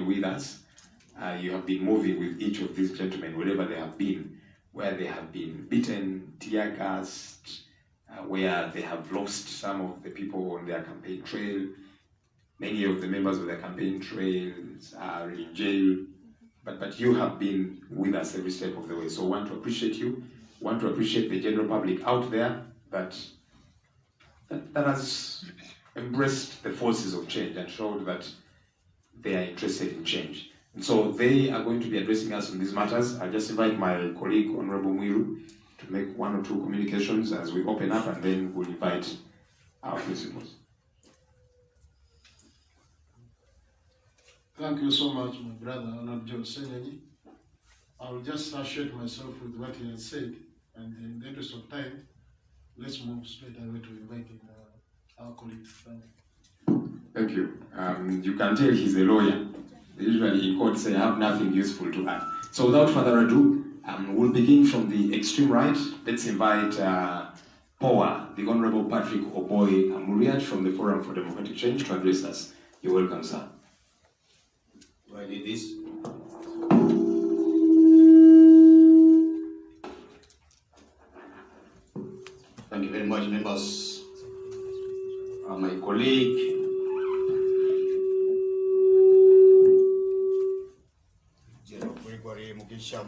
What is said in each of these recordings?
with us. You have been moving with each of these gentlemen wherever they have been, where they have been beaten, tear gassed, where they have lost some of the people on their campaign trail. Many of the members of the campaign trails are in jail, but you have been with us every step of the way. So I want to appreciate you, want to appreciate the general public out there that has embraced the forces of change and showed that they are interested in change. And so they are going to be addressing us on these matters. I just invite my colleague, Honorable Mwiru, to make one or two communications as we open up, and then we'll invite our principals. Thank you so much, my brother, Honorable John Senyenyi. I will just associate myself with what he has said, and in the interest of time, let's move straight away to inviting our colleague. Thank you. You can tell he's a lawyer. Usually in court say, I have nothing useful to add. So without further ado, we'll begin from the extreme right. Let's invite POA, the Honorable Patrick Oboy Amuriat from the Forum for Democratic Change to address us. You're welcome, sir. Do I need this? Thank you very much, members. My colleague,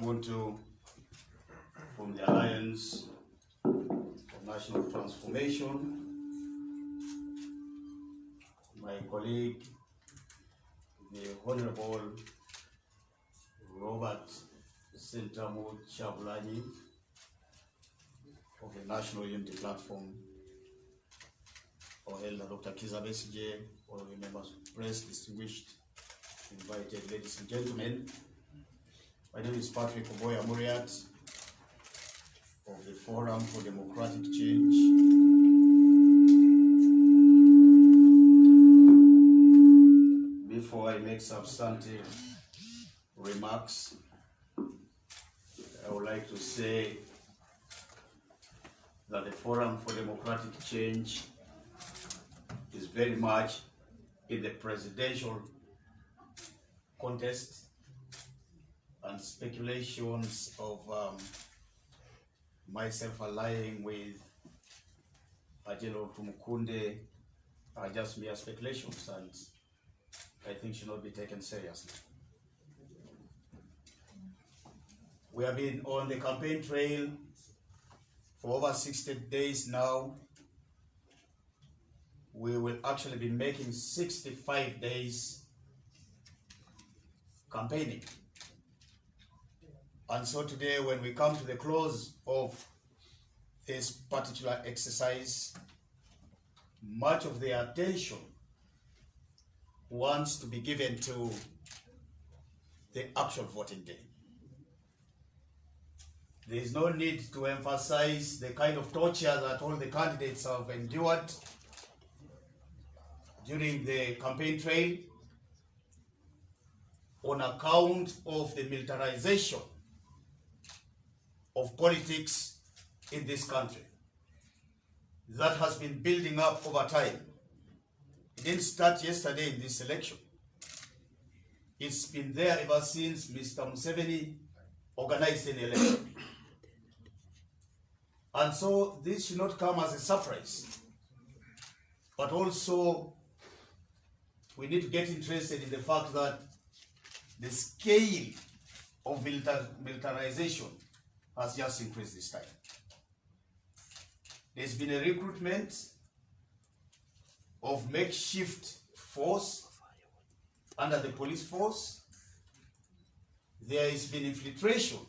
Muntu from the Alliance for National Transformation, my colleague, the Honorable Robert Sentamu Chabulani of the National Unity Platform, or Elder Dr. Kiza Besigye, all the members of the press, distinguished, invited ladies and gentlemen. My name is Patrick Oboy Amuriat of the Forum for Democratic Change. Before I make substantive remarks, I would like to say that the Forum for Democratic Change is very much in the presidential contest, and speculations of myself allying with General Tumukunde are just mere speculations, and I think should not be taken seriously. We have been on the campaign trail for over 60 days now. We will actually be making 65 days campaigning. And so today, when we come to the close of this particular exercise, much of the attention wants to be given to the actual voting day. There is no need to emphasize the kind of torture that all the candidates have endured during the campaign trail on account of the militarization of politics in this country that has been building up over time. It didn't start yesterday in this election. It's been there ever since Mr. Museveni organized an election. And so this should not come as a surprise, but also we need to get interested in the fact that the scale of militarization has just increased this time. There's been a recruitment of makeshift force under the police force. There has been infiltration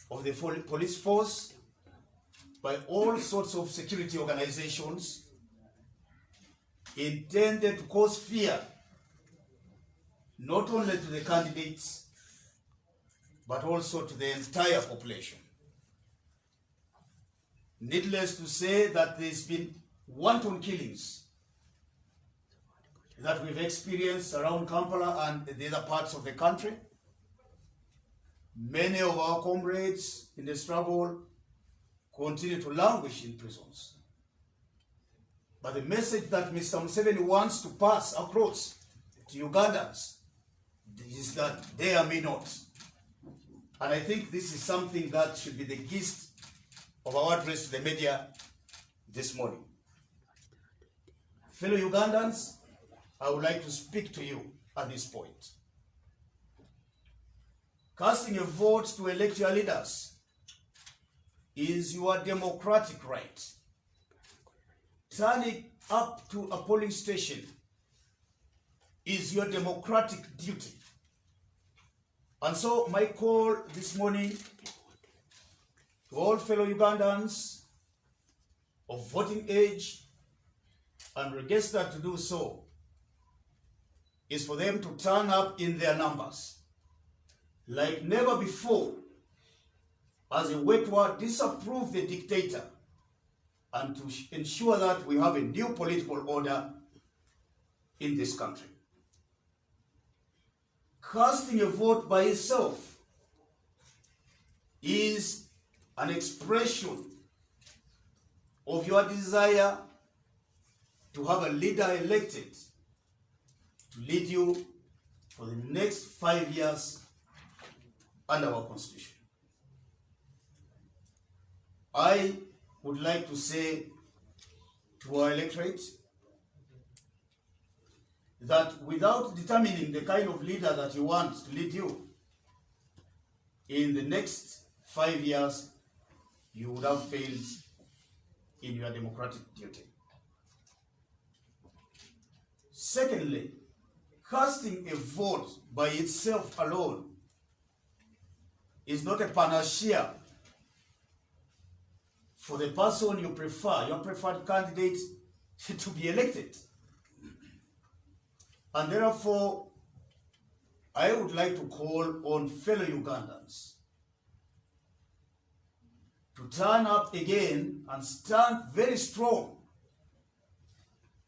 of the police force by all sorts of security organizations intended to cause fear, not only to the candidates, but also to the entire population. Needless to say that there's been wanton killings that we've experienced around Kampala and the other parts of the country. Many of our comrades in the struggle continue to languish in prisons. But the message that Mr. Museveni wants to pass across to Ugandans is that there may not. And I think this is something that should be the gist of our address to the media this morning. Fellow Ugandans, I would like to speak to you at this point. Casting a vote to elect your leaders is your democratic right. Turning up to a polling station is your democratic duty. And so my call this morning to all fellow Ugandans of voting age and registered to do so is for them to turn up in their numbers like never before as a way to disapprove the dictator and to ensure that we have a new political order in this country. Casting a vote by itself is an expression of your desire to have a leader elected to lead you for the next 5 years under our Constitution. I would like to say to our electorate that without determining the kind of leader that you want to lead you in the next 5 years, you would have failed in your democratic duty. Secondly, casting a vote by itself alone is not a panacea for the person you prefer, your preferred candidate, to be elected. And therefore, I would like to call on fellow Ugandans to turn up again and stand very strong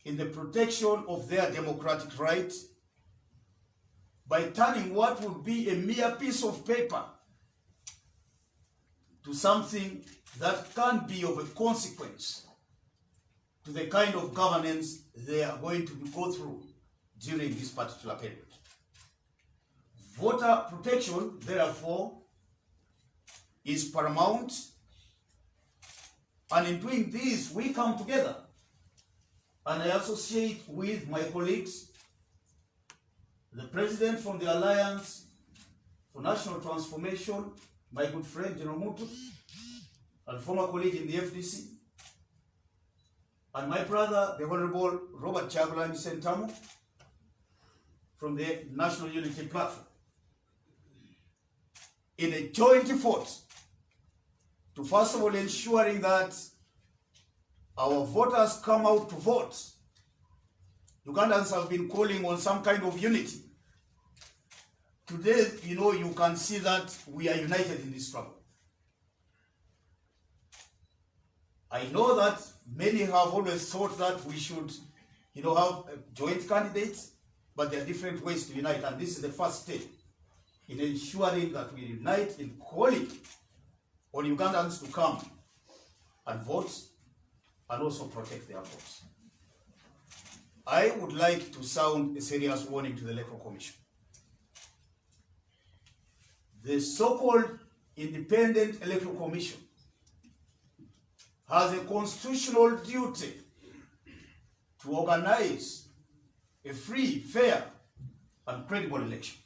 in the protection of their democratic rights by turning what would be a mere piece of paper to something that can be of a consequence to the kind of governance they are going to go through during this particular period. Voter protection, therefore, is paramount, and in doing this, we come together, and I associate with my colleagues, the President from the Alliance for National Transformation, my good friend General Mutu, and former colleague in the FDC, and my brother, the Honorable Robert Chagulanyi Sentamu, from the National Unity Platform, in a joint effort to first of all ensuring that our voters come out to vote. Ugandans have been calling on some kind of unity. Today, you can see that we are united in this struggle. I know that many have always thought that we should, have joint candidates, but there are different ways to unite, and this is the first step in ensuring that we unite in calling on Ugandans to come and vote and also protect their votes. I would like to sound a serious warning to the Electoral Commission. The so-called Independent Electoral Commission has a constitutional duty to organize a free, fair, and credible election,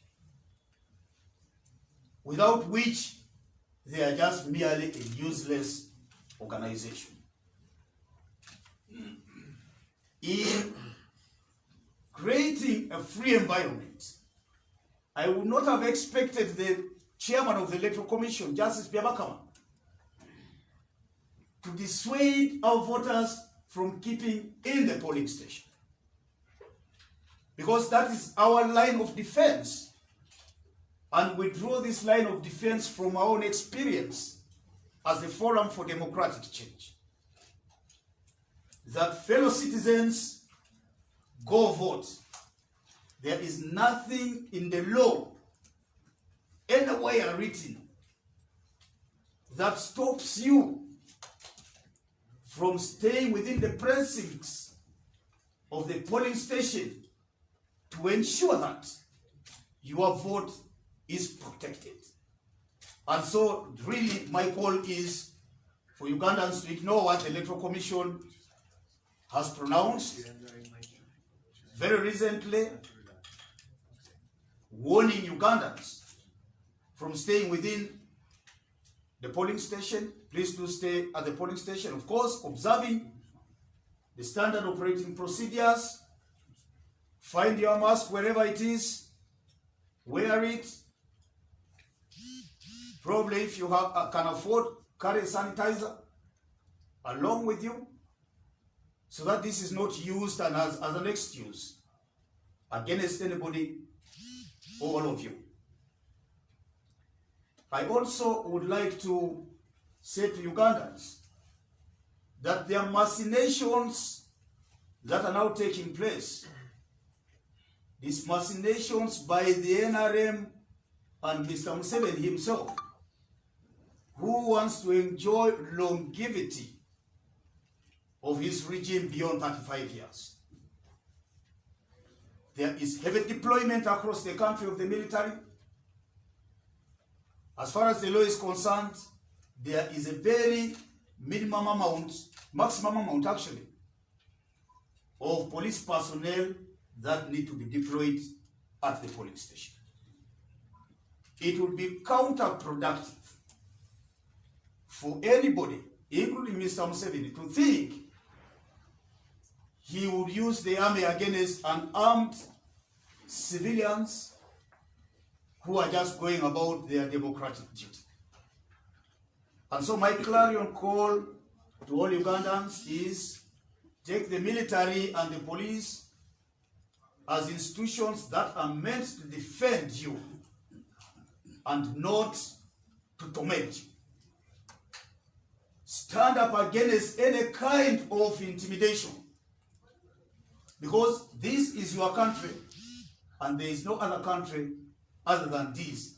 without which they are just merely a useless organization. In creating a free environment, I would not have expected the chairman of the Electoral Commission, Justice Byabakama, to dissuade our voters from keeping in the polling station, because that is our line of defense, and we draw this line of defense from our own experience as a forum for democratic change. That fellow citizens, go vote. There is nothing in the law anywhere written that stops you from staying within the precincts of the polling station to ensure that your vote is protected. And so really my call is for Ugandans to ignore what the Electoral Commission has pronounced very recently, warning Ugandans from staying within the polling station. Please do stay at the polling station, of course, observing the standard operating procedures. Find your mask wherever it is, wear it. Probably if you can afford, carry a sanitizer along with you, so that this is not used as an excuse against anybody, all of you. I also would like to say to Ugandans that there are machinations that are now taking place. These machinations by the NRM and Mr. Museveni himself, who wants to enjoy longevity of his regime beyond 35 years. There is heavy deployment across the country of the military. As far as the law is concerned, there is a very maximum amount actually, of police personnel that need to be deployed at the polling station. It would be counterproductive for anybody, including Mr. Museveni, to think he would use the army against unarmed civilians who are just going about their democratic duty. And so my clarion call to all Ugandans is, take the military and the police as institutions that are meant to defend you and not to torment you. Stand up against any kind of intimidation, because this is your country and there is no other country other than this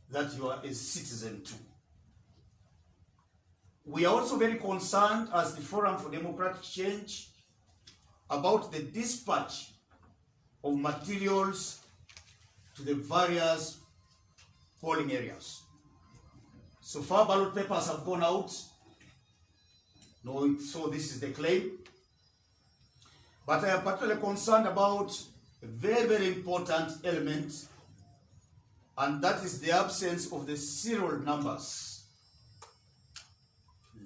that you are a citizen to. We are also very concerned as the Forum for Democratic Change about the dispatch of materials to the various polling areas. So far, ballot papers have gone out. No, so this is the claim. But I am particularly concerned about a very, very important element, and that is the absence of the serial numbers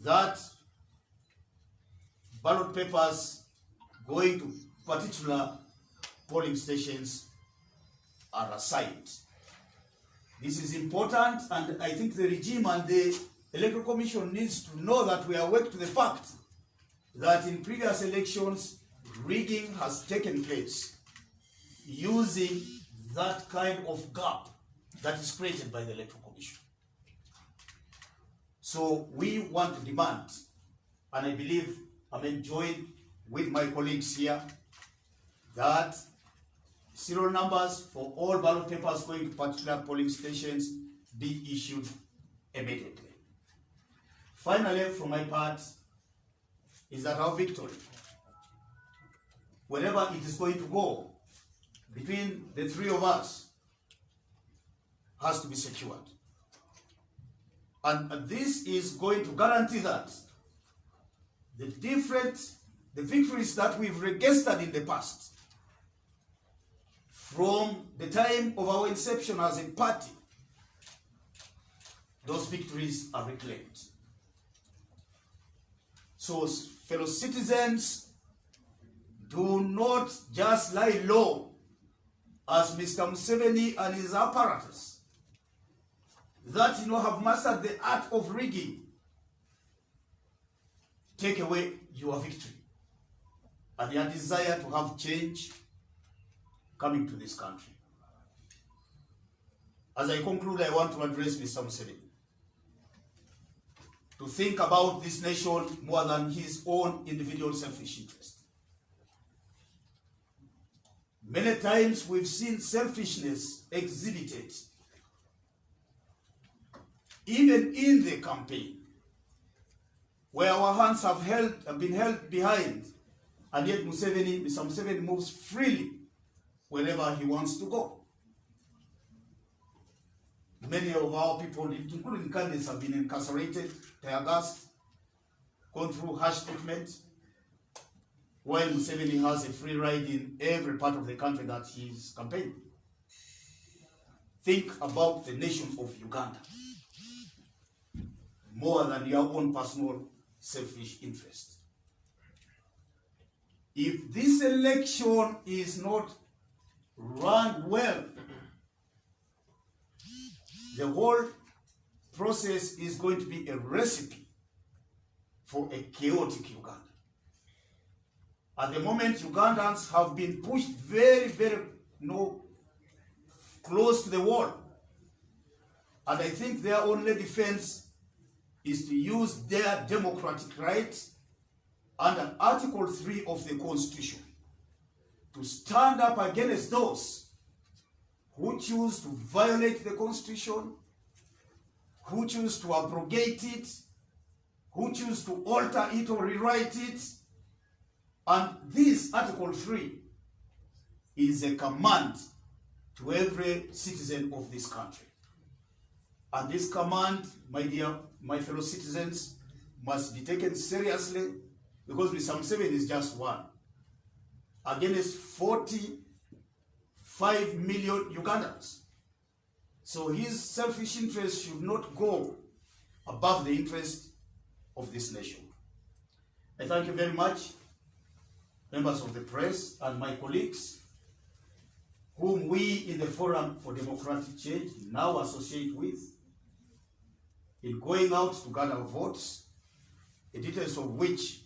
that ballot papers going to particular polling stations are assigned. This is important, and I think the regime and the Electoral Commission needs to know that we are awake to the fact that in previous elections, rigging has taken place using that kind of gap that is created by the Electoral Commission. So we want to demand, and I believe I'm enjoying with my colleagues here, that serial numbers for all ballot papers going to particular polling stations be issued immediately. Finally, from my part, is that our victory, wherever it is going to go, between the three of us, has to be secured. And this is going to guarantee that the victories that we've registered in the past, from the time of our inception as a party, those victories are reclaimed. So, fellow citizens, do not just lie low as Mr. Museveni and his apparatus that have mastered the art of rigging take away your victory and your desire to have change coming to this country. As I conclude, I want to address Mr. Museveni to think about this nation more than his own individual selfish interest. Many times we've seen selfishness exhibited, even in the campaign, where our hands have been held behind, and yet Mr. Museveni moves freely wherever he wants to go. many of our people, including candidates, have been incarcerated, tear gassed, gone through harsh treatment, while Museveni has a free ride in every part of the country that he's campaigning. Think about the nation of Uganda more than your own personal selfish interest. If this election is not run well, the whole process is going to be a recipe for a chaotic Uganda. At the moment, Ugandans have been pushed very, very close to the wall. And I think their only defense is to use their democratic rights under Article 3 of the Constitution to stand up against those who choose to violate the Constitution, who choose to abrogate it, who choose to alter it or rewrite it. And this Article 3 is a command to every citizen of this country. And this command, my fellow citizens, must be taken seriously, because Mr. Museveni is just one against 45 million Ugandans. So his selfish interest should not go above the interest of this nation. I thank you very much, members of the press and my colleagues, whom we in the Forum for Democratic Change now associate with, in going out to gather votes, the details of which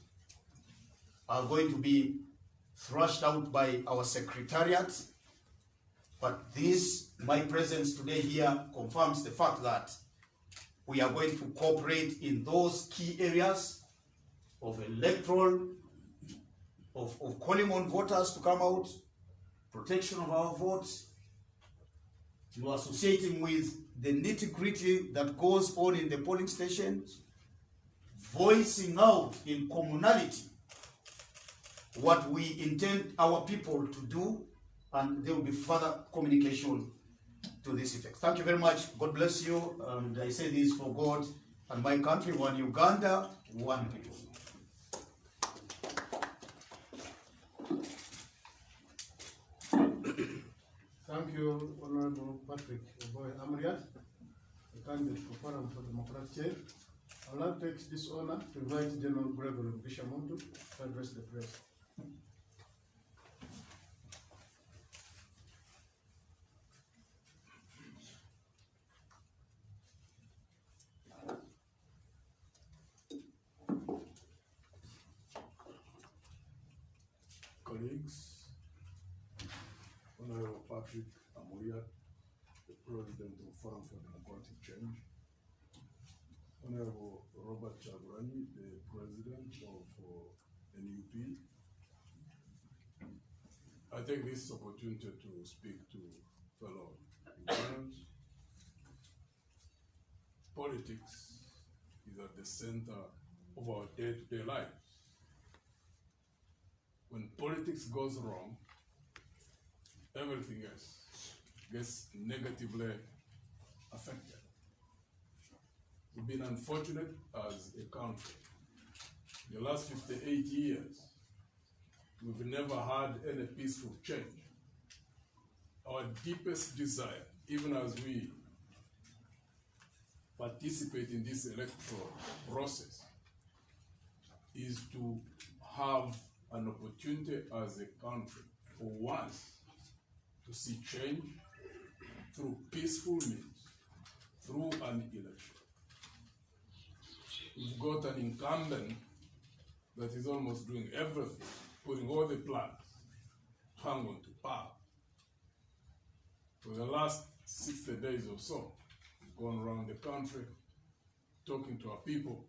are going to be thrashed out by our secretariat. But this, my presence today here, confirms the fact that we are going to cooperate in those key areas of electoral, of calling on voters to come out, protection of our votes, associating with the nitty-gritty that goes on in the polling stations, voicing out in communality what we intend our people to do, and there will be further communication to this effect. Thank you very much. God bless you. And I say this for God and my country, one Uganda, one people. Thank you, Honorable Patrick Boy Amriat, the candidate for Forum for Democratic Change. I would like to take this honor to invite General Gregory Bishamuntu to address the press. Colleagues, Honorable Patrick Amoria, the President of Forum for Democratic Change, Honorable Robert Chagrani, the President of NUP. I take this opportunity to speak to fellow Ugandans. Politics is at the center of our day-to-day lives. When politics goes wrong, everything else gets negatively affected. We've been unfortunate as a country. In the last 58 years, we've never had any peaceful change. Our deepest desire, even as we participate in this electoral process, is to have an opportunity as a country for once to see change through peaceful means, through an election. We've got an incumbent that is almost doing everything, putting all the plans, hang on to power. For the last 60 days or so, we've gone around the country, talking to our people,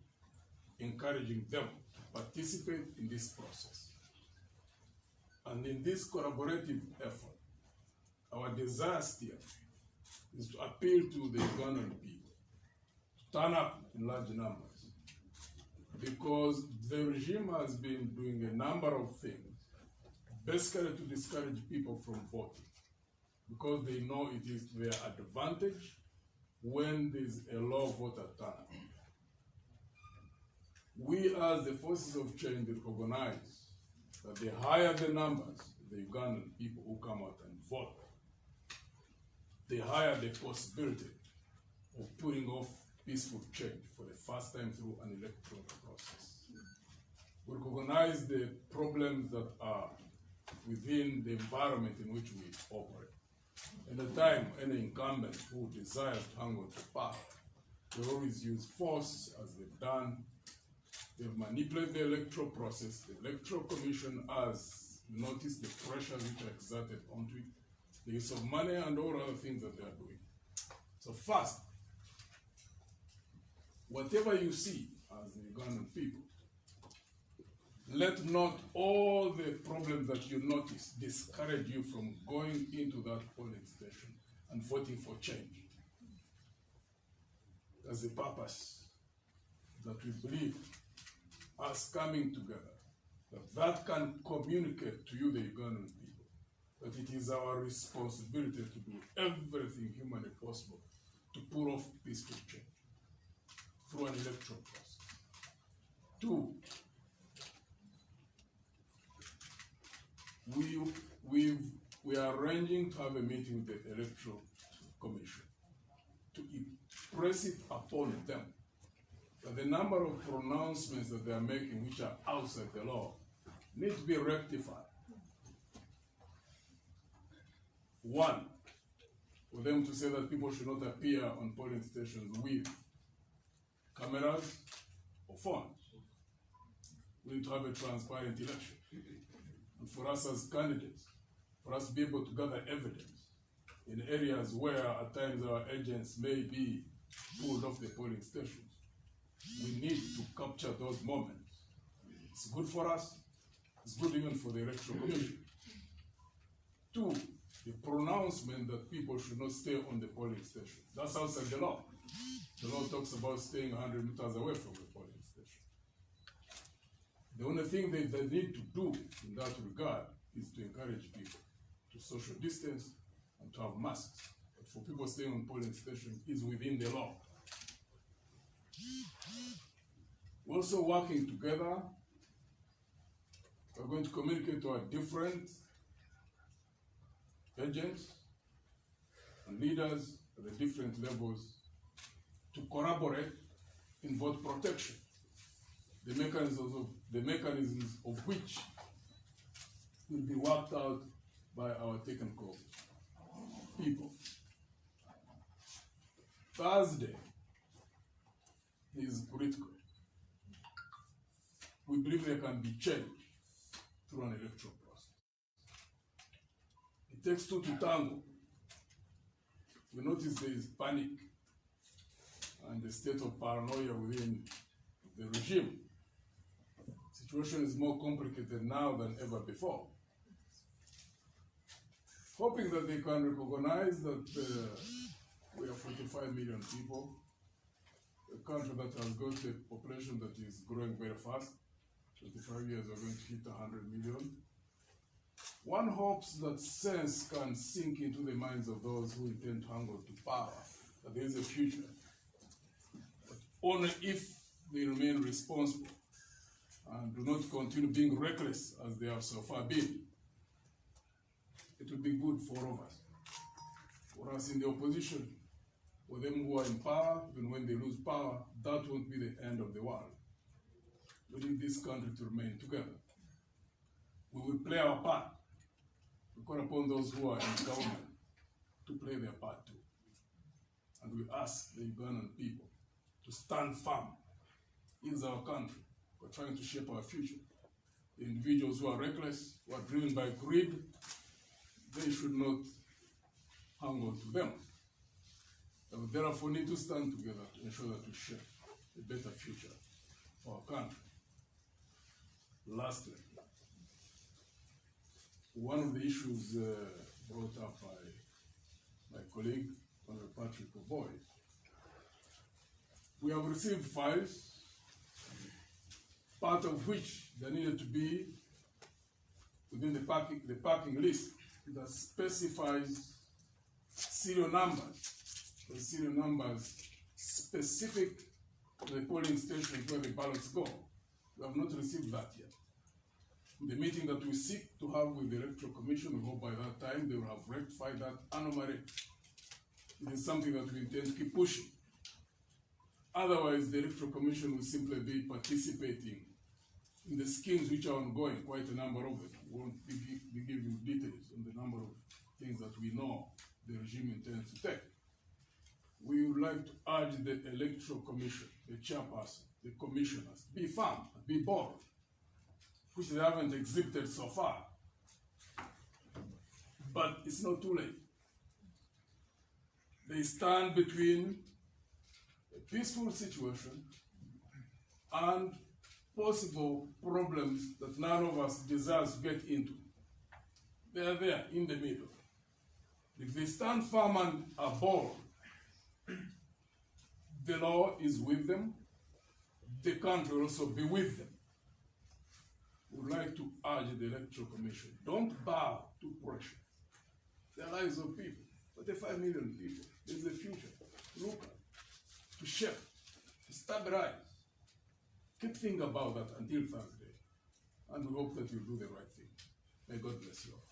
encouraging them to participate in this process. And in this collaborative effort, our desire still is to appeal to the Ugandan people to turn up in large numbers, because the regime has been doing a number of things, basically to discourage people from voting, because they know it is to their advantage when there's a low voter turnout. We as the forces of change recognize that the higher the numbers, the Ugandan people who come out and vote, the higher the possibility of putting off peaceful change for the first time through an electoral process. We recognize the problems that are within the environment in which we operate. At the time, any incumbent who desires to hang on to power, they always use force, as they've done. They've manipulated the electoral process. The Electoral Commission has noticed the pressures which are exerted onto it, the use of money and all other things that they are doing. So first, whatever you see as the Ugandan people, let not all the problems that you notice discourage you from going into that polling station and voting for change. That's the purpose that we believe us coming together, that can communicate to you, the Ugandan people, that it is our responsibility to do everything humanly possible to pull off peaceful change through an electoral process. Two, we are arranging to have a meeting with the Electoral Commission to impress it upon them that the number of pronouncements that they are making which are outside the law need to be rectified. One, for them to say that people should not appear on polling stations with cameras or phones. We need to have a transparent election. And for us as candidates, for us to be able to gather evidence in areas where at times our agents may be pulled off the polling stations, we need to capture those moments. It's good for us, it's good even for the Electoral Commission. Two, the pronouncement that people should not stay on the polling station. That's outside the law. The law talks about staying 100 meters away from the polling station. The only thing they need to do in that regard is to encourage people to social distance and to have masks. But for people staying on polling stations is within the law. We're also working together. We're going to communicate to our different agents and leaders at the different levels to collaborate in vote protection. The mechanisms of which will be worked out by our technical people. Thursday is critical. We believe there can be change through an electoral process. It takes two to tango. We notice there is panic and the state of paranoia within the regime. The situation is more complicated now than ever before. Hoping that they can recognize that we are 45 million people, a country that has got a population that is growing very fast. 25 years, we're going to hit 100 million. One hopes that sense can sink into the minds of those who intend to hang on to power, that there is a future. But only if they remain responsible and do not continue being reckless as they have so far been, it will be good for all of us. For us in the opposition, for them who are in power, even when they lose power, that won't be the end of the world. We need this country to remain together. We will play our part. We call upon those who are in government to play their part too. And we ask the Ugandan people to stand firm. It is our country. We're trying to shape our future. The individuals who are reckless, who are driven by greed, they should not hang on to them. We therefore need to stand together to ensure that we shape a better future for our country. Lastly, one of the issues brought up by my colleague, Honorable Patrick Bobi, we have received files, part of which there needed to be within the parking list that specifies serial numbers the serial numbers specific to the polling stations where the ballots go. We have not received that yet. In the meeting that we seek to have with the Electoral Commission, we hope by that time they will have rectified that anomaly. It is something that we intend to keep pushing. Otherwise, the Electoral Commission will simply be participating in the schemes which are ongoing, quite a number of them. We won't be giving details on the number of things that we know the regime intends to take. We would like to urge the Electoral Commission, the chairperson, the commissioners, be firm, be bold, which they haven't exhibited so far. But it's not too late. They stand between a peaceful situation and possible problems that none of us desires to get into. They are there in the middle. If they stand firm and are bold, the law is with them, the country will also be with them. We would like to urge the Electoral Commission, don't bow to pressure. The lives of people, 45 million people, there's a future to look at, to shape, to stabilize. Keep thinking about that until Thursday, and we hope that you'll do the right thing. May God bless you all.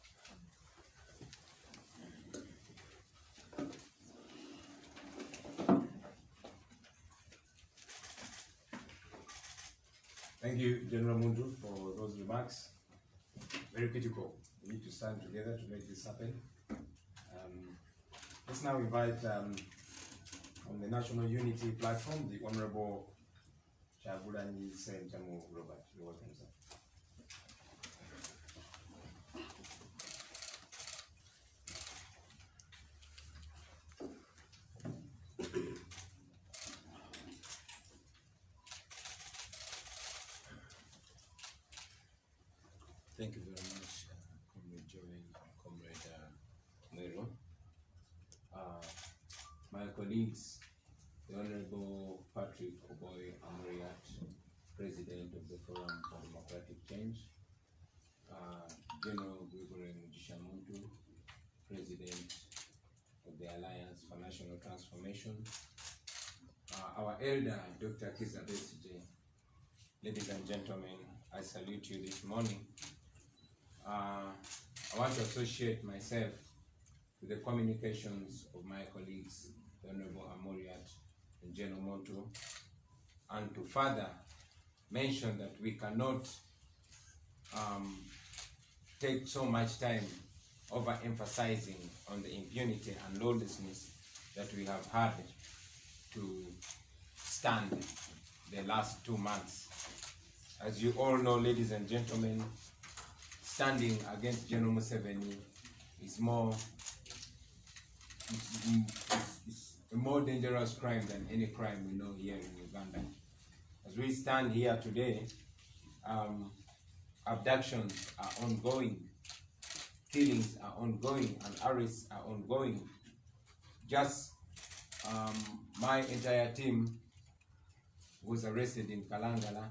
Thank you, General Muntu, for those remarks. Very critical. We need to stand together to make this happen. Let's now invite on the National Unity Platform, the Honorable Chagulanyi Sentamu Robert. You're welcome, sir. Thank you very much, Comrade Joel and Comrade Mwero. My colleagues, the Honorable Patrick Oboy Amuriat, President of the Forum for Democratic Change, General Gregory Mugisha-Muntu, President of the Alliance for National Transformation, our elder, Dr. Kiza Besigye. Ladies and gentlemen, I salute you this morning. I want to associate myself with the communications of my colleagues, the Honorable Amuriat and General Muntu, and to further mention that we cannot take so much time overemphasizing on the impunity and lawlessness that we have had to stand the last 2 months. As you all know, ladies and gentlemen, standing against General Museveni is a more dangerous crime than any crime we know here in Uganda. As we stand here today, abductions are ongoing, killings are ongoing, and arrests are ongoing. Just my entire team was arrested in Kalangala.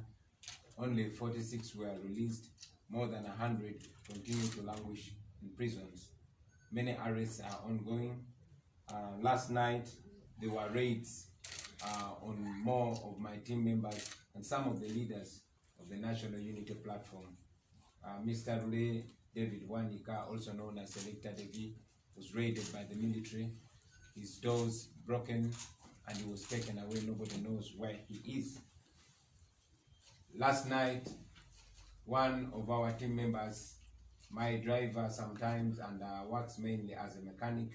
Only 46 were released. More than 100 continue to languish in prisons. Many arrests are ongoing. Last night, there were raids on more of my team members and some of the leaders of the National Unity Platform. Mr. Rule David Wanika, also known as Selector Devi, was raided by the military. His doors broken and he was taken away. Nobody knows where he is. Last night, one of our team members, my driver sometimes and works mainly as a mechanic,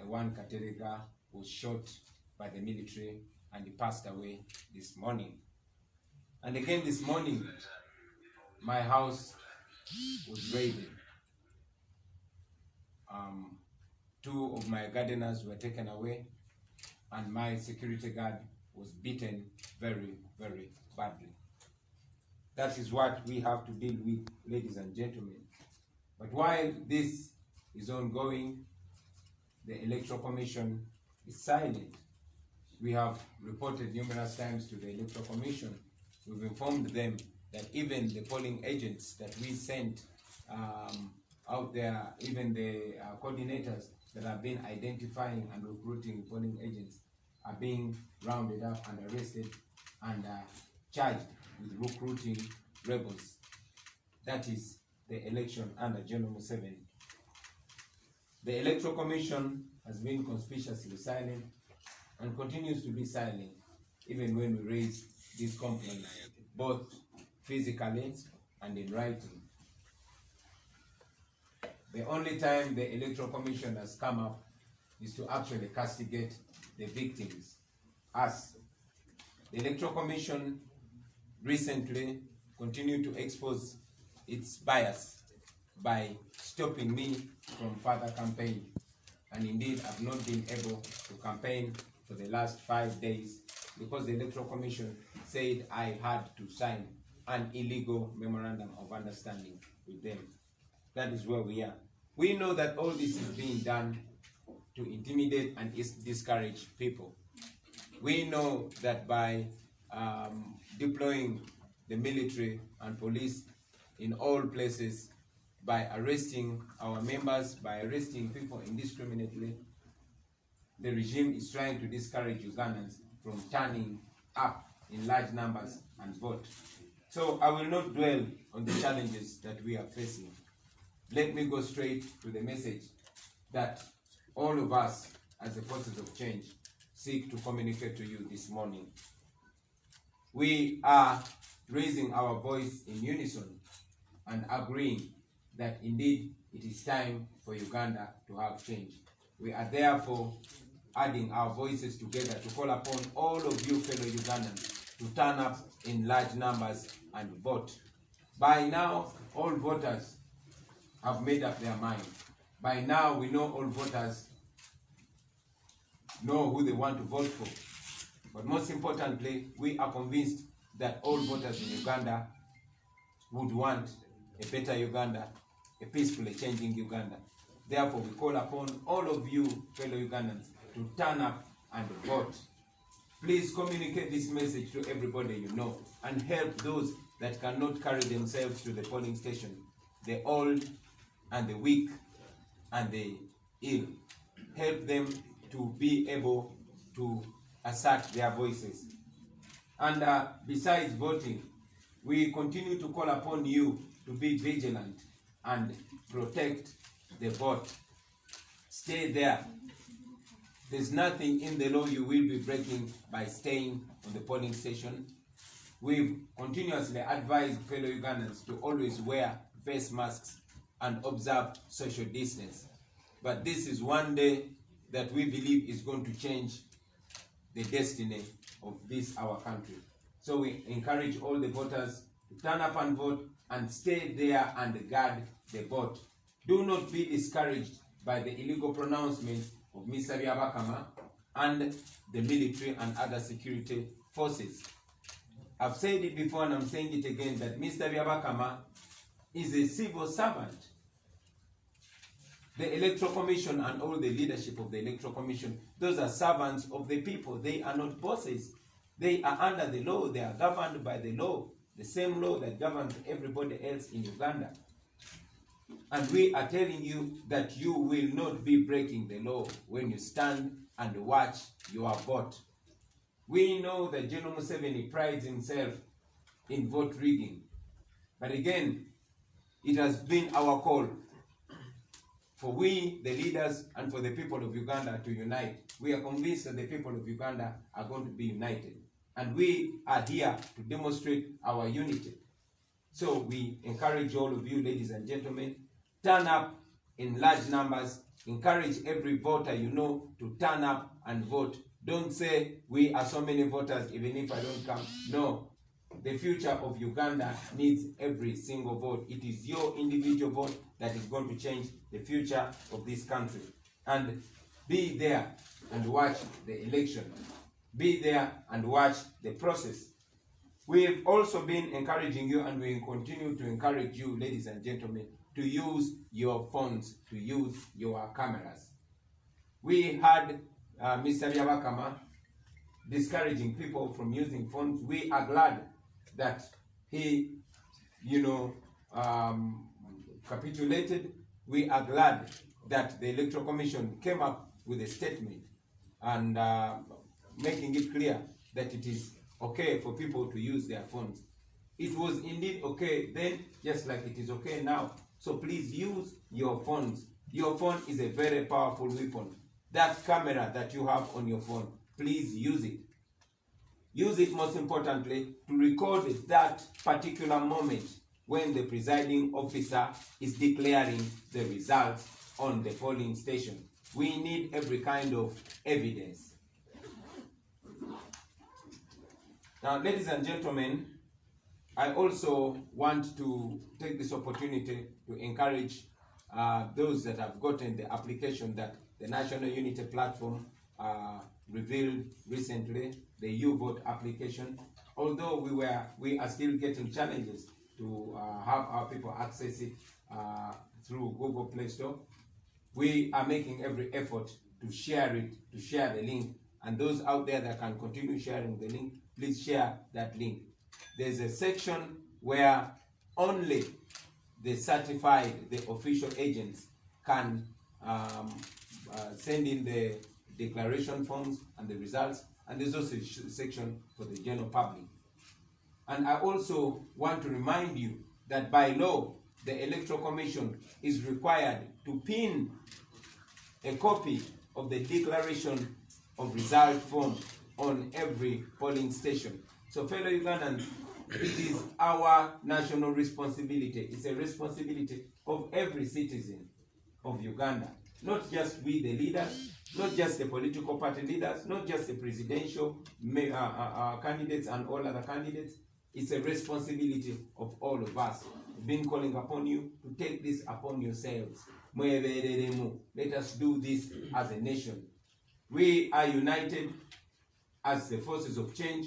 one Katerega, was shot by the military and he passed away this morning. And again this morning, my house was raided. 2 of my gardeners were taken away and my security guard was beaten very, very badly. That is what we have to deal with, ladies and gentlemen. But while this is ongoing, the Electoral Commission is silent. We have reported numerous times to the Electoral Commission. We've informed them that even the polling agents that we sent out there, even the coordinators, that have been identifying and recruiting polling agents are being rounded up and arrested and charged with recruiting rebels. That is the election under General Museveni. The Electoral Commission has been conspicuously silent and continues to be silent even when we raise these complaints, both physically and in writing. The only time the Electoral Commission has come up is to actually castigate the victims. Us. The Electoral Commission recently continued to expose its bias by stopping me from further campaign. And indeed, I've not been able to campaign for the last 5 days because the Electoral Commission said I had to sign an illegal memorandum of understanding with them. That is where we are. We know that all this is being done to intimidate and discourage people. We know that by deploying the military and police in all places, by arresting our members, by arresting people indiscriminately, the regime is trying to discourage Ugandans from turning up in large numbers and vote. So I will not dwell on the challenges that we are facing. Let me go straight to the message that all of us as the forces of change seek to communicate to you this morning. We are raising our voice in unison and agreeing that indeed it is time for Uganda to have change. We are therefore adding our voices together to call upon all of you fellow Ugandans to turn up in large numbers and vote. By now, all voters have made up their mind. By now, we know all voters know who they want to vote for. But most importantly, we are convinced that all voters in Uganda would want a better Uganda, a peacefully changing Uganda. Therefore, we call upon all of you fellow Ugandans to turn up and vote. Please communicate this message to everybody you know and help those that cannot carry themselves to the polling station, the old and the weak and the ill. Help them to be able to assert their voices. And besides voting, we continue to call upon you to be vigilant and protect the vote. Stay there. There's nothing in the law you will be breaking by staying on the polling station. We've continuously advised fellow Ugandans to always wear face masks and observe social distance. But this is one day that we believe is going to change the destiny of this, our country. So we encourage all the voters to turn up and vote and stay there and guard the vote. Do not be discouraged by the illegal pronouncements of Mr. Byabakama and the military and other security forces. I've said it before and I'm saying it again that Mr. Byabakama is a civil servant. The Electoral Commission and all the leadership of the Electoral Commission, those are servants of the people. They are not bosses. They are under the law. They are governed by the law, the same law that governs everybody else in Uganda. And we are telling you that you will not be breaking the law when you stand and watch your vote. We know that General Museveni prides himself in vote rigging. But again, it has been our call for we, the leaders, and for the people of Uganda to unite. We are convinced that the people of Uganda are going to be united. And we are here to demonstrate our unity. So we encourage all of you, ladies and gentlemen, turn up in large numbers. Encourage every voter you know to turn up and vote. Don't say, we are so many voters, even if I don't come. No. The future of Uganda needs every single vote. It is your individual vote that is going to change the future of this country. And be there and watch the election. Be there and watch the process. We have also been encouraging you, and we will continue to encourage you, ladies and gentlemen, to use your phones, to use your cameras. We had Mr. Byabakama discouraging people from using phones. We are glad that he, capitulated. We are glad that the Electoral Commission came up with a statement and making it clear that it is okay for people to use their phones. It was indeed okay then, just like it is okay now. So please use your phones. Your phone is a very powerful weapon. That camera that you have on your phone, please use it. Use it most importantly to record that particular moment when the presiding officer is declaring the results on the polling station. We need every kind of evidence. Now, ladies and gentlemen, I also want to take this opportunity to encourage those that have gotten the application that the National Unity Platform revealed recently, the U-Vote application. Although we are still getting challenges to have our people access it through Google Play Store, we are making every effort to share it, to share the link. And those out there that can continue sharing the link, please share that link. There's a section where only the certified, the official agents can send in the declaration forms and the results, and there's also a section for the general public. And I also want to remind you that by law, the Electoral Commission is required to pin a copy of the declaration of result form on every polling station. So fellow Ugandans, it is our national responsibility. It's a responsibility of every citizen of Uganda. Not just we the leaders, not just the political party leaders, not just the presidential candidates and all other candidates. It's a responsibility of all of us. We've been calling upon you to take this upon yourselves. Let us do this as a nation. We are united as the forces of change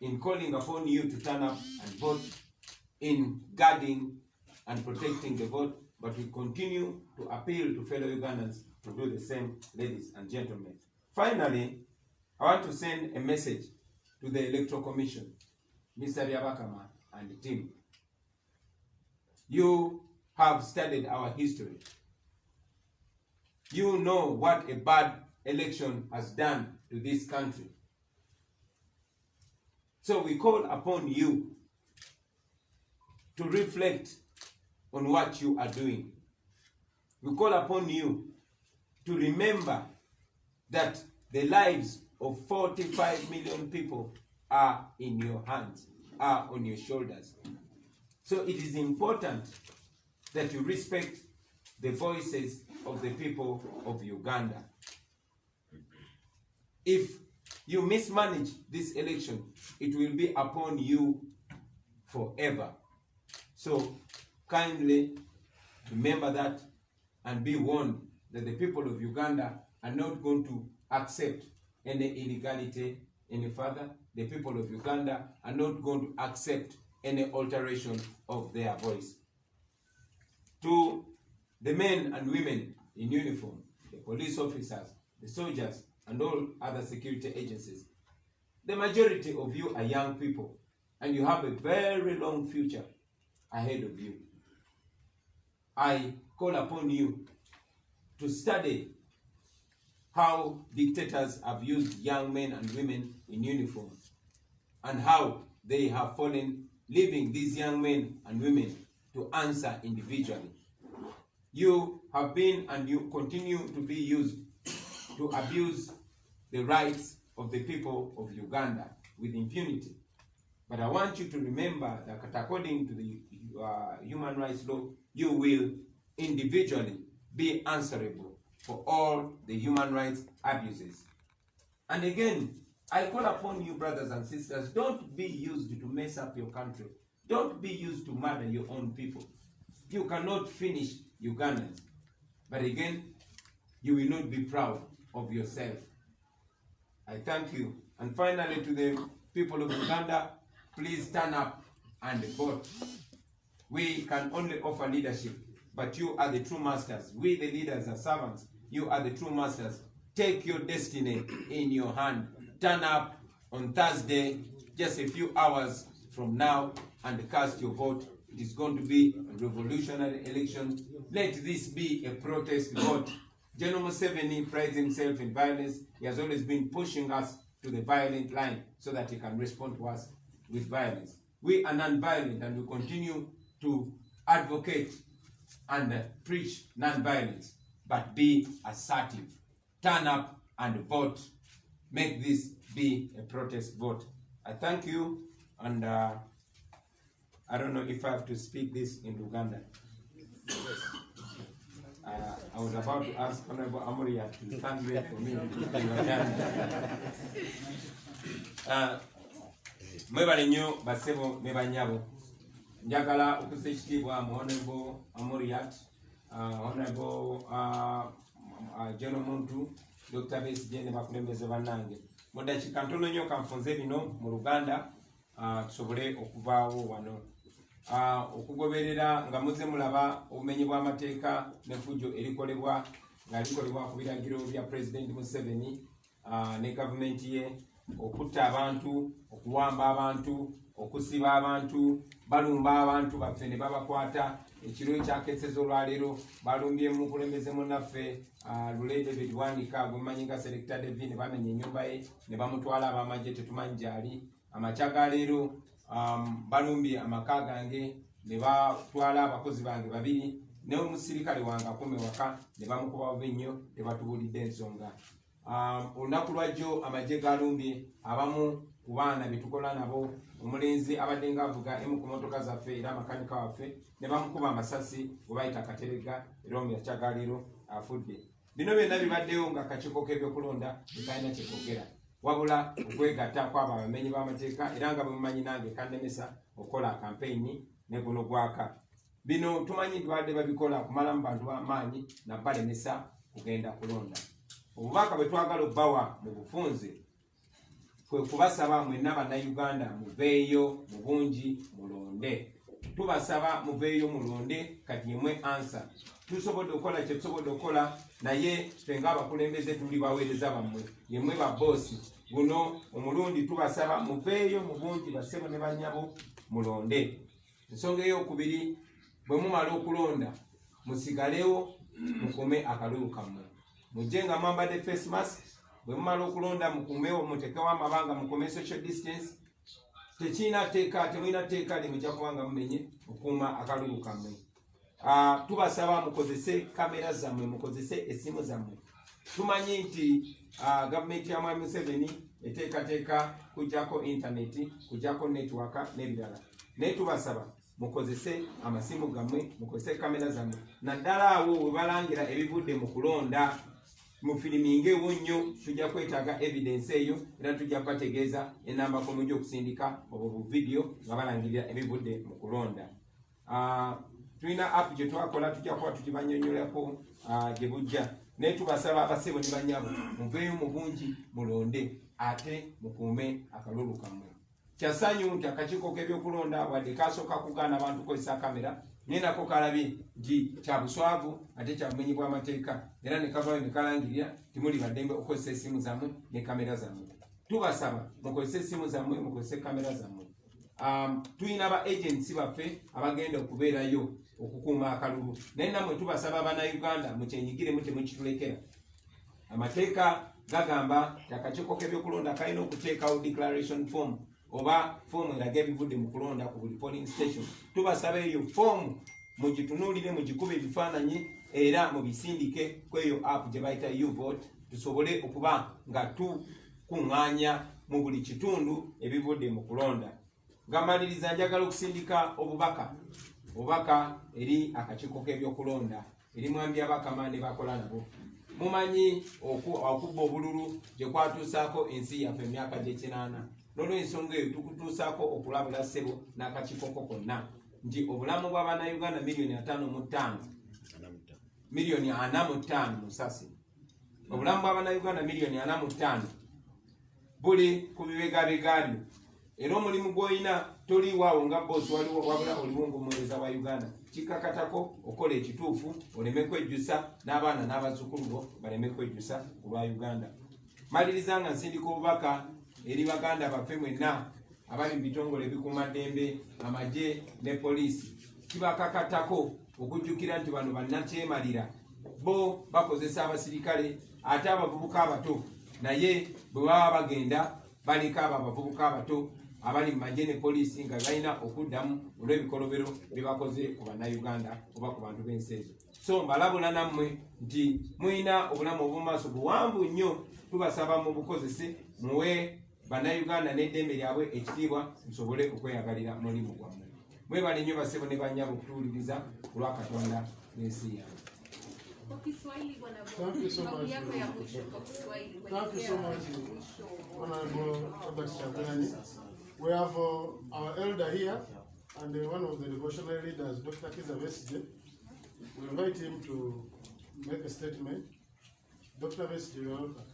in calling upon you to turn up and vote, in guarding and protecting the vote, but we continue to appeal to fellow Ugandans to do the same, ladies and gentlemen. Finally, I want to send a message to the Electoral Commission, Mr. Ryabakama and the team. You have studied our history. You know what a bad election has done to this country. So we call upon you to reflect on what you are doing. We call upon you to remember that the lives of 45 million people are in your hands, are on your shoulders. So it is important that you respect the voices of the people of Uganda. If you mismanage this election, it will be upon you forever. So kindly remember that and be warned that the people of Uganda are not going to accept any illegality any further. The people of Uganda are not going to accept any alteration of their voice. To the men and women in uniform, the police officers, the soldiers, and all other security agencies, the majority of you are young people, and you have a very long future ahead of you. I call upon you to study how dictators have used young men and women in uniform, and how they have fallen, leaving these young men and women to answer individually. You have been and you continue to be used to abuse the rights of the people of Uganda with impunity. But I want you to remember that according to the human rights law, you will individually be answerable for all the human rights abuses. And again, I call upon you, brothers and sisters, don't be used to mess up your country. Don't be used to murder your own people. You cannot finish Ugandans. But again, you will not be proud of yourself. I thank you. And finally, to the people of Uganda, please stand up and vote. We can only offer leadership, but you are the true masters. We, the leaders, are servants. You are the true masters. Take your destiny in your hand. Turn up on Thursday, just a few hours from now, and cast your vote. It is going to be a revolutionary election let this be a protest vote. General Museveni prides himself in violence. He has always been pushing us to the violent line so that he can respond to us with violence. We are non-violent and we continue to advocate and preach non-violence, but be assertive. Turn up and vote. Make this be a protest vote. I thank you, and I don't know if I have to speak this in Uganda. I was about to ask Honorable Amoria to translate for me. Mwebale nnyo basebo ne banyabo. Njagala okussa ekitiibwa mu Honorable Amoriat, Honorable General Muntu, Dr. Besigye ne bakulembeze bannange. Mu ddakiika ntono nnyo kanfunze bino mu Luganda tusobole okuvaawo wano. Okugoberera nga muze mulaba obumenyi bw'amateeka n'effujjo erikolebwa nga likolebwa ku biragiro bya President Museveni ne gavumenti ye, okutta abantu, okuwamba abantu, okusiba abantu, balumba abantu baffe ne babakwata. Ekiro ekyakeeseza olwaleero balumbye mu kulembeze munnaffe Lule David Wanika gwe mmanyi nga Selector David, ne bamenya ennyumba ye ne bamutwala ab'amagye tetumanyi gyali. Amakya ga leero balumbye amaka gange ne batwala abakozi bange babiri ne omusirikale wange akume waka ne bamukuba bubi nnyo tebatubulidde ensonga. Olunaku lwajjo amagye galumbye abamu ku baana betukola nabo, omulenzi abadde nga avuga emu ku motoka zaffe era amakanika waffe ne bamukuba amasasi gwe bayita akaterega era omuyakya ga leero afudde. Bino byonna bibaddeyo nga akakiiko k'ebyokulonda tekalina kyekogera wabula okwegatta kwabo abamenyi b'amateeka era nga bwe mumanyi nange kannemesa okukola kampeyini ne guno gwaka. Bino tumanyi tubadde babikola kumalamu bantu b'amaanyi na balemesa kugenda kulonda. Obubaka bwe twagala obbawa mu bufunze kwe kubasaba mwenna bannayuganda muveeyo mu bungi mulonde. Tubasaba muveeyo mulonde kati yemwe ansa. Tusobodde okukola kye tusobodde okukola, naye ffe ng'abakulembeze tuli baweereza bammwe, yemwe babboosi. Guno omulundi tubasaba muveeyo mu bungi basebo ne bannyabo mulonde. Ensonga ey'okubiri, bwe mumala okulonda musigalewo mukume akalulu kammwe. Mujje nga mwambadde face mask. Bwe mumala okulonda mukumewo, mutekewo amabanga, mukume social distance. Tekirina tteeka, temulina tteeka limujja kuba nga mumenye okukuuma akalulu kammwe. Tubasaba mukozese kamera zammwe, mukozese essimu zammwe. Tumanyi nti gavumenti ya Mwami Museveni eteekateeka kujjako intaneti, kujjako netiwaka n'ebirala. Naye tubasaba mukozese amasimu gammwe, mukozese kamera zammwe. Naddala awo we balangira ebivudde mu kulonda, mufirimingewo nnyo, tujja kwetaaga evidence eyo era tujja kubategeeza enamba ko mujja okusindika obwo bu video nga balangirira ebivudde mu kulonda. Tulina app gye twakola, tujja kuba tukibanyonyolako gye bujja. Naye tubasaba abasebo ne bannyabo muveeyo mu bungi mulonde ate mukuume akalulu kammwe. Kyasanyu nti akakiiko k'ebyokulonda wadde kasooka kugaana abantu kukozesa kamera, naye nako kalabye nti kya buswavu ate kya bumenyi bw'amateeka era ne kavaayo ne kalangirira timuli baddembe okukozesa essimu zammwe ne kamera zammwe. Tubasaba mukozese essimu zammwe, mukozese kamera zammwe. Tulina ba agency baffe abagenda okubeerayo okukuuma akalulu, naye nammwe tubasaba Bannayuganda mukyenyigiremu temukitulekera. Amateeka gagamba nti akakiiko k'ebyokulonda kalina okuteekawo declaration form oba foomu eraga ebivudde mu kulonda ku buli polling station. Tubasaba eyo foomu mugitunuulire, mugikube ebifaananyi era mubisindike ku eyo app gye bayita YouVote, tusobole okuba nga tukuŋŋaanya mu buli kitundu ebivudde mu kulonda. Ngamaliriza njagala okusindika obubaka eri akakiiko k'ebyokulonda eri mwambi abakama ne bakola nabo. Mumanyi okubba obululu gye kwatuusaako ensi yaffe emyaka gy'ekinaana. N'olw'ensonga eyo tukutuusaako okulabula ssebo n'akakiiko konna nti obulamu bw'Abannayuganda milioni 45 musasi. Obulamu bw'Abannayuganda milioni 45 buli ku bibegabega byo. Era omulimu gw'olina toliwaawo nga boosi waliwo wabula oliwo ng'omuweereza wa Uganda. Kikakatako okola ekituufu oleme kwejjusa n'abaana n'abazzukulu bo baleme kwejjusa ku lwa Uganda. Maliriza nga nsindika obubaka eri baganda baffe mwenna abali mu bitongole ebikuumaddembe, amagye ne poliisi. Kibakakatako okujjukira nti bano bannakyemalira bo bakozesa abasirikale ate abavubuka abato naye bwe baba bagenda baliko abo abavubuka abato abali mu magye ne poliisi nga balina okuddamu olw'ebikolobero bye bakoze ku bannayuganda oba ku bantu b'ensi ezo. So mbalabula nammwe nti mulina obulamu obw'omumaaso buwanvu nnyo, tubasaba mu bukozese muwe bannayuganda n'eddembe lyabwe ekitiibwa musobole okweyagalira mulimu gwammwe. Mwebale nnyo basebo ne bannyabo okutuwuliriza ku lwa Katonda n'ensi yange. Thank you so much. Thank you so much, Honorable Robert Chagulanyi. We have our elder here and one of the devotional leaders, Dr. Besigye. We invite him to make a statement. Dr. Besigye, you are welcome.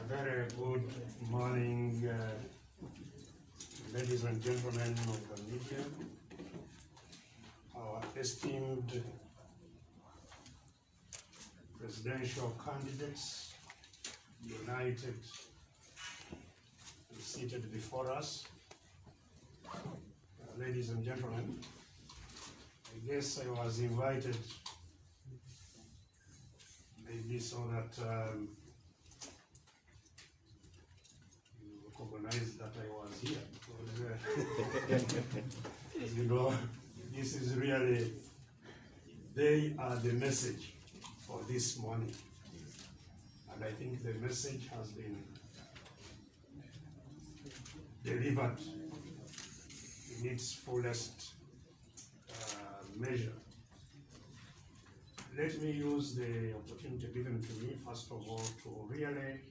Very good morning, ladies and gentlemen of the media, our esteemed presidential candidates united and seated before us. Ladies and gentlemen, I guess I was invited maybe so that recognize that I was here, because as you know, this is really, they are the message for this morning, and I think the message has been delivered in its fullest measure. Let me use the opportunity given to me, first of all, to really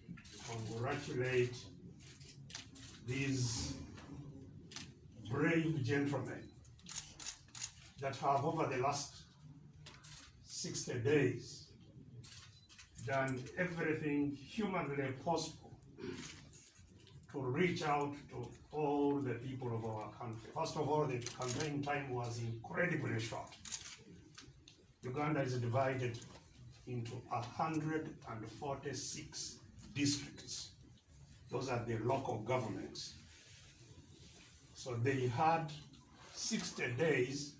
congratulate these brave gentlemen that have over the last 60 days done everything humanly possible to reach out to all the people of our country. First of all, the campaign time was incredibly short. Uganda is divided into 146 districts. Those are the local governments. So they had 60 days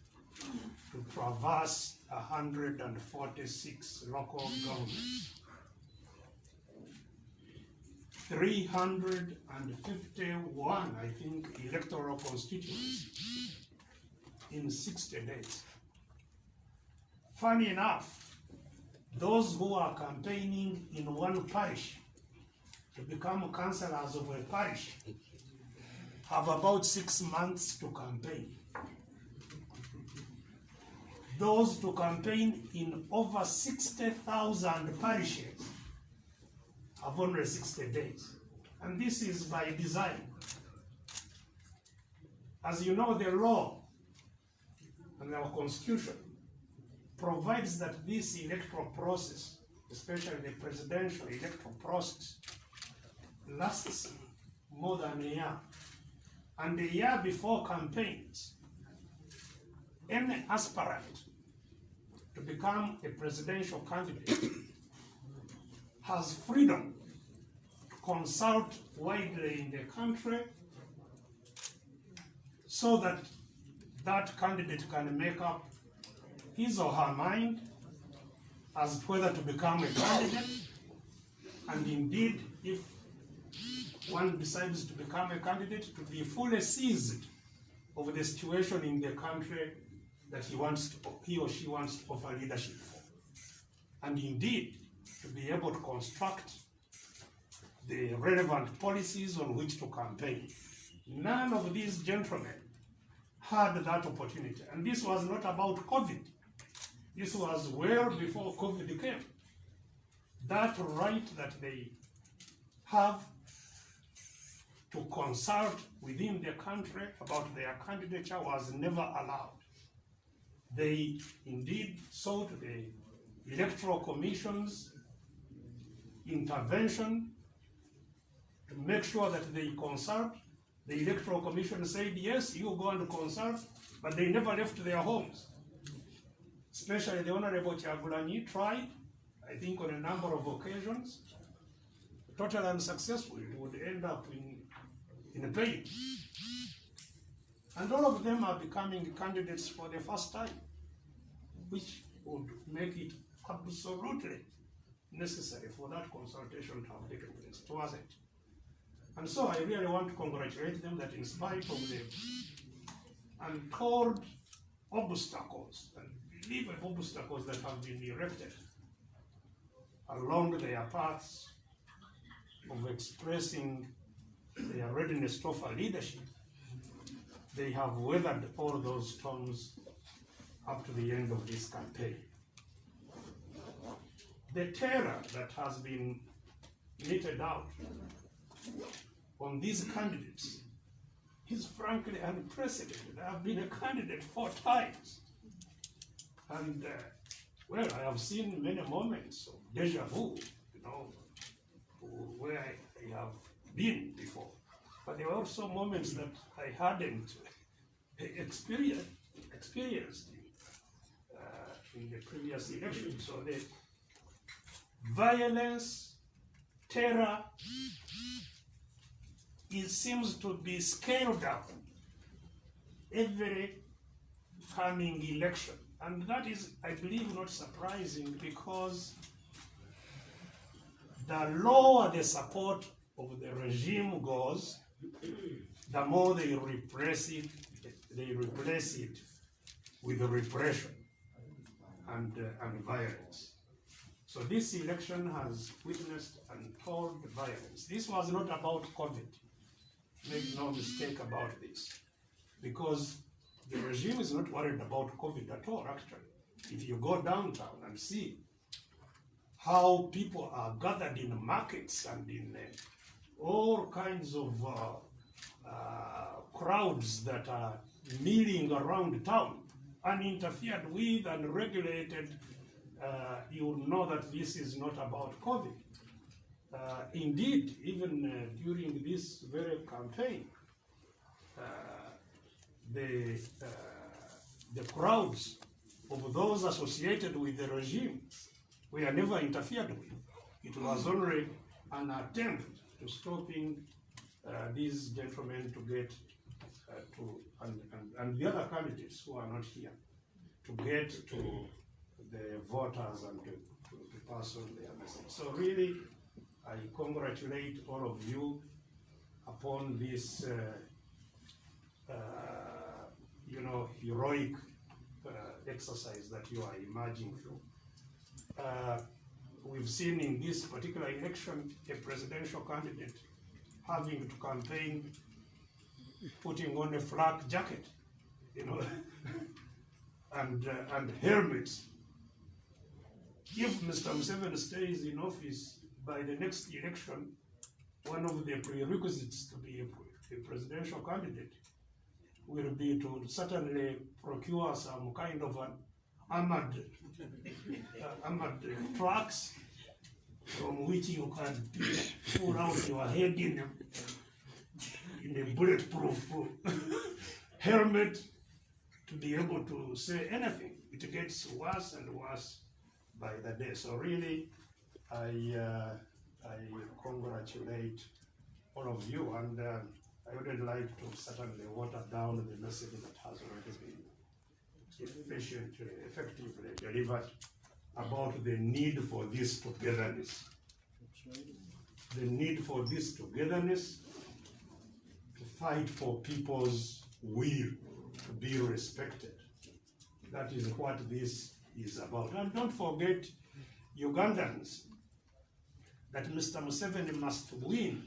to traverse 146 local governments. 351, I think, electoral constituencies in 60 days. Funny enough, those who are campaigning in one parish to become councillors of a parish have about 6 months to campaign. Those to campaign in over 60,000 parishes have only 60 days. And this is by design. As you know, the law and our constitution provides that this electoral process, especially the presidential electoral process, lasts more than a year. And a year before campaigns, any aspirant to become a presidential candidate has freedom to consult widely in the country so that that candidate can make up his or her mind as to whether to become a candidate, and indeed, if one decides to become a candidate, to be fully seized of the situation in the country that he or she wants to offer leadership for. And indeed, to be able to construct the relevant policies on which to campaign. None of these gentlemen had that opportunity. And this was not about COVID. This was well before COVID came. That right that they have to consult within the country about their candidature was never allowed. They indeed sought the electoral commission's intervention to make sure that they consult. The Electoral Commission said, yes, you go and consult, but they never left their homes. Especially the Honorable Kyagulanyi tried, I think on a number of occasions, totally unsuccessful. It would end up in pain. And all of them are becoming candidates for the first time, which would make it absolutely necessary for that consultation to have taken place. It wasn't. And so I really want to congratulate them that in spite of the untold obstacles and believable obstacles that have been erected along their paths of expressing their readiness to offer leadership, they have weathered all those storms up to the end of this campaign. The terror that has been meted out on these candidates is frankly unprecedented. I have been a candidate 4 times. And, well, I have seen many moments of deja vu, you know, where I have been before. But there were also moments that I hadn't experienced in the previous election. So the violence, terror, it seems to be scaled up every coming election. And that is, I believe, not surprising, because the lower the support of the regime goes, the more they repress it, with repression and violence. So this election has witnessed untold violence. This was not about COVID. Make no mistake about this, because the regime is not worried about COVID at all, actually. If you go downtown and see how people are gathered in markets and in all kinds of crowds that are milling around town, uninterfered with and regulated, you will know that this is not about COVID. Indeed, even during this very campaign, the crowds of those associated with the regime were never interfered with. It was only an attempt to stopping these gentlemen to get and the other candidates who are not here, to get to the voters and to pass on their message. So really, I congratulate all of you upon this, heroic exercise that you are emerging through. We've seen in this particular election a presidential candidate having to campaign, putting on a flak jacket, and helmets. If Mr. Museveni stays in office by the next election, one of the prerequisites to be a presidential candidate will be to certainly procure some kind of an armored trucks from which you can pull out your head in a bulletproof helmet to be able to say anything. It gets worse and worse by the day. So really, I congratulate all of you, and I wouldn't like to certainly water down the message that has already been effectively delivered about the need for this togetherness. The need for this togetherness to fight for people's will to be respected. That is what this is about. And don't forget, Ugandans, that Mr. Museveni must win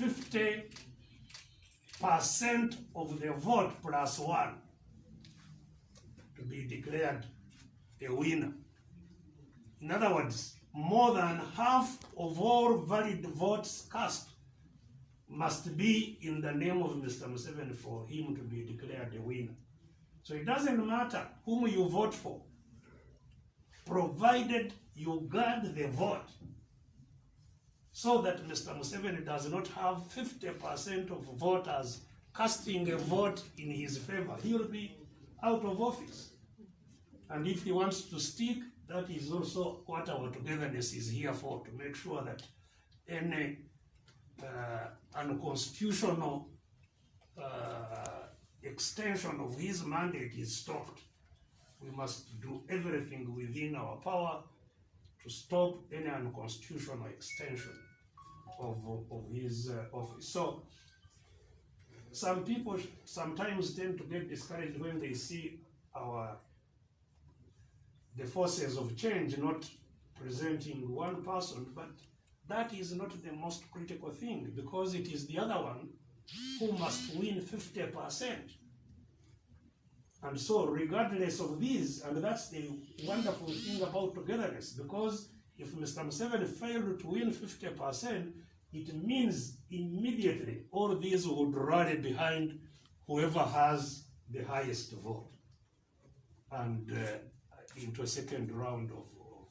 50% of the vote plus 1 to be declared a winner. In other words, more than half of all valid votes cast must be in the name of Mr. Museveni for him to be declared a winner. So it doesn't matter whom you vote for. provided you guard the vote so that Mr. Museveni does not have 50% of voters casting a vote in his favor. He will be out of office. And if he wants to stick, that is also what our togetherness is here for, to make sure that any unconstitutional extension of his mandate is stopped. We must do everything within our power to stop any unconstitutional extension of his office. So some people sometimes tend to get discouraged when they see the forces of change not presenting one person, but that is not the most critical thing, because it is the other one who must win 50%. And so regardless of this, and that's the wonderful thing about togetherness, because if Mr. Museveni failed to win 50%, it means immediately all these would rally behind whoever has the highest vote and into a second round of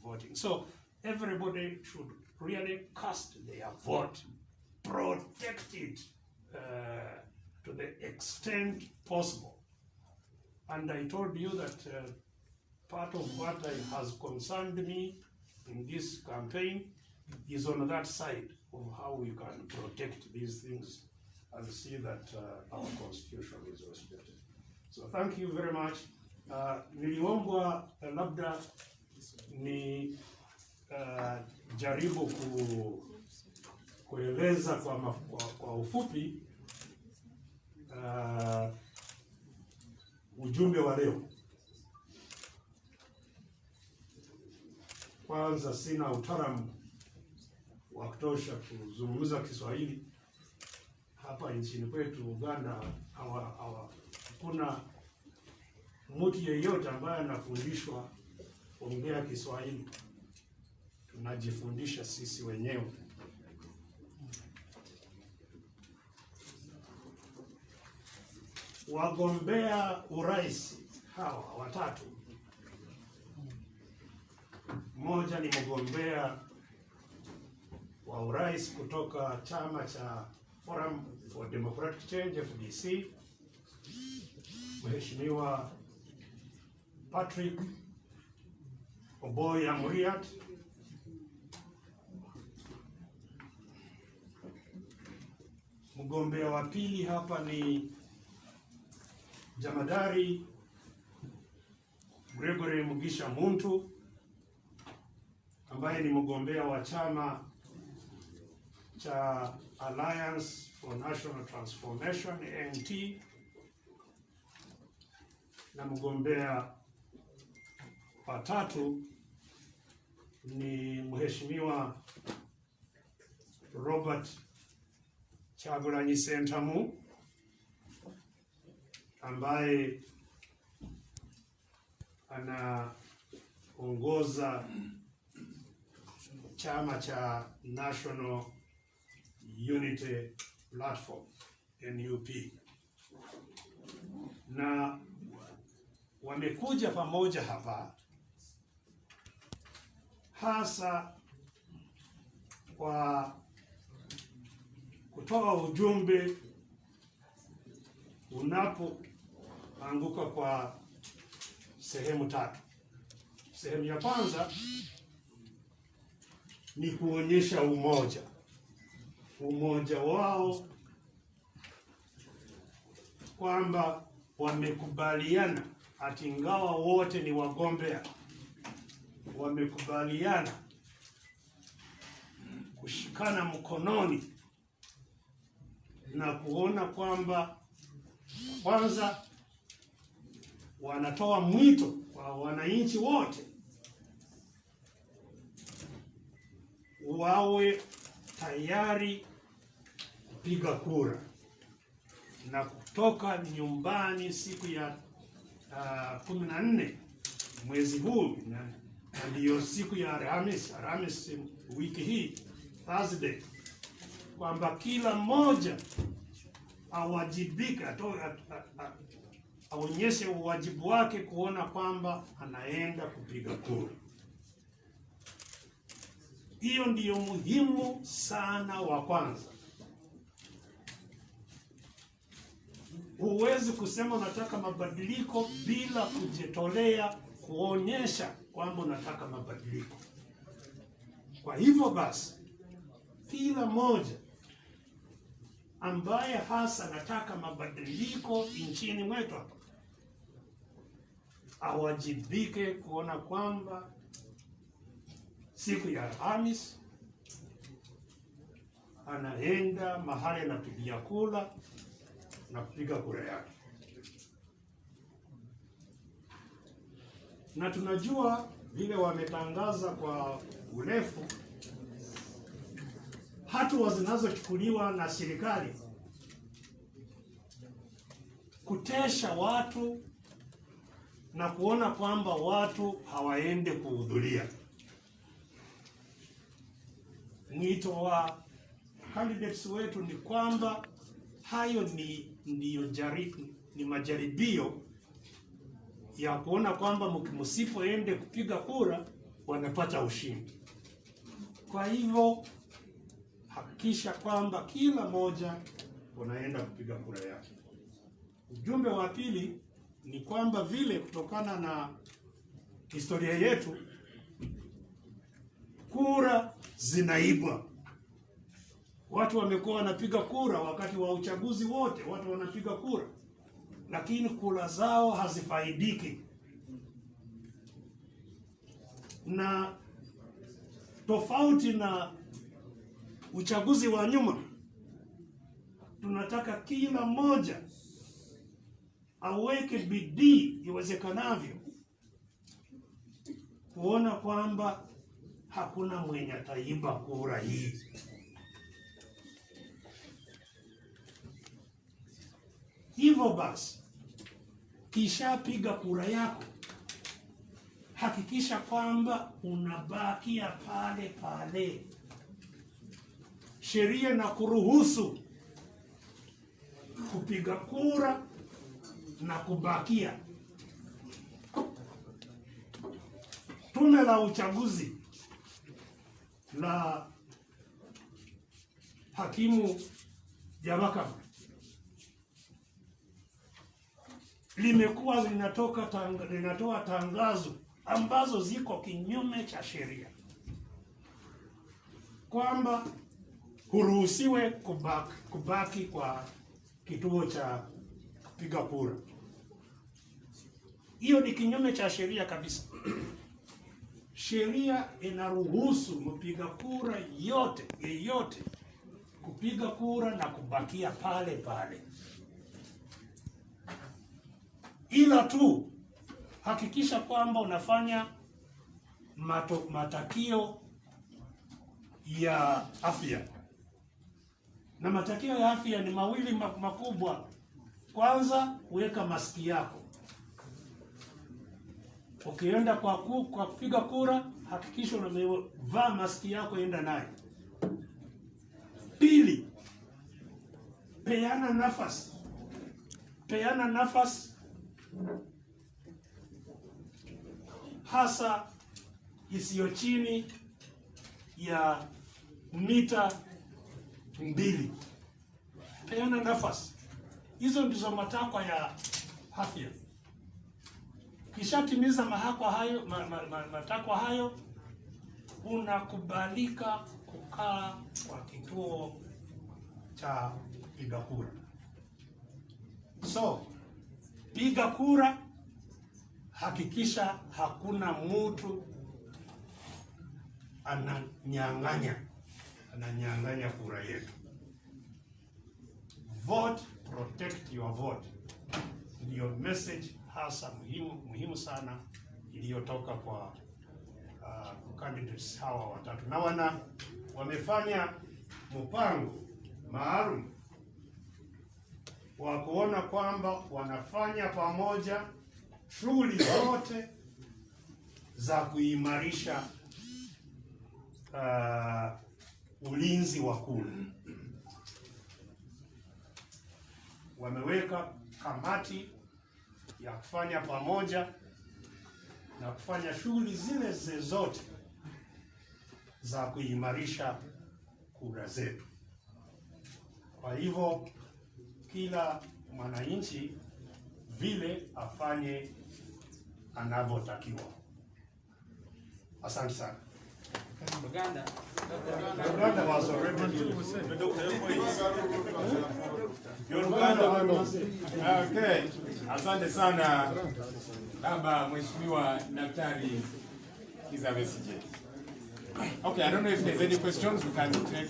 voting. So everybody should really cast their vote, protect it to the extent possible. And I told you that part of what has concerned me in this campaign is on that side of how we can protect these things and see that our constitution is respected. So thank you very much. Niliombwa labda ni jaribu kueleza kwa ufupi ujumbe wa leo. Kwanza, sina utaalamu wa kutosha kuzungumza Kiswahili. Hapa nchini kwetu Uganda hakuna mtu yeyote ambaye anafundishwa kuongea Kiswahili. Tunajifundisha sisi wenyewe. Wagombea urais hawa watatu, mmoja ni mgombea wa urais kutoka chama cha Forum for Democratic Change FDC, Mheshimiwa Patrick Oboy Amuriat. Mgombea wa pili hapa ni Jamadari Gregory Mugisha Muntu, ambaye ni mgombea wa chama cha Alliance for National Transformation ANT, na mgombea wa tatu ni Mheshimiwa Robert Kyagulanyi Ssentamu, ambaye anaongoza chama cha National Unity Platform NUP, na wamekuja pamoja hapa hasa kwa kutoa ujumbe unapoanguka kwa sehemu tatu. Sehemu ya kwanza ni kuonyesha umoja wao, kwamba wamekubaliana, ati ingawa wote ni wagombea, wamekubaliana kushikana mkononi na kuona kwamba kwanza wanatoa mwito kwa wananchi wote wawe tayari kupiga kura na kutoka nyumbani siku ya 14 mwezi huu, na ndiyo siku ya Alhamisi wiki hii, Thursday, kwamba kila mmoja awajibika, aonyeshe uwajibu wake kuona kwamba anaenda kupiga kura. Hiyo ndiyo muhimu sana wa kwanza. Huwezi kusema unataka mabadiliko bila kujitolea kuonyesha kwamba unataka mabadiliko. Kwa hivyo basi, kila mmoja ambaye hasa anataka mabadiliko nchini mwetu hapa awajibike kuona kwamba siku ya Alhamisi anaenda mahali anapigia kura na kupiga kura yake. Na tunajua vile wametangaza kwa urefu hatua zinazochukuliwa na serikali kutesha watu na kuona kwamba watu hawaende kuhudhuria. Mwito wa candidates wetu ni kwamba hayo ni majaribio ya kuona kwamba msipoende kupiga kura wanapata ushindi. Kwa hivyo hakikisha kwamba kila moja unaenda kupiga kura yake. Ujumbe wa pili ni kwamba vile kutokana na historia yetu kura zinaibwa. Watu wamekuwa wanapiga kura wakati wa uchaguzi wote, watu wanapiga kura, lakini kura zao hazifaidiki. Na tofauti na uchaguzi wa nyuma, tunataka kila mmoja aweke bidii iwezekanavyo kuona kwamba hakuna mwenye ataiba kura hii. Hivyo basi, kisha piga kura yako, hakikisha kwamba unabakia pale pale. Sheria na kuruhusu kupiga kura na kubakia. Tume la uchaguzi la hakimu ya mahakama limekuwa linatoa tangazo ambazo ziko kinyume cha sheria kwamba huruhusiwe kubaki kwa kituo cha kupiga kura. Hiyo ni kinyume cha sheria kabisa. Sheria inaruhusu mpiga kura yeyote kupiga kura na kubakia pale pale. Ila tu hakikisha kwamba unafanya matakio ya afya. Na matakio ya afya ni mawili makubwa. Kwanza, weka maski yako. Ukienda kwa kupiga kura, hakikisha unavaa maski yako, enda naye. Pili, peana nafasi hasa isiyo chini ya mita 2. Peana nafasi. Hizo ndizo matakwa ya afya. Kishatimiza matakwa hayo, unakubalika kukaa kwa kituo cha piga kura. So, piga kura, hakikisha hakuna mtu ananyang'anya kura yetu. Vote, protect your vote. Ndiyo message hasa muhimu sana iliyotoka kwa candidates hawa watatu. Na wamefanya mpango maalum wa kuona kwamba wanafanya pamoja shughuli zote za kuimarisha ulinzi wa kura. Wameweka kamati ya kufanya pamoja na kufanya shughuli zile zote za kuimarisha kura zetu. Kwa hivyo kila mwananchi vile afanye anavyotakiwa. Asante sana. Uganda. Uganda was already Okay. Asante sana Baba Mheshimiwa Daktari Besigye. Okay, I don't know if there's any questions. We can take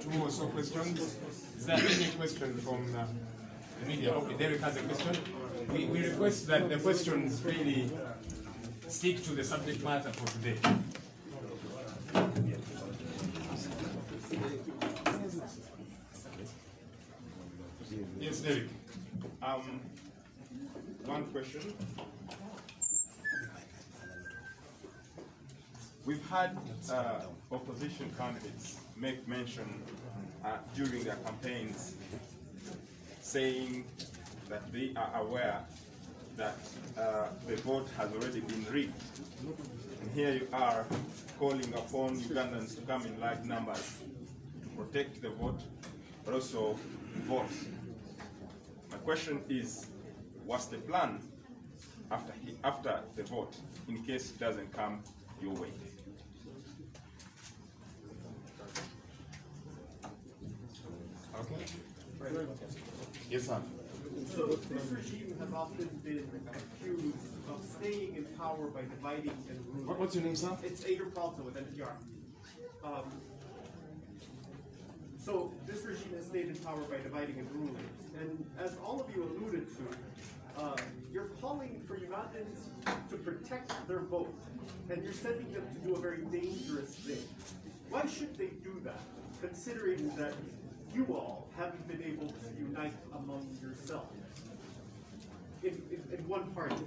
2 or so questions. Is there any question from the media? Okay, Derek has a question. We request that the questions really stick to the subject matter for today. Yes, Derek. One question. We've had opposition candidates make mention during their campaigns saying that they are aware that the vote has already been rigged. And here you are calling upon Ugandans to come in large numbers to protect the vote, but also vote. My question is, what's the plan after the vote in case it doesn't come your way? Okay. Yes, sir. So this regime has often been accused of staying in power by dividing and ruling. What's your name, sir? It's Adrian Palto with NPR. So this regime has stayed in power by dividing and ruling. And as all of you alluded to, you're calling for Ugandans to protect their vote. And you're sending them to do a very dangerous thing. Why should they do that, considering that you all haven't been able to unite among yourselves in one party?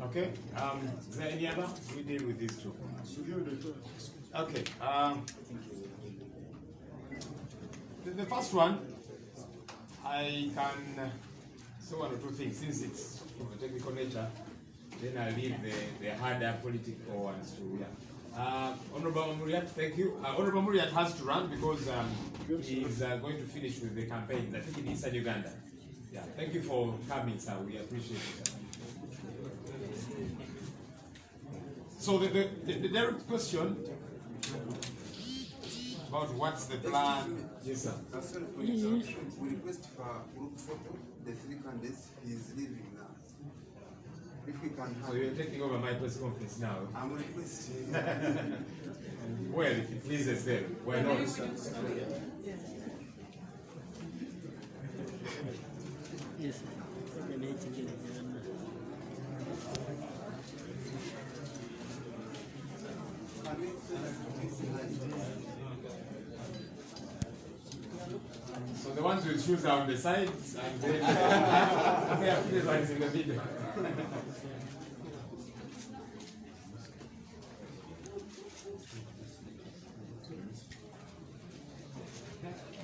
Okay. Is there any other? We deal with these two. Okay. The first one, I can say 1 or 2 things. Since it's of a technical nature, then I'll leave the harder political ones to. Yeah. Honorable Muriat, thank you. Honorable Muriat has to run because he's going to finish with the campaign. I think in Eastern Uganda. Yeah. Thank you for coming, sir. We appreciate it. So the direct question about what's the plan? Yes, sir. We request for group photo. The 3 candidates is leaving now. If we can have. So you're taking over my press conference now. I'm requesting. Well, if it pleases them, why not? Yes. So the ones with shoes are on the sides, and then they are the ones in the middle.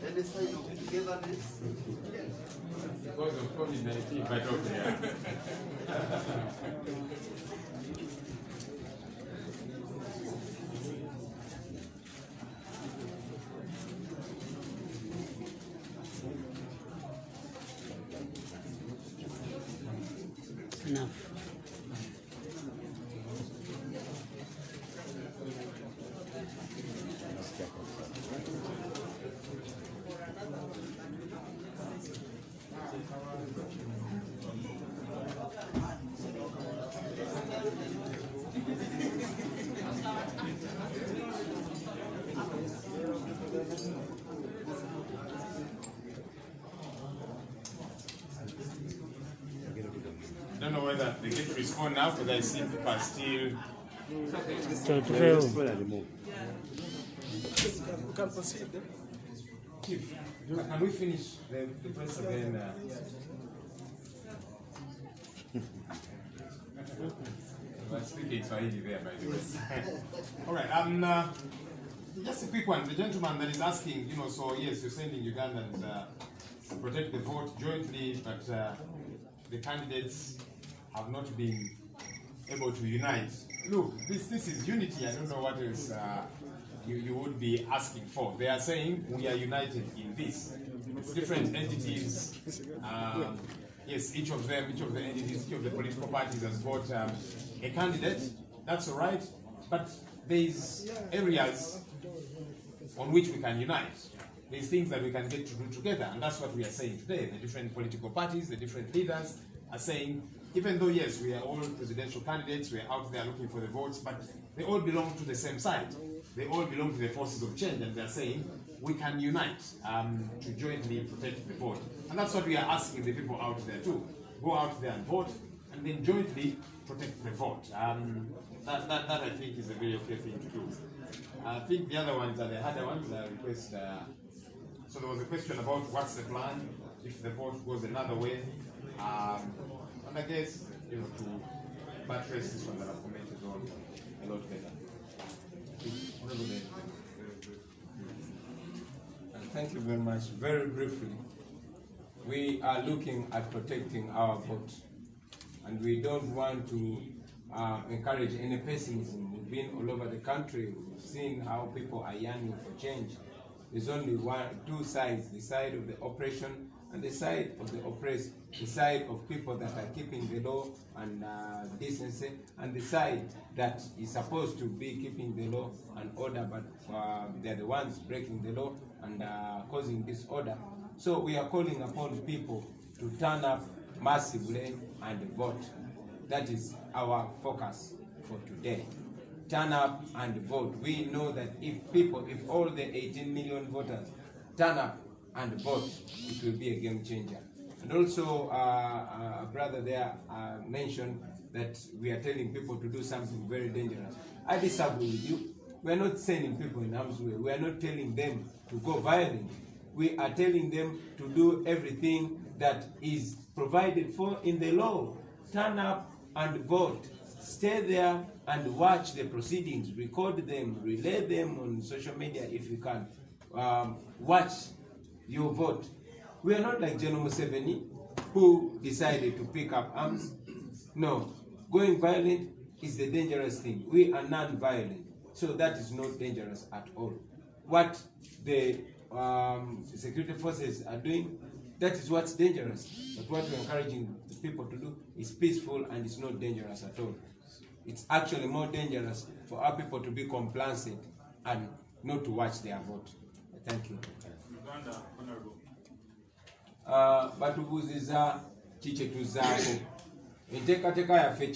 Then the sign of togetherness. Because of COVID-19, but okay. Enough. I don't know whether they get to respond now because I see people are still. Chief, can we finish the press again? I'm speaking Swahili there, by the way. All right. Just a quick one. The gentleman that is asking, so yes, you're sending Ugandans to protect the vote jointly, but the candidates have not been able to unite. Look, this is unity. I don't know what else you would be asking for. They are saying we are united in this. It's different entities. Yes, each of the entities, each of the political parties has got a candidate. That's all right. But there's areas on which we can unite. There's things that we can get to do together, and that's what we are saying today. The different political parties, the different leaders are saying, even though, yes, we are all presidential candidates, we are out there looking for the votes, but they all belong to the same side. They all belong to the forces of change, and they're saying we can unite to jointly protect the vote. And that's what we are asking the people out there too. Go out there and vote, and then jointly protect the vote. That I think is a very okay thing to do. I think the other ones are the harder ones. So there was a question about what's the plan if the vote goes another way. And I guess, to buttress this one that I've commented on a lot better. Thank you very much. Very briefly, we are looking at protecting our vote, and we don't want to encourage any pessimism. We've been all over the country. We've seen how people are yearning for change. There's only two sides: the side of the oppression and the side of the oppressed, the side of people that are keeping the law and decency, and the side that is supposed to be keeping the law and order, but they're the ones breaking the law and causing disorder. So we are calling upon people to turn up massively and vote. That is our focus for today. Turn up and vote. We know that if all the 18 million voters turn up and vote, it will be a game changer. And also, a brother there mentioned that we are telling people to do something very dangerous. I disagree with you. We are not sending people in harm's way. We are not telling them to go violent. We are telling them to do everything that is provided for in the law. Turn up and vote. Stay there and watch the proceedings. Record them, relay them on social media if you can. Watch your vote. We are not like General Museveni, who decided to pick up arms. No, going violent is the dangerous thing. We are non-violent, so that is not dangerous at all. What the security forces are doing, that is what's dangerous. But what we're encouraging the people to do is peaceful, and it's not dangerous at all. It's actually more dangerous for our people to be complacent and not to watch their vote. Thank you. Uganda, Honorable. Batubuziza kikyetuzaako enteekateeka yaffe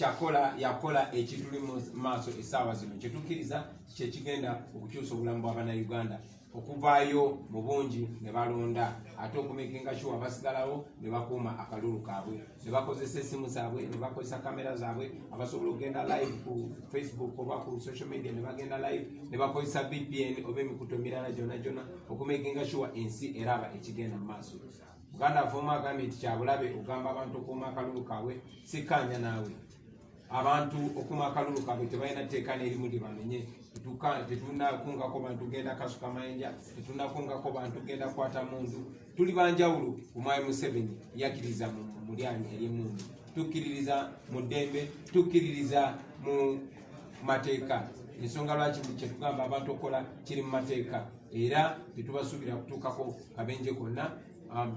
yakola ekituli mu maaso essaawa zino kyetukkiriza kyekigenda okukyusa obulamu bw'Abannayuganda okuvaayo mu bungi ne balonda ate okumekinga sure abasigalawo ne bakuuma akalulu kaabwe ne bakozesa essimu zaabwe ne bakozesa kamera zaabwe abasobola okugenda live ku Facebook oba ku social media ne bagenda live ne bakozesa VPN oba emikutu emirala gyonna okumekinga sure ensi eraba ekigenda mu maaso. Uganda Afoma agambye nti kyabulabe ogamba abantu okuuma akalulu kaabwe sikkaanya naawe. Abantu okuuma akalulu kaabwe tebalina tteeka n'erimu lye bamenye. Tetunakungako bantu genda kasuka mayinja, tetunakungako bantu genda kwata mundu. Tuli banjawulo ku Mwai Museveni yakkiriza mu lyanyi ery'emmundu. Tukkiririza mu ddembe, tukkiririza mu mateeka. Ensonga lwaki kye tugamba abantu okukola kiri mu mateeka, era tetubasuubira kutuukako kabenje konna.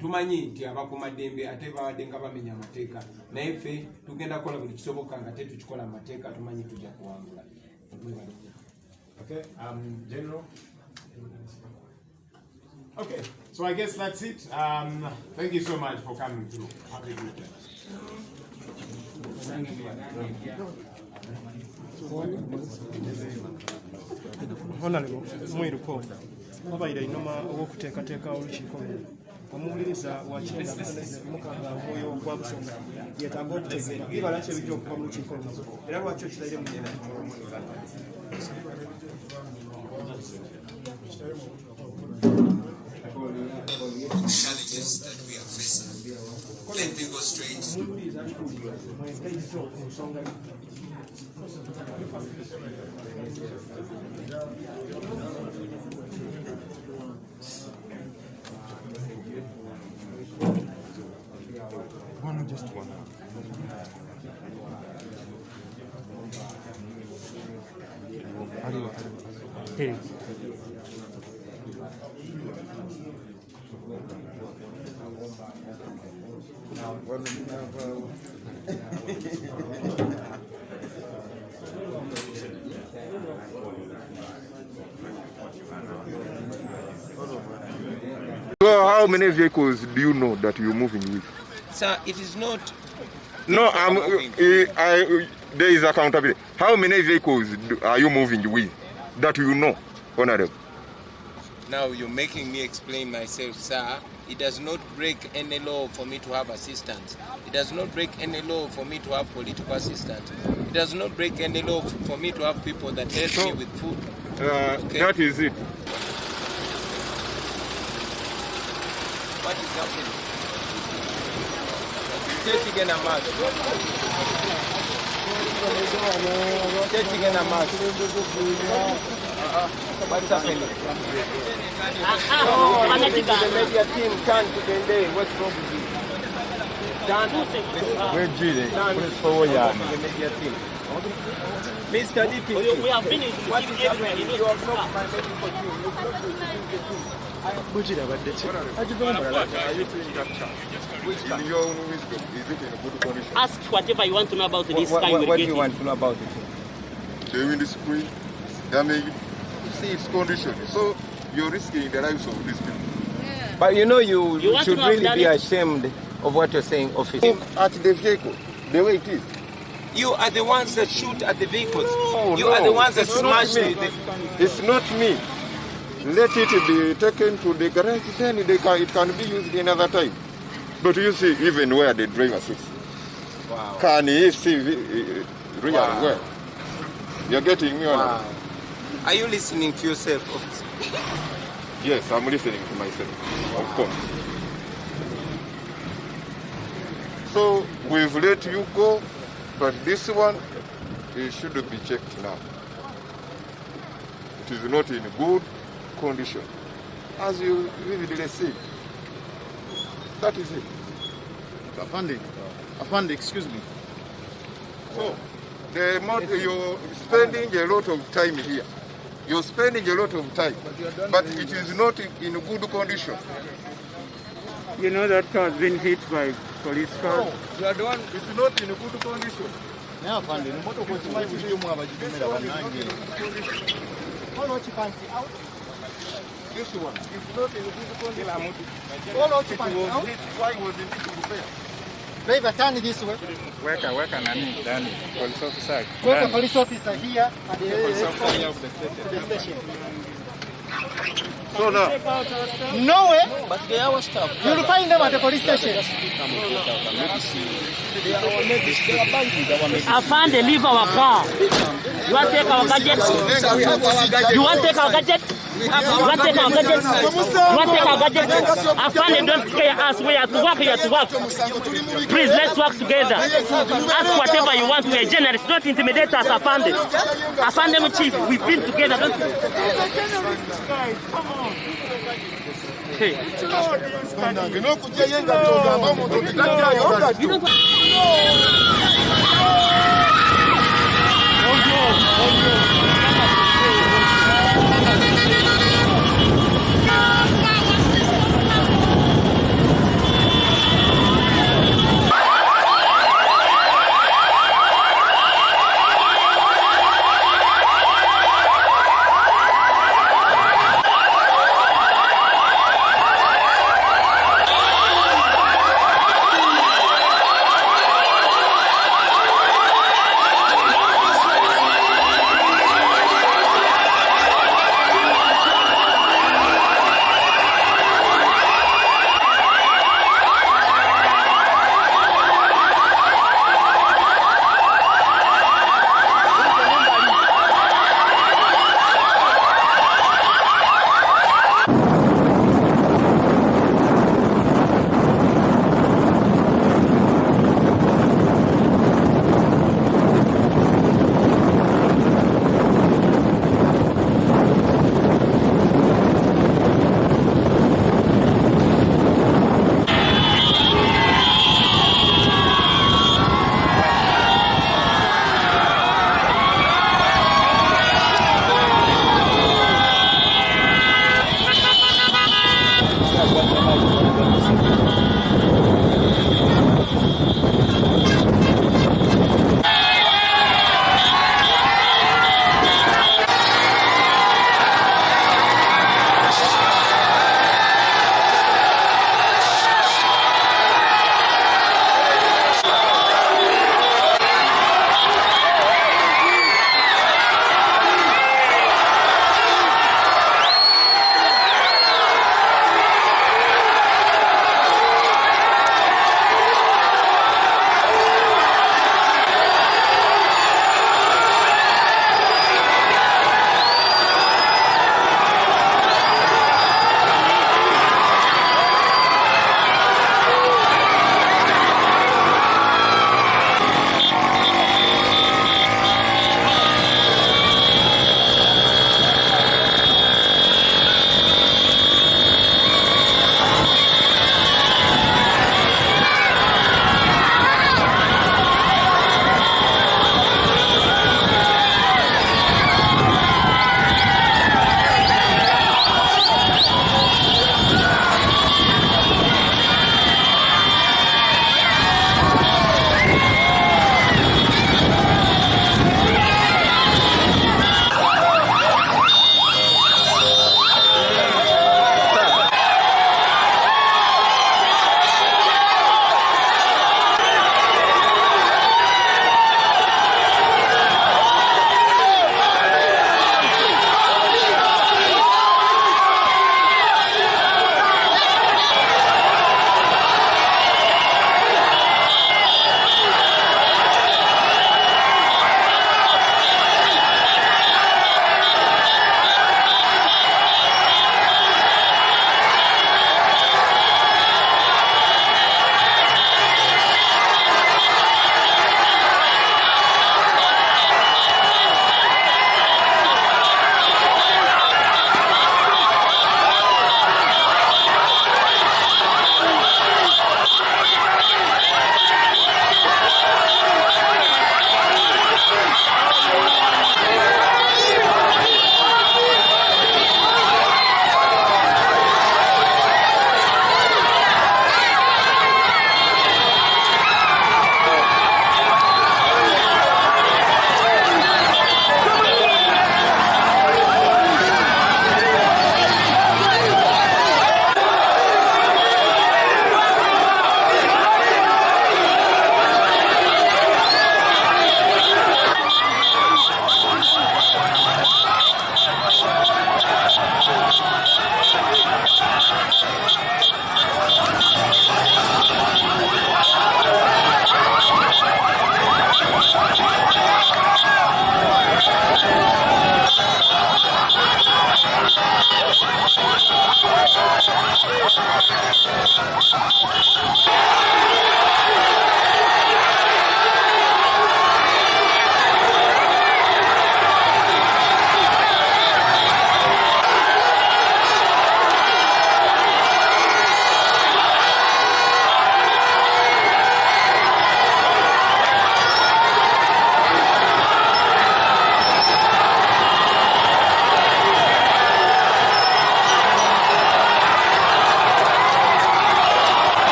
Tumanyi nti abakuumaddembe ate babadde nga bamenya amateeka, naye ffe tugenda kukola buli kisoboka nga tetukikola mu mateeka, tumanyi tujja kuwangula. Okay, General. Okay, so I guess that's it. Thank you so much for coming through. Have a good day. Honorable Mwiruko, wabaire inoma okuteekateeka olukiiko luno omuwuliriza wakyenda mukaaga omwoyo gwa busonga yeetaaga okutegeera bibala ki ebijja okuva mu lukiiko luno era lwaki okiraire mu genda challenges that we are facing. Let me go straight. Just one. Hey. So how many vehicles do you know that you're moving with? Sir, it is not. No, there is accountability. How many vehicles are you moving with that you know, Honorable? Now you're making me explain myself, sir. It does not break any law for me to have assistance. It does not break any law for me to have political assistance. It does not break any law for me to have people that help me with food. Okay? That is it. What is happening? Taking a mask. Taking a mask. What's happening? The media team can't today. What's wrong with you? The media team. Mr. DP, we have finished. What is happening? You have blocked my medical team. You blocked the team. Are you saying that chart? In your own wisdom, is it in a good condition? Ask whatever you want to know about this guy. What do you want to know about it? The windscreen, damage, you see its condition. So you're risking the lives of these people. But you know, you want should to have really done be it? ashamed of what you're saying, officer. At the vehicle, the way it is. You are the ones that shoot at the vehicles. No, you are the ones that it's not smash me. It's not me. Let it be taken to the garage, then it can be used another time. But you see, even where the driver sits, Wow. can he see really Wow. well? You're getting me on? Wow. Are you listening to yourself, officer? Yes, I'm listening to myself, of course. So we've let you go, but this one, it should be checked now. It is not in good condition, as you vividly see. That is it. Afande, excuse me. So, you're spending a lot of time here. You're spending a lot of time, but it is not in good condition. You know that car has been hit by police car? No, you are the one, it's not in good condition. This one is not in good condition. Why wasn't it repaired? Driver, turn this way. Weka nani ndani. Police officer. Go to police officer here and Police officer to of the station. So now, No way. But they are our staff. You'll find them at the police station. Afande, leave our car. You want to take our gadgets? You want to take our gadgets? You want to take our gadgets? You want to take our gadgets? Afande, don't scare us. We are to work, we are to work. Please, let's work together. Ask whatever you want. We are journalists, not intimidate us, Afande. Afande, chief, we've been together, don't we? Come on. Hey.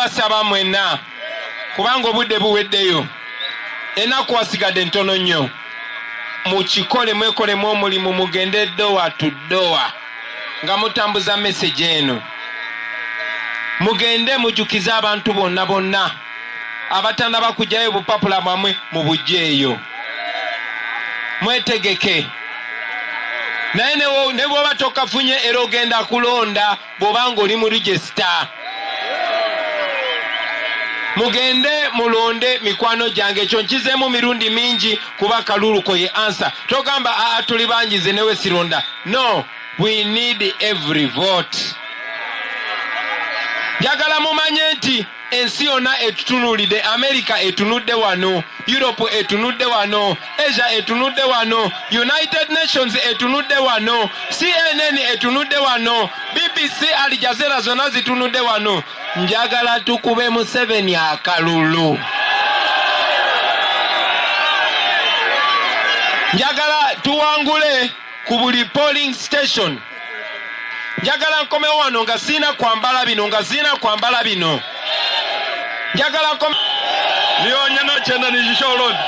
kubasaba mwenna kubanga obudde buweddeyo enaku wasigadde ntono nnyo mukikole mwekolemu omulimu mugende ddowa tu ddowa nga mutambuza message eno mugende mujjukize abantu bonna bonna abatannaba kujjayo bupapula bwamwe mu bujjeeyo mwetegeke naye ne bw'oba tokafunye era ogenda kulonda bw'obanga oli mu register mugende mulonde mikwano gyange ekyo nkizeemu mirundi mingi kuba kaluluko ye answer togamba tuli bangize newe sironda no we need every vote njagala mumanye nti ensi yonna etutunulidde America etunudde wano Europe etunudde wano Asia etunudde wano United Nations etunudde wano CNN etunudde wano BBC Al Jazeera zonna zitunudde wano njagala tukube Museveni akalulu njagala tuwangule ku buli polling station njagala nkomewo wano nga sina kwambala bino nga sina kwambala bino njagala nkome nionyana kyenda nijisholoni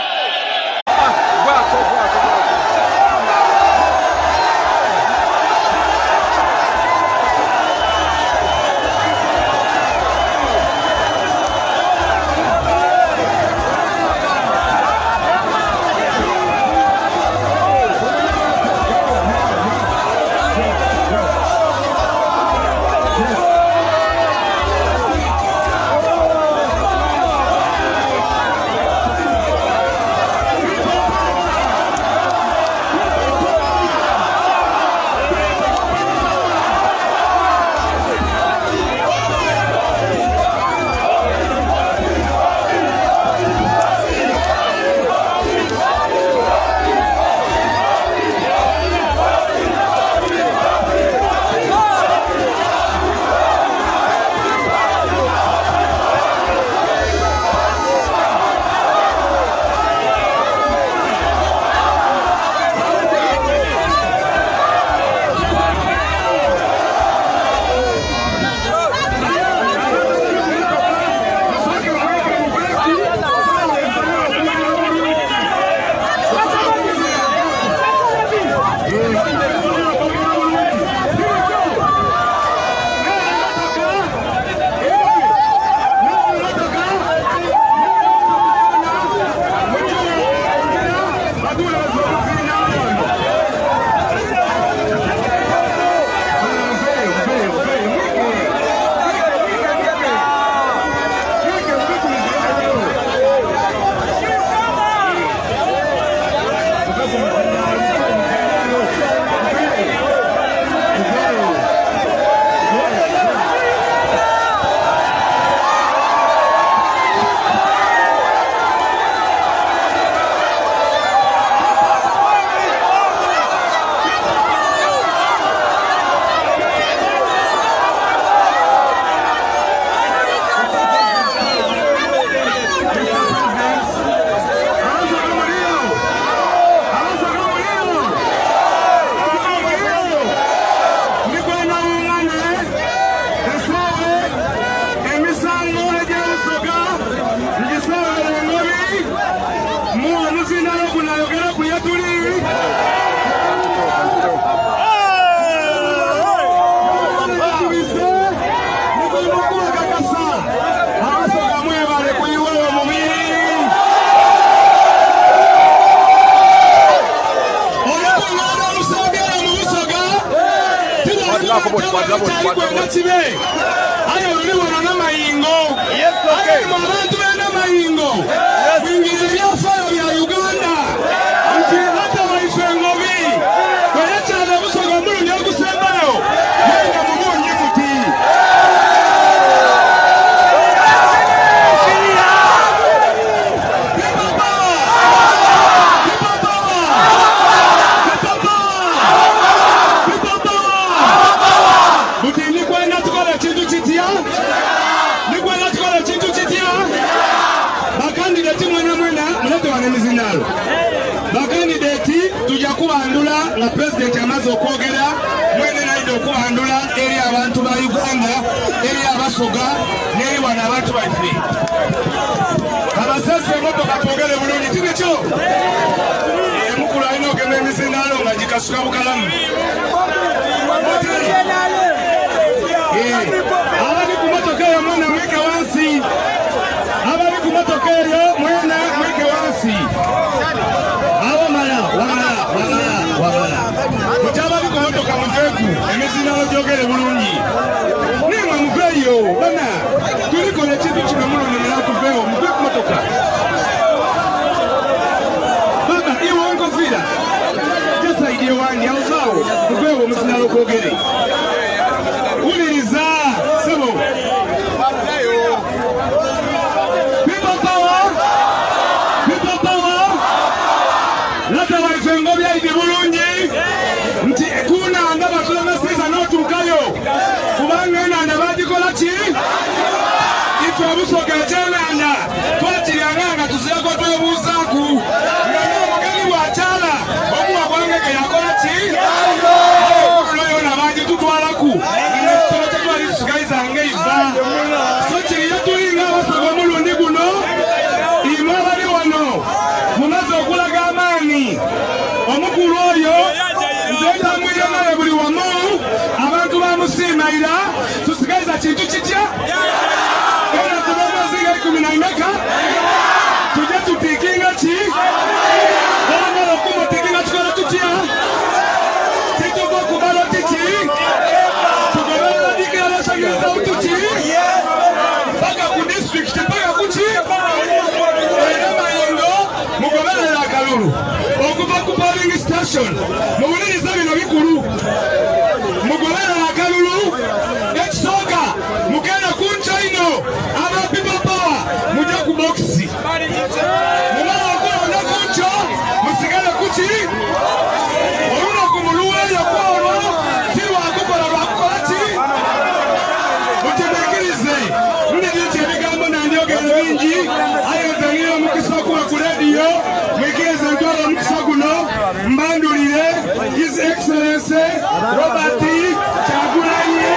bakandidate tujja kubandula nga president amaze okwogera mwene agenda okuwandula eri abantu ba Uganda, eri abasoga n'eri wano abantu baffe. Abasasi emmotoka twogere bulungi tinekyo emukulu alina ogenda emizindaalo nga gikasuka bukalamu. Abali ku motoka eyo mwena mwike wansi, abali ku motoka eyo mwena mwike wansi. Wamala mukyabali ku motoka muveeku emizindaalo gyogere bulungi nimwe muveeyo bana tulikola ekintu kino munonemera tuveewo muve ku motoka. Baba iwe nkofira jasaidie wangi awuzaawo muveewo omuzindaalo gwogere. Uliriza sebo people power lata waife ngobyaide bulungi nti kunanda batulemesiza n'otuukayo kubanga enanda bagikola ki ife obusoga ekyenanda twakiryanga nga tuzirako twebuuzaaku nga n'omugenyi bw'akyala omuwa gwange ge yakola ki yona bagitutwalaku nekitolo kyetwali tusigalizanga iva so kiriyo tulinga abasoga omulundi guno imwe abali wano mumaze okulaga amaanyi omukulu oyo nze ntambwirira naye buli wamu abantu bamusiimaira tusigaliza kintu kitya era kubamazinga 10 tujja tutiikinga ki olagala okumutiikinga tukola tutya tituva kubalo tiki tugoberera dikiralashagiriza utuki paka ku district paka kuki era Mayengo mugoberera akalulu okuva ku polling station muwuliriza bino bikulu mugoberera akalulu ekisooka mugenda ku nchaino aba people power mujja ku boxi mumala okulonda ku ncho musigale kuki olunaku muluweeyo kwolwo tirwakukola lwakukola ki mukiteekirize ndibiki ebigambo nandyogera bingi aye nze ngire omukisa okuba ku rediyo mwikirize ntwala omukisa guno mbandulire his excellency Robert Kyagulanyi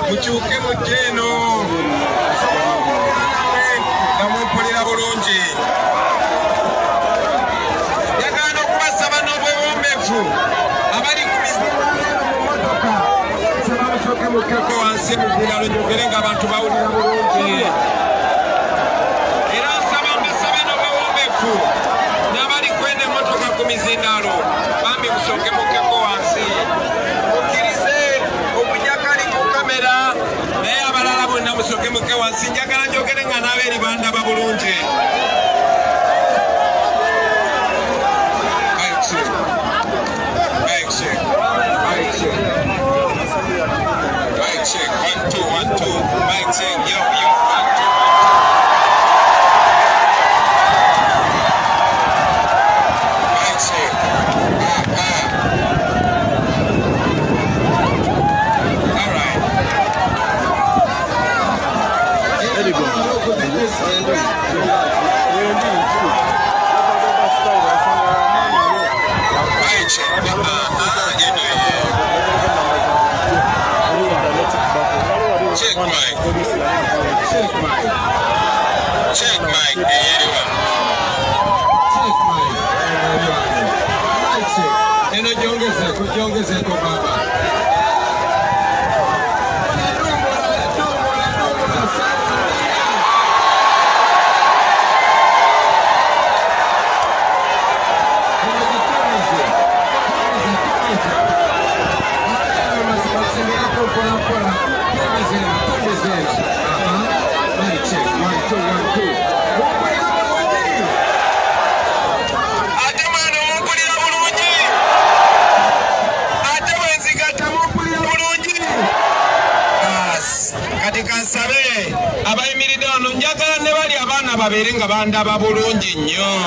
mukyuke mujje eno namwempulira bulungi yagenda okubasaba n'obwewombeefu abali ku motoka saba musooke mukkeko wansi mubiralo njogere nga abantu bawulira bulungi era nsaba mbasabe n'obwewombeefu n'abali kwenda emotoka ku mizindaalo bambi musooke mukkeko wansi naye abalala bonna musooke mukke wansi njagala njogere nga naabe eri bandaba bulungi Check mic. Anyone. Check mic. Eno jiongeze kwa baba. Kansabe abayimiridde wano njagala ne bali abaana babeere nga bandaba bulungi nnyo.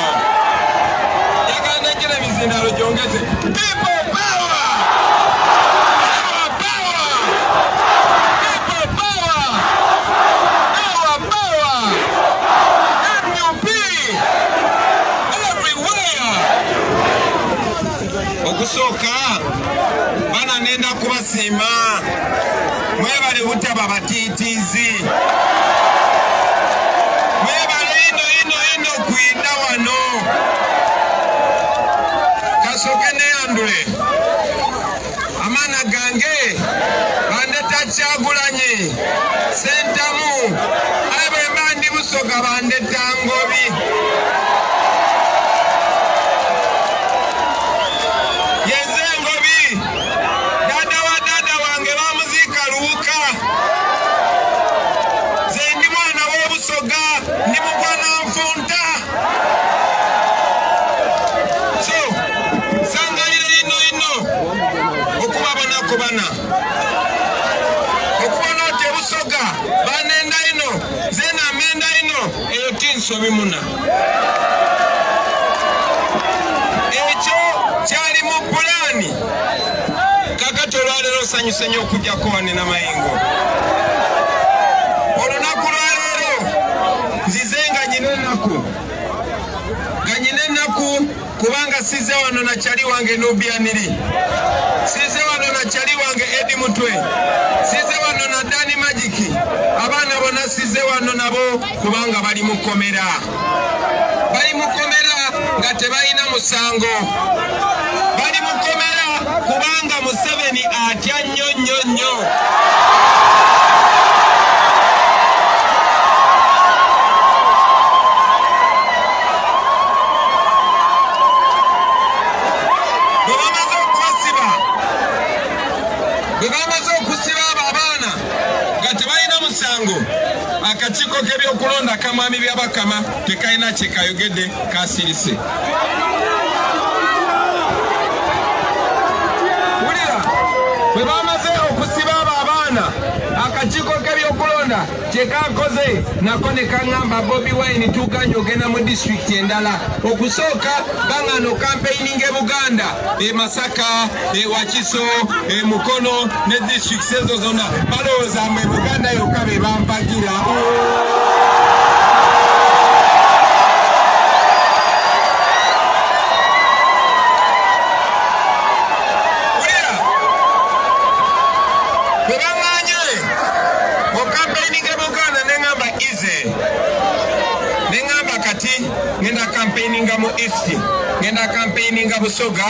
Njagala nejjera emizindalo gyongeze. People power! Power, power! People power! Power, power! NUP! Everywhere! Okusooka bana nenda kubasiima. Mwebale butaba batiitiizi. Mwebale ino kwinda wano. Kasooke neyandule. Amaana gange bandeta Kyagulanyi Sentamu abe bandi Busoga bandeta Ngobi. Yenze Ngobi dada wa dada wange bamuziika Luwuka. Ze ndi mwana w'Obusoga ndi mugwana nfunta. So sangalira ino okubabonako bana okubona oti Busoga banenda ino ze namenda ino eyo tinsobi muna. Ekyo kyali mu pulaani. Kakati olwaleero nsanyuse nnyo okujjako wane n'amayingo. Olunaku lwaleero nzize nga nyina ennaku kubanga size wano na kyali wange Nubianiri, size wano na kyali wange Edi Mutwe, size wano na Dani Magiki. Abaana bonna size wano nabo kubanga bali mu kkomera. Bali mu kkomera nga tebalina musango. Bali mu kkomera kubanga Museveni atya nnyo. Bwe bamaze okusiba abo abaana nga tebalina musango, akakiiko k'ebyokulonda kamwami byabakama tekalina kye kayogedde kasirise. Wulira, bwe bamaze okusiba abo abaana akakiiko k'ebyokulonda kye kakoze nako ne kaŋŋamba Bobi Wine tuganye ogenda mu disitulikiti endala. Okusooka baŋŋaana okampeyiniga e Buganda, e Masaka, e Wakiso, e Mukono ne disitulikiti ezo zonna balowooza mbu e Buganda yokka be bampagira. Wulira, bwe baŋŋaanye okampeyiniga e Buganda neŋŋamba ize. Neŋŋamba kati ngenda campaigninga mu East, ngenda campaigninga Busoga,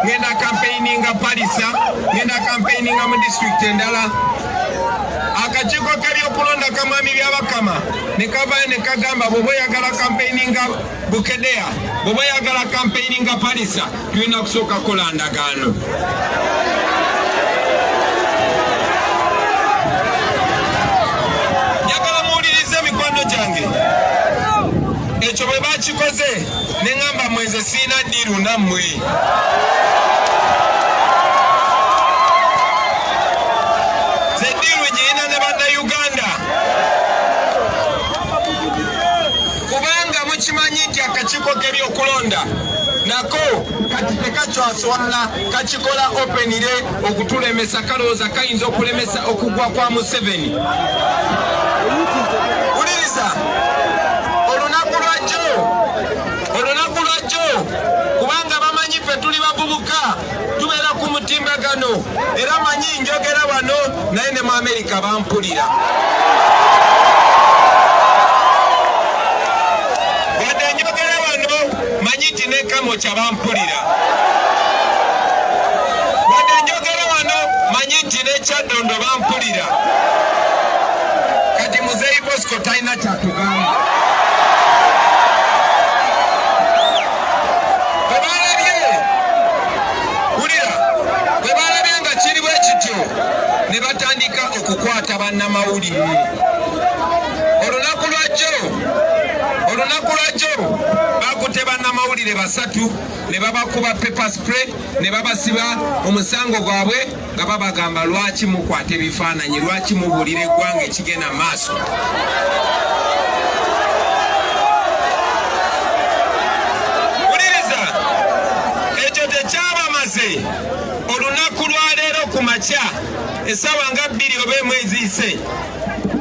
ngenda campaigninga Palisa, ngenda campaigninga mu district endala. Akakiiko k'ebyokulonda kamwami byabakama ne kavayo ne kagamba bw'oba oyagala campaigninga Bukedea, bw'oba oyagala campaigninga Palisa, tulina kusooka kola ndagaano. Njagala muwulirize mikwano gyange. Ekyo bwe bakikoze ne ŋŋamba mweze siina ddiiru nammwe. Ze ddiiru giyina ne bannayuganda. Kubanga mukimanyi nti akakiiko k'ebyokulonda nako kati tekakyaswala kakikola openire okutulemesa kalowooza kayinza okulemesa okugwa kwa Museveni. Wuliriza, olunaku lwajjo kubanga bamanyi ffe tuli bavubuka tubeera ku mutimbagano era manyi njogera wano naye ne mu Amerika bampulira. mwokya bampulira wadde njogera wano manyi nti n'ekyaddondo bampulira kati muzeeyi Bosco talina kyatugamba ne batandika okukwata bannamawulire olunaku lwajjo bakutte bannamawulire 3 ne babakuba pepper spray ne babasiba omusango gwabwe nga babagamba lwaki mukwata ebifaananyi lwaki mubuulira eggwanga ekigenda maaso wuliriza ekyo tekyabamaze olunaku lwaleero ku makya essaawa nga 2 oba emwezi ise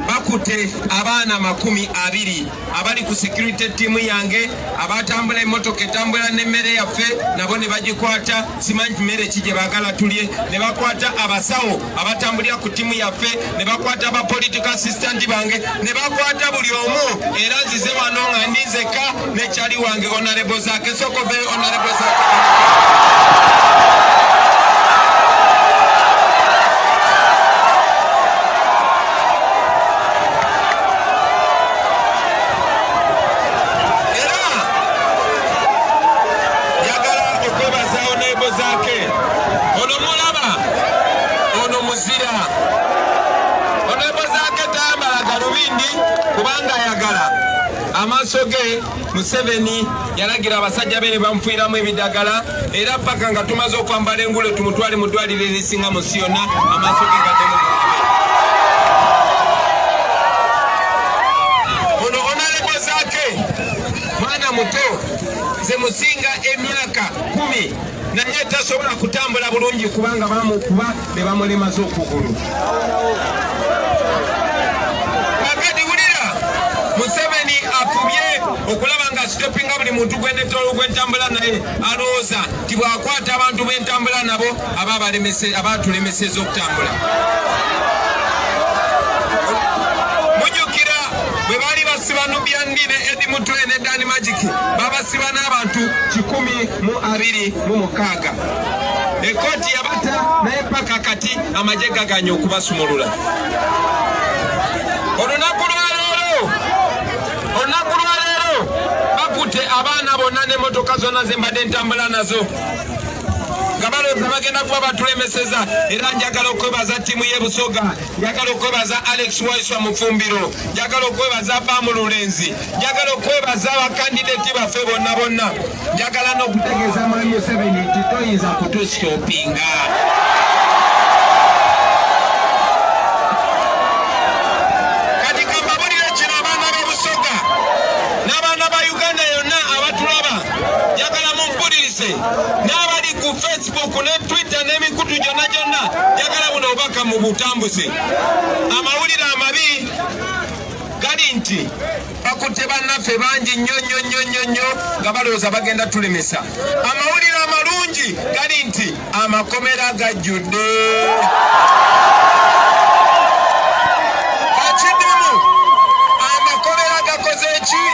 bakutte abaana 20 abali ku security team yange abatambula emmotoka etambula n'emmere yaffe nabo ne bagikwata simanyi mmere ki gye baagala tulye ne bakwata abasawo abatambulira ku tiimu yaffe ne bakwata aba political assistant bange ne bakwata buli omu era nzize wano nga ndinzeka nekyali wange honorable zake sokobe honorable zake kubanga ayagala amaaso ge Museveni yalagira abasajja be ne bamufiiramu ebidagala era paka nga tumaze okwambala engulo tumutwale mu ddwaliro erisinga mu nsi yonna amaaso ge gaddemu ono honorable zake mwana muto ze musinga emyaka 10 naye tasobola kutambula bulungi kubanga bamukuba ne bamulemaza okugulu Museveni afubye okulaba nga stopinga buli muntu gw'entambula naye alowooza nti bw'akwata abantu b'entambula nabo abatulemeseza okutambula mujjukira bwe baali basiba Nubyandi ne Edi Mutwe ne Dani Magic babasiba n'abantu 126 ekooti yabata naye paka kati amagye gaganye okubasumulula olunaku lwaleero bakutte abaana bonna n'emmotoka zonna ze mbadde ntambula nazo nga balowooza bagenda kuba batulemeseza era njagala okwebaza ttiimu y'e Busoga njagala okwebaza Alex Waiswa Mufumbiro njagala okwebaza Bamu Lulenzi njagala okwebaza abakandideti baffe bonna njagala n'okutegeeza Mwami Museveni nti toyinza kutusitopinga n'abali ku Facebook ne Twitter n'emikutu gyonna njagala buno obubaka mu butambuze amawulire amabi gali nti bakutte bannaffe bangi nnyo nga balowooza bagenda tulemesa amawulire amalungi gali nti amakomera gajjudde akiddemu amakomera gakoze ki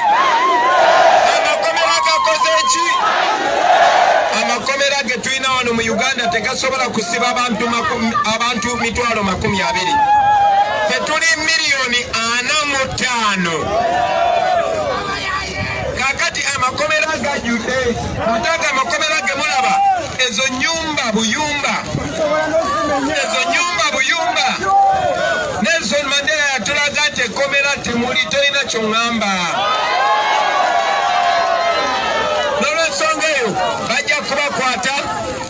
amakomera ge tulina wano mu Uganda tegasobola kusiba abantu 20,000 tetuli 45,000,000 kakati amakomera gajjudde ate amakomera ge mulaba ezo nyumba buyumba Nelson Mandela yatulaga ati ekkomera temuli tolina ky'oŋŋamba n'olwensonga eyo bajja kubakwata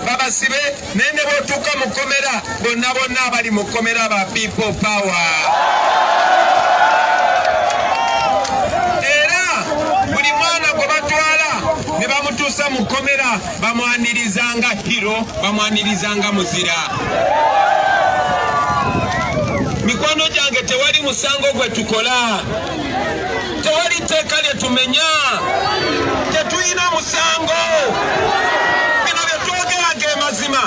babasibe naye ne bootuuka mu kkomera bonna abali mu kkomera ba people power era buli mwana gwe batwala ne bamutuusa mu kkomera bamwanirizanga hiro bamwanirizanga muzira mikwano gyange tewali musango gwe tukola tewali tteeka lye tumenya tetuyina musango bino bye twogera ge mazima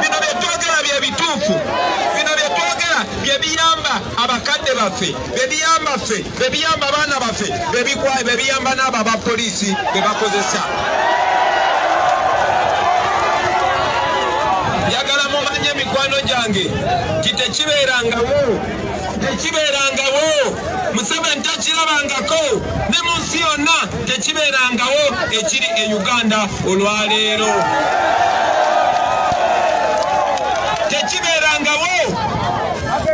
bino bye twogera bye bituufu bino bye twogera bye biyamba abakadde baffe bye biyamba ffe bye biyamba abaana baffe bye biyamba n'abo abapoliisi be bakozesa mikwano gyange tekibeerangawo Museveni takirabangako ne mu nsi yonna tekibeerangawo ekiri e Uganda olwaleero tekibeerangawo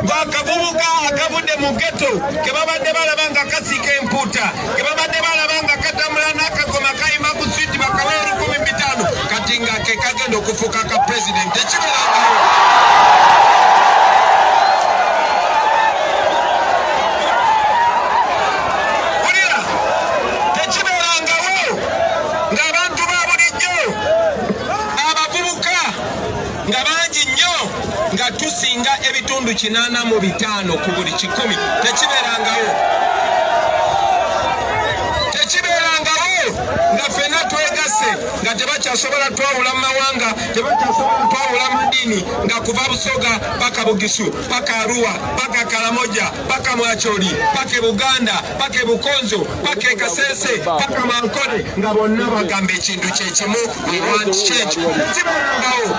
ng'akavubuka akavudde mu ghetto ke babadde balaba nga kasiika empuuta ke babadde balaba nga katambula n'akagoma kayima ku switi bakawa 15,000 kati nga ke kagenda okufuuka ka pulezidenti tekibeerangawo tusinga ebitundu 85 ku buli 10 tekibeerangawo nga ffenna twegasse nga tebakyasobola twawula mu mawanga tebakyasobola twawula mu ddiini nga kuva Busoga paka Bugisu paka Arua paka Karamoja paka Mwacholi paka e Buganda paka e Bukonzo paka e Kasese paka Mankole nga bonna bagamba ekintu kye kimu we want change tekibeerangawo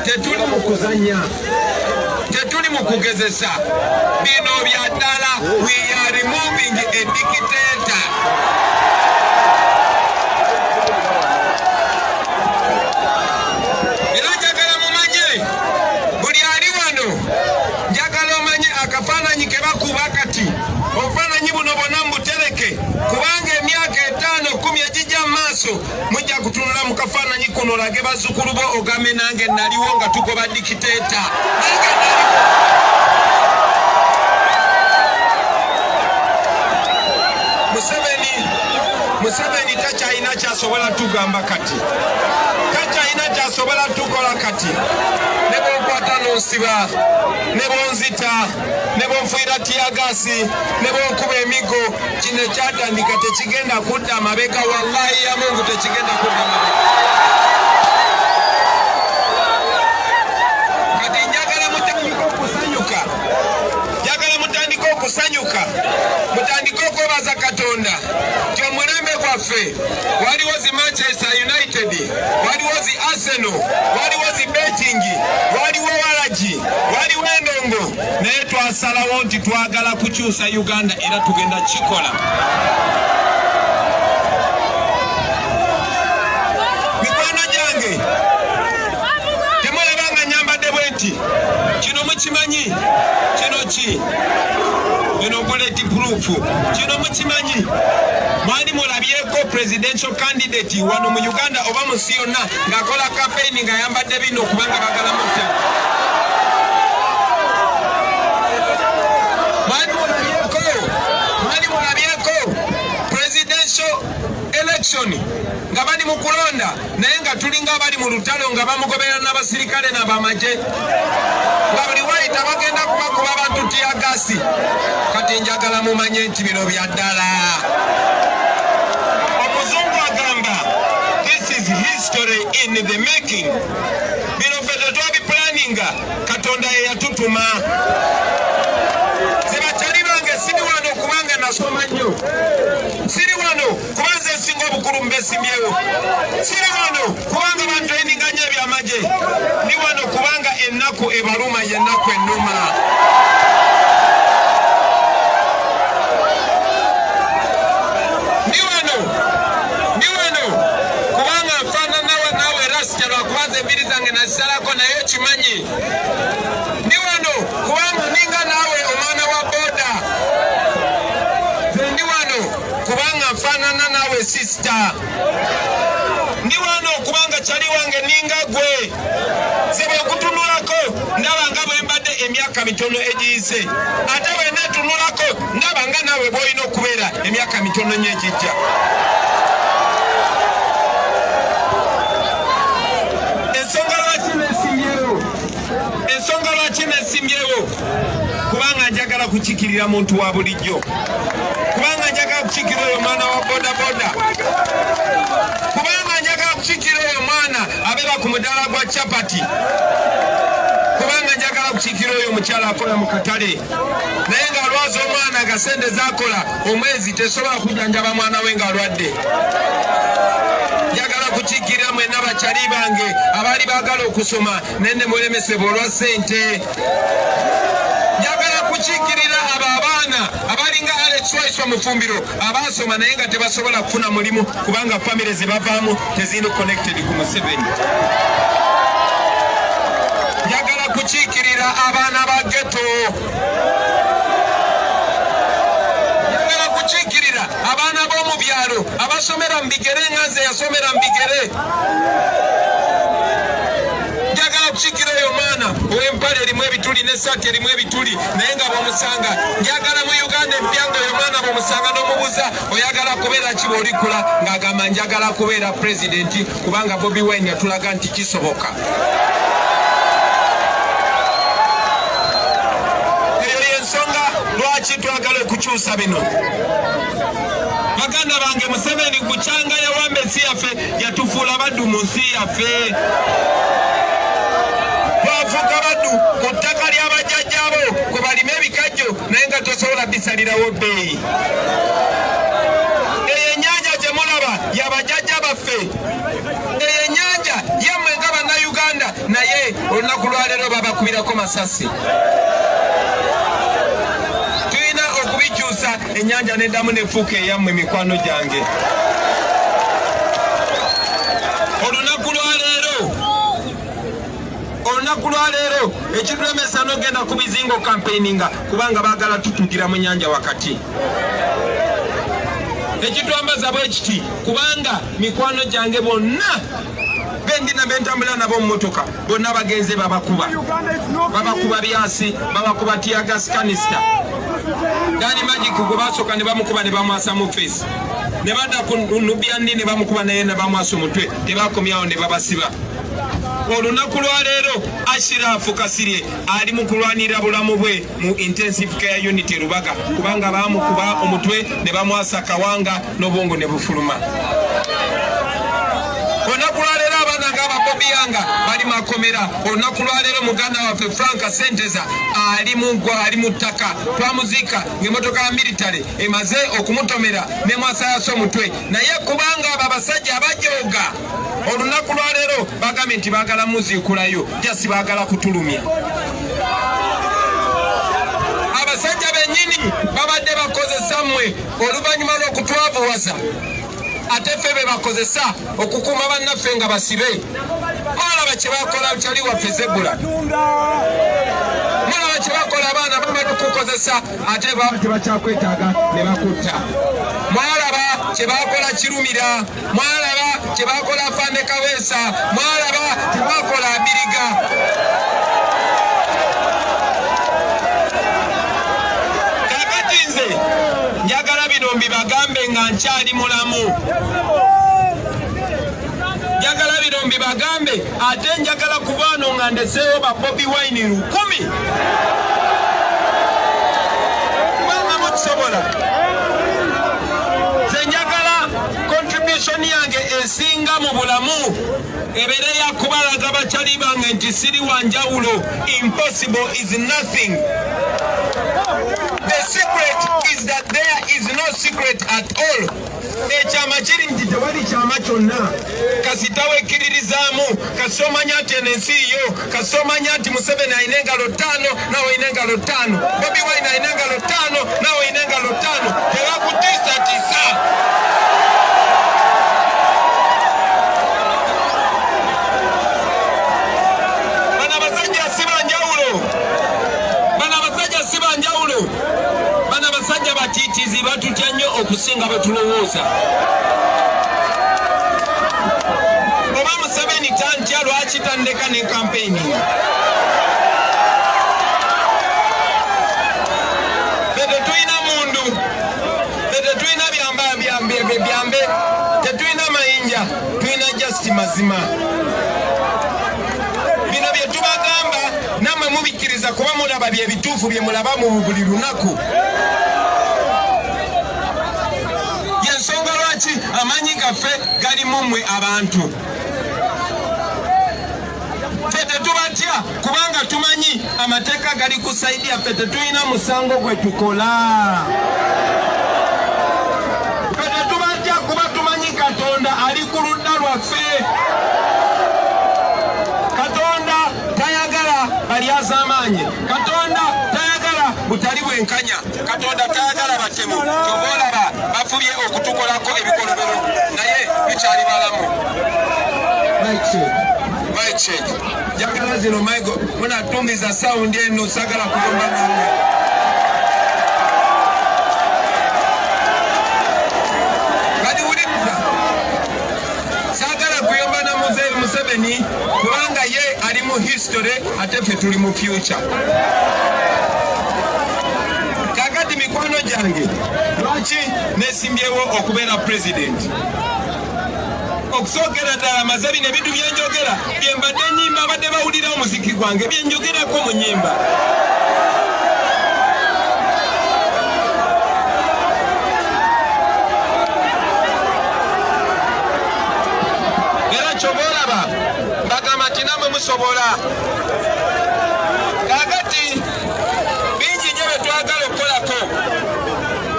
tetuli mu kuzanya tetuli mu kugezesa bino bya ddala we are removing a dictator era njagala mumanye buli ali wano njagala omanye akafaananyi ke bakuba kati obufaananyi buno bwonna mubutereke kubanga emyaka 5-10 egijja mu maaso mujja kutunula mu kafaananyi kuno olage bazzukulu bo ogambe nange naliwo nga tugoba dikiteeta Museveni takyalina kyasobola tugamba kati takyalina kyasobola tukola kati ne bwonkwata n'onsiba ne bwonzita ne bwonfuira tiyagasi ne bwonkuba emigo kino ekyatandika tekigenda kudda amabega wallahi ya Mungu tekigenda kudda amabega kati njagala mutandika okusanyuka mutandika okwebaza Katonda nti omulembe gwaffe waliwo zi Manchester United waliwo zi Arsenal waliwo zi betting waliwo walagi waliwo endongo naye twasalawo nti twagala kukyusa Uganda era tugenda kikola mikwano gyange temulabanga nyambadde bwenti kino mukimanyi kino ki eno bullet proof kino mukimanyi mwali mulabyeko presidential candidate wano mu Uganda oba mu nsi yonna ng'akola campaign nga yambadde bino okubanga bagala mutta mwali mulabyeko presidential election nga bali mu kulonda naye nga tulinga abali mu lutalo nga bamugobera n'abasirikale n'abamaje nga buli wayita bagenda kubakuba abantu tiyagasi kati njagala mumanye nti bino bya ddala omuzungu agamba this is history in the making bino ffe tetwabipulaninga Katonda ye yatutuma zebakyali bange siri wano kubanga nasoma nnyo siri wano kubanza esinga obukulu mbesimbyewo siri wano kubanga bantraininga nnyo ebyamaje ni wano kubanga ennaku ebaluma yennaku ennuma ni wano kubanga nfaananawe naawe rasita lwakubanza embiri zange nazisalako naye kimanyi ni wano kubanga ninga naawe omwana wa boda ndi wano kubanga nfaanana naawe sisita ndi wano kubanga kyali wange ninga gwe zebwe okutunulako ndaba nga bwe mbadde emyaka mitono egiyise ate bwe neetunulako ndaba nga naawe bw'olina okubeera emyaka mitono nnyo egijja ensonga lwaki nesimbyewo kubanga njagala kukikirira muntu wa bulijjo kubanga njagala kukikirira oyo mwana wa bodaboda kubanga njagala kukikirira oyo mwana abeera ku mudaala gwa capati kubanga njagala kukikirira oyo mukyala akola mu katale naye ng'alwaza omwana nga sente zakola omwezi tesobola kujjanjaba mwana we ng'alwadde njagala kukiikirira mwenna bakyali bange abaali baagala okusoma nenne mulemesebwa olwa ssente. Njagala kukiikirira abo abaana abalinga Alex Waiswa Mufumbiro abaasoma naye nga tebasobola kufuna mulimu kubanga famire ze bavaamu tezindi connected ku Museveni. Njagala kukiikirira abaana ba ghetto. Njagala kukiikirira abaana b'omu byalo abasomera mu bigere nganze yasomera mu bigere. Njagala kukiikirira oyo mwana ow'empale erimu ebituli n'essaati erimu ebituli naye nga bw'omusanga. Njagala mu Uganda empya ng'oyo mwana bw'omusanga n'omubuuza oyagala kubeera ki bw'olikula ng'agamba njagala kubeera pulezidenti kubanga Bobi Wine yatulaga nti kisoboka. Eyo y'ensonga lwaki twagala okukyusa bino. Baganda bange Museveni kukyanga yawamba ensi yaffe yatufuula baddu mu nsi yaffe. Twafuuka baddu ku ttaka ly'abajjajjaabo kwe balima ebikajjo naye nga tosobola bisalirawo bbeeyi. Eyo ennyanja gye mulaba y'abajjajja baffe. Eyo ennyanja yemmwe nga bannayuganda naye olunaku lwaleero babakubirako masasi. Tulina okubikyusa ennyanja n'eddamu n'efuuka eyammwe mikwano gyange. Olunaku lwaleero ekitulemesa n'ogenda ku bizingo campaigninga kubanga baagala tutugira mu nnyanja wakati. Ekitwambaza bwe kiti kubanga mikwano gyange bonna bendina bentambula nabo mu motoka bonna bagenze babakuba byasi babakuba tiagas canister. Dani Magic gwe basooka ne bamukuba ne bamwasa mu face ne badda ku Nubian ne bamukuba naye ne bamwasa omutwe tebakomyawo ne babasiba. Olunaku lwaleero Ashirafu Kasirye ali mu kulwanira bulamu bwe mu intensive care unit Rubaga kubanga bamukuba omutwe ne bamwasa kawanga n'obwongo ne bufuluma. Olunaku lwaleero abaana ng'aba Bobi Yanga bali makomera. Olunaku lwaleero muganda waffe Frank Senteza ali mu ttaka twamuziika ng'emmotoka ya military emaze okumutomera ne mwasayasa omutwe naye kubanga abo abasajja abajooga olunaku lwaleero bagambye nti baagala muziikulayo jasi baagala kutulumya. Abasajja bennyini babadde bakozesa mmwe oluvannyuma lw'okutwavuwaza ate ffe be bakozesa okukuuma bannaffe nga basibe. Mulaba kye bakola kyali waffe Zebula. Mulaba kye bakola abaana bamala okukozesa ate baba tebakyakwetaaga ne bakutta. Mwalaba kye bakola Kirumira. Mwalaba kye bakola Afande Kaweesa. Mwalaba kye bakola Abiriga. Kakati nze njagala bino mbibagambe nga nkyali mulamu. Njagala bino mbibagambe ate njagala ku bano nga ndeseewo ba Bobi Wine 1000. Kubanga mukisobola. Nze njagala contribution yange esinga mu bulamu ebeere yakubalaga bakyali bange nti siri wanjawulo. Impossible is nothing. The secret is that there is no secret at all. Ekyama kiri nti tewali kyama kyonna. Kasita wekkiririzaamu kasomanya nti ensi yo kasomanya nti Museveni alina engalo 5 nawe olina engalo 5. Bobi Wine alina engalo 5 nawe olina engalo 5. Tebakutiisatiisa. Bano abasajja si banjawulo. Bano abasajja si banjawulo. Bano abasajja batiitiizi batutya nnyo okusinga bwe tulowooza. Oba Museveni tantya lwaki tandeka ne campaign? Tetulina mundu. Tetulina byambe. Tetulina mayinja. Tulina just mazima. Bino bye tubagamba nammwe mubikkiriza kuba mulaba bye bituufu bye mulaba mu buli lunaku. Yensonga lwaki amaanyi gaffe gali mu mmwe abantu. Ffe tetubatya kubanga tumanyi amateeka gali ku sayidi yaffe tetulina musango gwe tukola. Ffe tetubatya kuba tumanyi Katonda ali ku ludda lwaffe. bwenkanya Katonda tayagala batemu kyova olaba bafubye okutukolako ebikolobero naye bikyali balamu. Mic check. Jakala zino Michael munatumiza sound eno sagala kuyomba nawe. Sagala kuyomba na Museveni kubanga ye ali mu history ate ffe tuli mu future. Kakati mikwano gyange lwaki nesimbyewo okubeera president? Okusookera ddala amazabi n'ebintu byenjogera byembadde ennyimba abadde bawulira omuziki gwange byenjogerako mu nnyimba. Era ky'oba olaba mbagamba nti nammwe musobola. Kaakati bingi nnyo bye twagala okukolako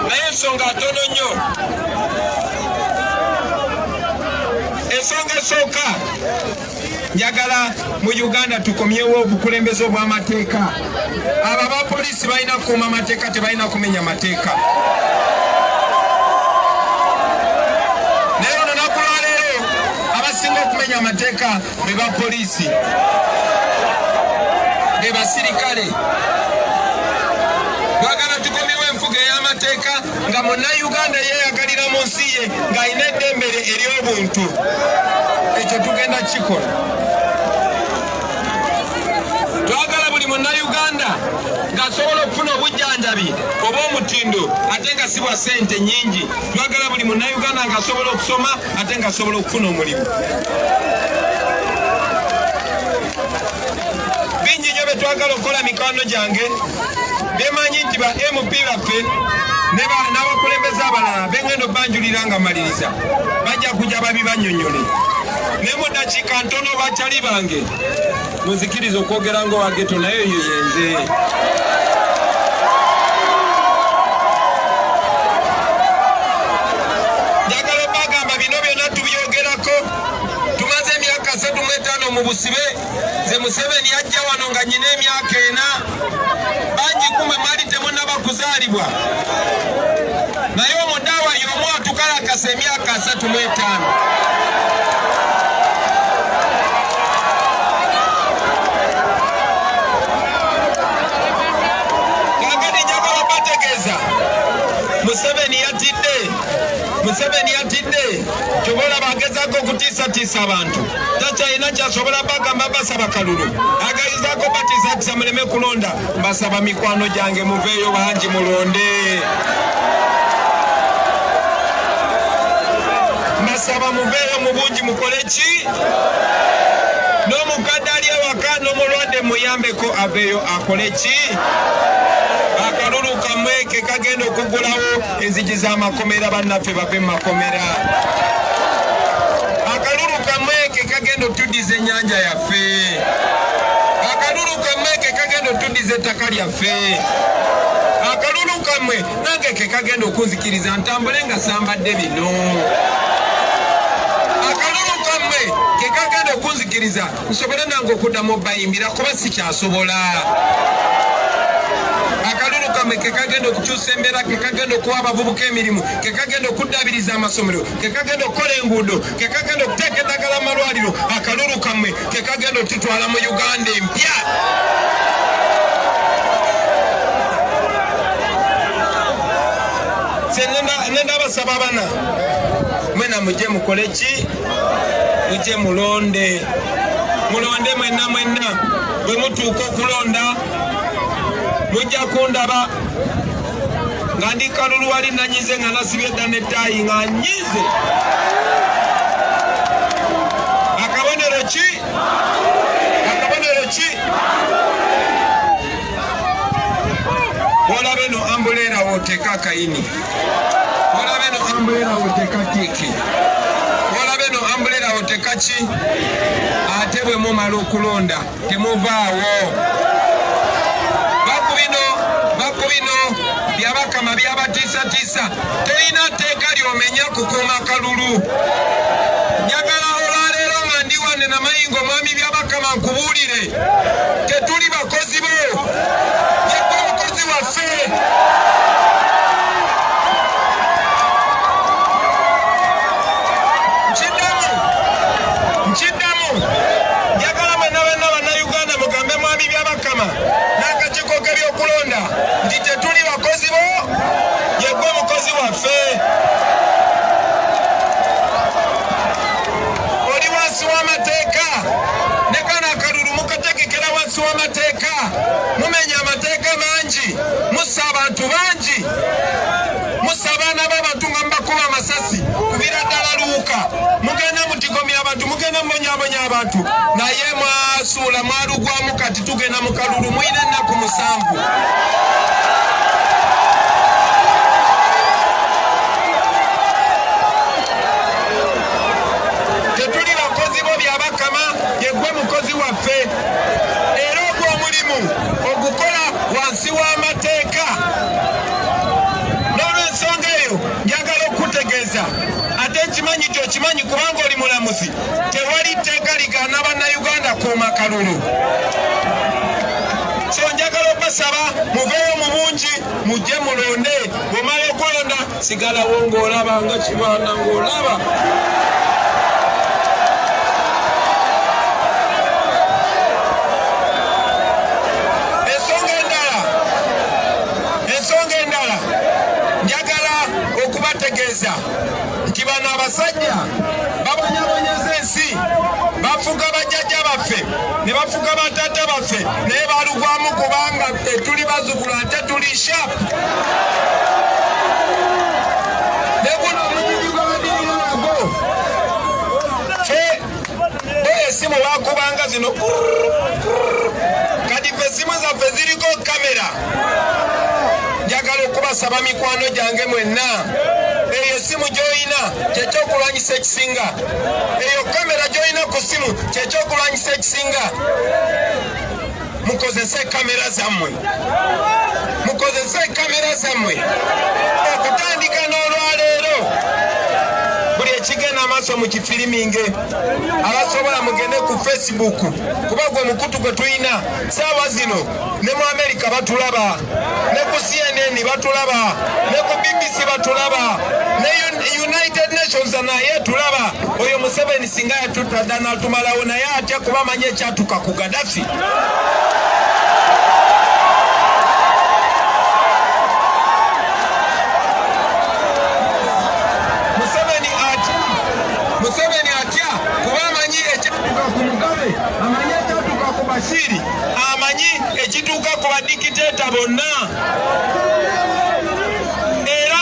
naye ensonga ntono nnyo. Ensonga esooka njagala mu Uganda tukomyewo obukulembeze obw'amateeka. Abo abapoliisi balina kukuuma amateeka tebalina kumenya mateeka. Naye olunaku lwaleero abasinga okumenya amateeka be bapoliisi be basirikale. Twagala tukomyewo enfuga ey'amateeka nga Munnayuganda yeeyagalira mu nsi ye ng'alina eddembe ery'obuntu. Ekyo tugenda kikola. Twagala buli Munnayuganda ng'asobola okufuna obujjanjabi oba omutindo ate nga si bwa ssente nnyingi. Twagala buli Munnayuganda ng'asobola okusoma ate ng'asobola okufuna omulimu. Bingi nnyo bye twagala okukola mikwano gyange. Bemanyi nti ba MP baffe n'abakulembeze abalala bengenda obbanjulira nga maliriza bajja kujja babibannyonnyole. Ne mu ddakiika ntono bakyali bange munzikiriza okwogera ng'owa ghetto naye eyo yenze. Njagala obbagamba bino byonna tubyogerako. Tumaze emyaka 3 mu 5 mu busibe. Nze Museveni yajja wano nga nyina emyaka 4. Bangi kumwe mwali temunnaba kuzaalibwa. Naye omudaawa y'omu atukalakasa emyaka 3 mu 5. Kaakati njagala obategeeza Museveni yatidde. Ky'oba olaba agezaako okutiisatiisa abantu. Takyalina kyasobola bagamba basaba kalulu. Agezaako batiisatiisa muleme kulonda. Mbasaba mikwano gyange muveeyo bangi mulonde. Mbasaba muveeyo mu bungi mukole ki? N'omukadde ali ewaka n'omulwadde muyambeko aveeyo akole ki? Akalulu kamwe ke kagenda okugulawo enzigi z'amakomera bannaffe bave mu makomera. Akalulu kamwe ke kagenda otuddiza ennyanja yaffe. Akalulu kamwe ke kagenda otuddiza ettaka lyaffe. Akalulu kamwe nange ke kagenda okunzikiriza ntambule nga sambadde bino. Akalulu kamwe ke kagenda okunzikiriza nsobole nange okuddamu obayimbira kuba sikyasobola. Akalulu kamwe ke kagenda okukyusa embeera, ke kagenda okuwa abavubuka emirimu, ke kagenda okuddaabiriza amasomero, ke kagenda okukola enguudo, ke kagenda okuteeka eddagala amalwaliro. Akalulu kamwe ke kagenda okututwala mu Uganda empya. Nenda abasaba bana mwena mujje mukole ki? Mujje mulonde. Mulonde mwenna bwe mutuuka okulonda mujja kundaba nga ndi kalulu wali nanyize nga nasibye edda n'ettaayi nga nyize. Akabonero ki? Olabe no ambulera woteeka akayini. Olabe no ambulera woteeka tiki. Olabe no ambulera woteeka ki? Ate bwe mumala okulonda temuvaawo. Bakubino byabakama byabatiisatiisa. Tolina tteeka ly'omenya kukuuma kalulu. Njagala olwaleero nga ndi wane na mayingo mwami byabakama nkubuulire. Tetuli bakozi bo. Yekwe omukozi waffe. bo yegwe mukozi waffe oli wansi w'amateeka ne kana akalulu mukategekera wansi w'amateeka mumenya amateeka mangi mussa abantu bangi mussa abaana b'abantu nga mubakuba amasasi kubira ddala luuka mugenda mutigomya abantu mugenda mubonyabonya abantu naye mwasuula mwalugwamu kati tugenda mu kalulu mwine ennaku 7 tetuli bakozi bo byabakama yegwe mukozi waffe era ogw'omulimu ogukola wansi w'amateeka n'olw'ensonga eyo njagala okutegeeza ate nkimanyi kyokimanyi kubanga oli mulamuzi tewali tteeka ligaana bannayuganda kuuma kalulu so njagala okubasaba muveeyo mu bungi mujje mulonde bw'omala okulonda sigalawo ng'olaba nga kibaana ng'olaba njagala okubategeeza nti bano abasajja babonyabonyeza ensi bafuga bajjajja baffe ne bafuga bataata baffe naye balugwamu kubanga tuli bazukulu ate tuli shapu ne guno omujiji gwe badirira nago fe esimu bakubanga zino kati fe esimu zaffe ziriko kamera njagala okubasaba mikwano gyange mwenna eyo esimu gy'oyina kyekyokulwanyisa ekisinga eyo kamera gy'oyina ku simu kyekyokulwanyisa ekisinga mukozese kamera zammwe mukozese kamera zammwe okutandika n'olwaleero buli ekigenda amaaso mu kifiriminge abasobola mugende ku Facebook kuba gwe mukutu gwe tulina saawa zino ne mu Amerika batulaba ne ku CNN batulaba ne ku BBC batulaba ne United Nations naye tulaba oyo Museveni singa yatutta ddala n'atumalawo naye atya kuba manye ekyatuka ku Gaddafi Museveni atya kuba amanyi ekyatuka ku Mugabe amanyi ekyatuka ku Bashiri amanyi ekituuka ku badikiteeta bonna era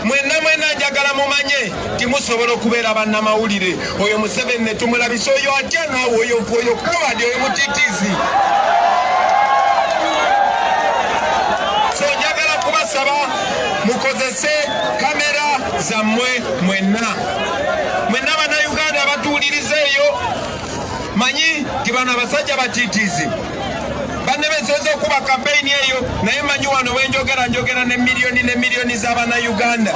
mwenna njagala mumanye timusobola okubeera bannamawulire oyo Museveni ne tumulabisa oyo atya naawe oyo kawadi oyo mutitiizi so njagala kubasaba mukozese kamera zammwe mwenna bannayuganda abatuwuliriza eyo manyi ti bano abasajja batitiizi banne bensoza okuba kampeyini eyo naye manyi wano wenjogera ne miliyoni z'abannayuganda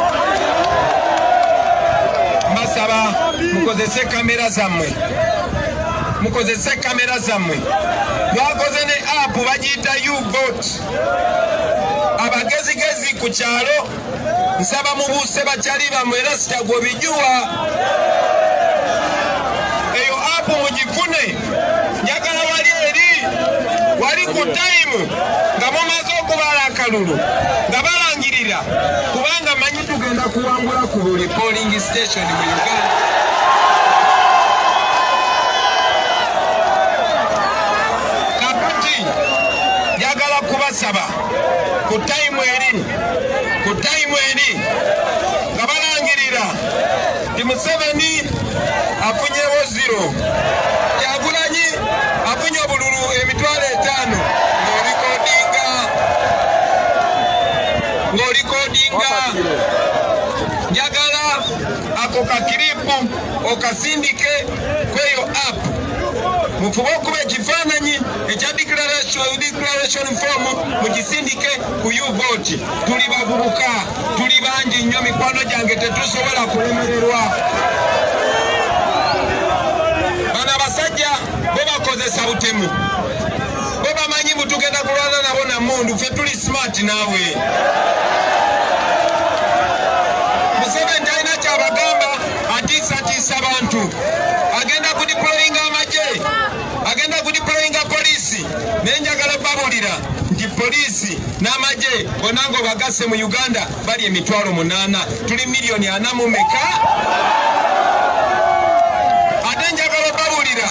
mbasaba mukozese kamera zammwe mwakoze ne apu bagiyita U-vote abagezigezi ku kyalo nsaba mubuuse bakyali bamwe era sitagwe bijuwa eyo apu mugifune njagala wali ku tayimu nga mumaze okubala akalulu nga balangirira kubanga manyi tugenda kuwangula ku buli polling station mu Uganda kakati njagala kubasaba ku tayimu eri nga balangirira ti Museveni afunyewo 0 Yagulanyi afunye obululu emitwalo 5 ng'olikodinga njagala ako kakiripu okasindike kweyo apu mufube okuba ekifaananyi ekya declaration form mugisindike ku U-vote tuli bavubuka tuli bangi nnyo mikwano gyange tetusobola kulemererwa bano abasajja bo bakozesa butemu bo bamanyi butugenda kulwana nabo namundu ffe tuli smart naawe Museveni talina kyabagamba atiisatiisa bantu agenda kudiployinga amagye agenda kudiployinga polisi naye njagala babulira nti polisi n'amagye bonna ngo bagasse mu Uganda bali 800,000 tuli 400,000 mu meka. Ate njagala okubawulira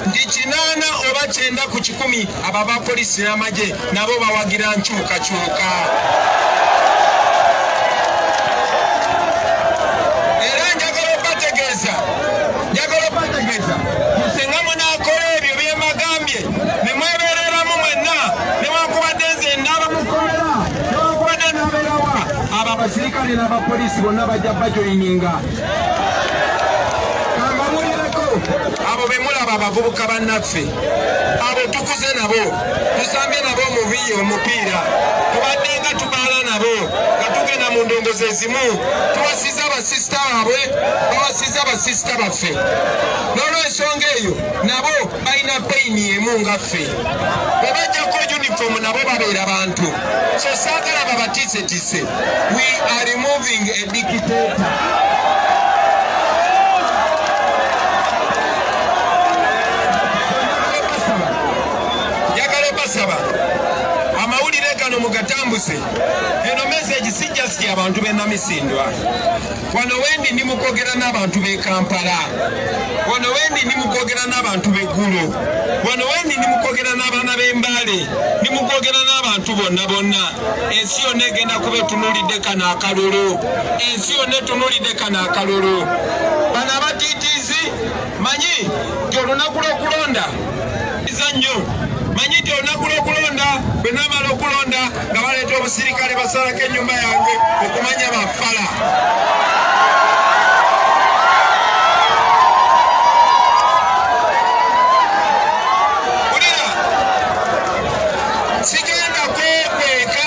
nti 8 oba 9 ku 10 abo ba polisi n'amagye nabo bawagira nkyukakyuka. Era njagala okubategeeza senga munaakola ebyo bye mbagambye ne mwebeereramu mwenna newankubadde nze n'abamukomera newankubadde n'abeerawa abo abasirikale n'abapoliisi bonna bajja bajoyininga. Kambamulireko abo be mulaba abavubuka bannaffe abo tukuze nabo tusambye nabo omupiira tubadde nga tubaala nabo nga tugenda mu ndongozi ezimu tuwasiza abasisita baabwe bawasiza abasisita baffe n'olwensonga eyo nabo balina peyini emu nga ffe bwe bajjako uniform nabo babeera bantu so saagala babatiisetiise. We are removing a dictator. Amawulire gano mugatambuse. Eno message si just abantu b'e Namisindwa. Wano wendi ndi mukogera n'abantu b'e Kampala. Wano wendi ndi mukogera n'abantu b'e Gulu. Wano wendi ndi mukogera n'abaana b'e Mbale. Ndi mukogera n'abantu bonna. Ensi yonna egenda kuba etunuulidde kano akalulu. Ensi yonna etunuulidde kano akalulu. Bano abatiitiizi manyi nti olunaku lw'okulonda nnyo. Manyi nti olunaku lw'okulonda bwe naamala okulonda nga baleeta obusirikale basalako ennyumba yange okumanya bafala. Ulira sigenda kwekweka,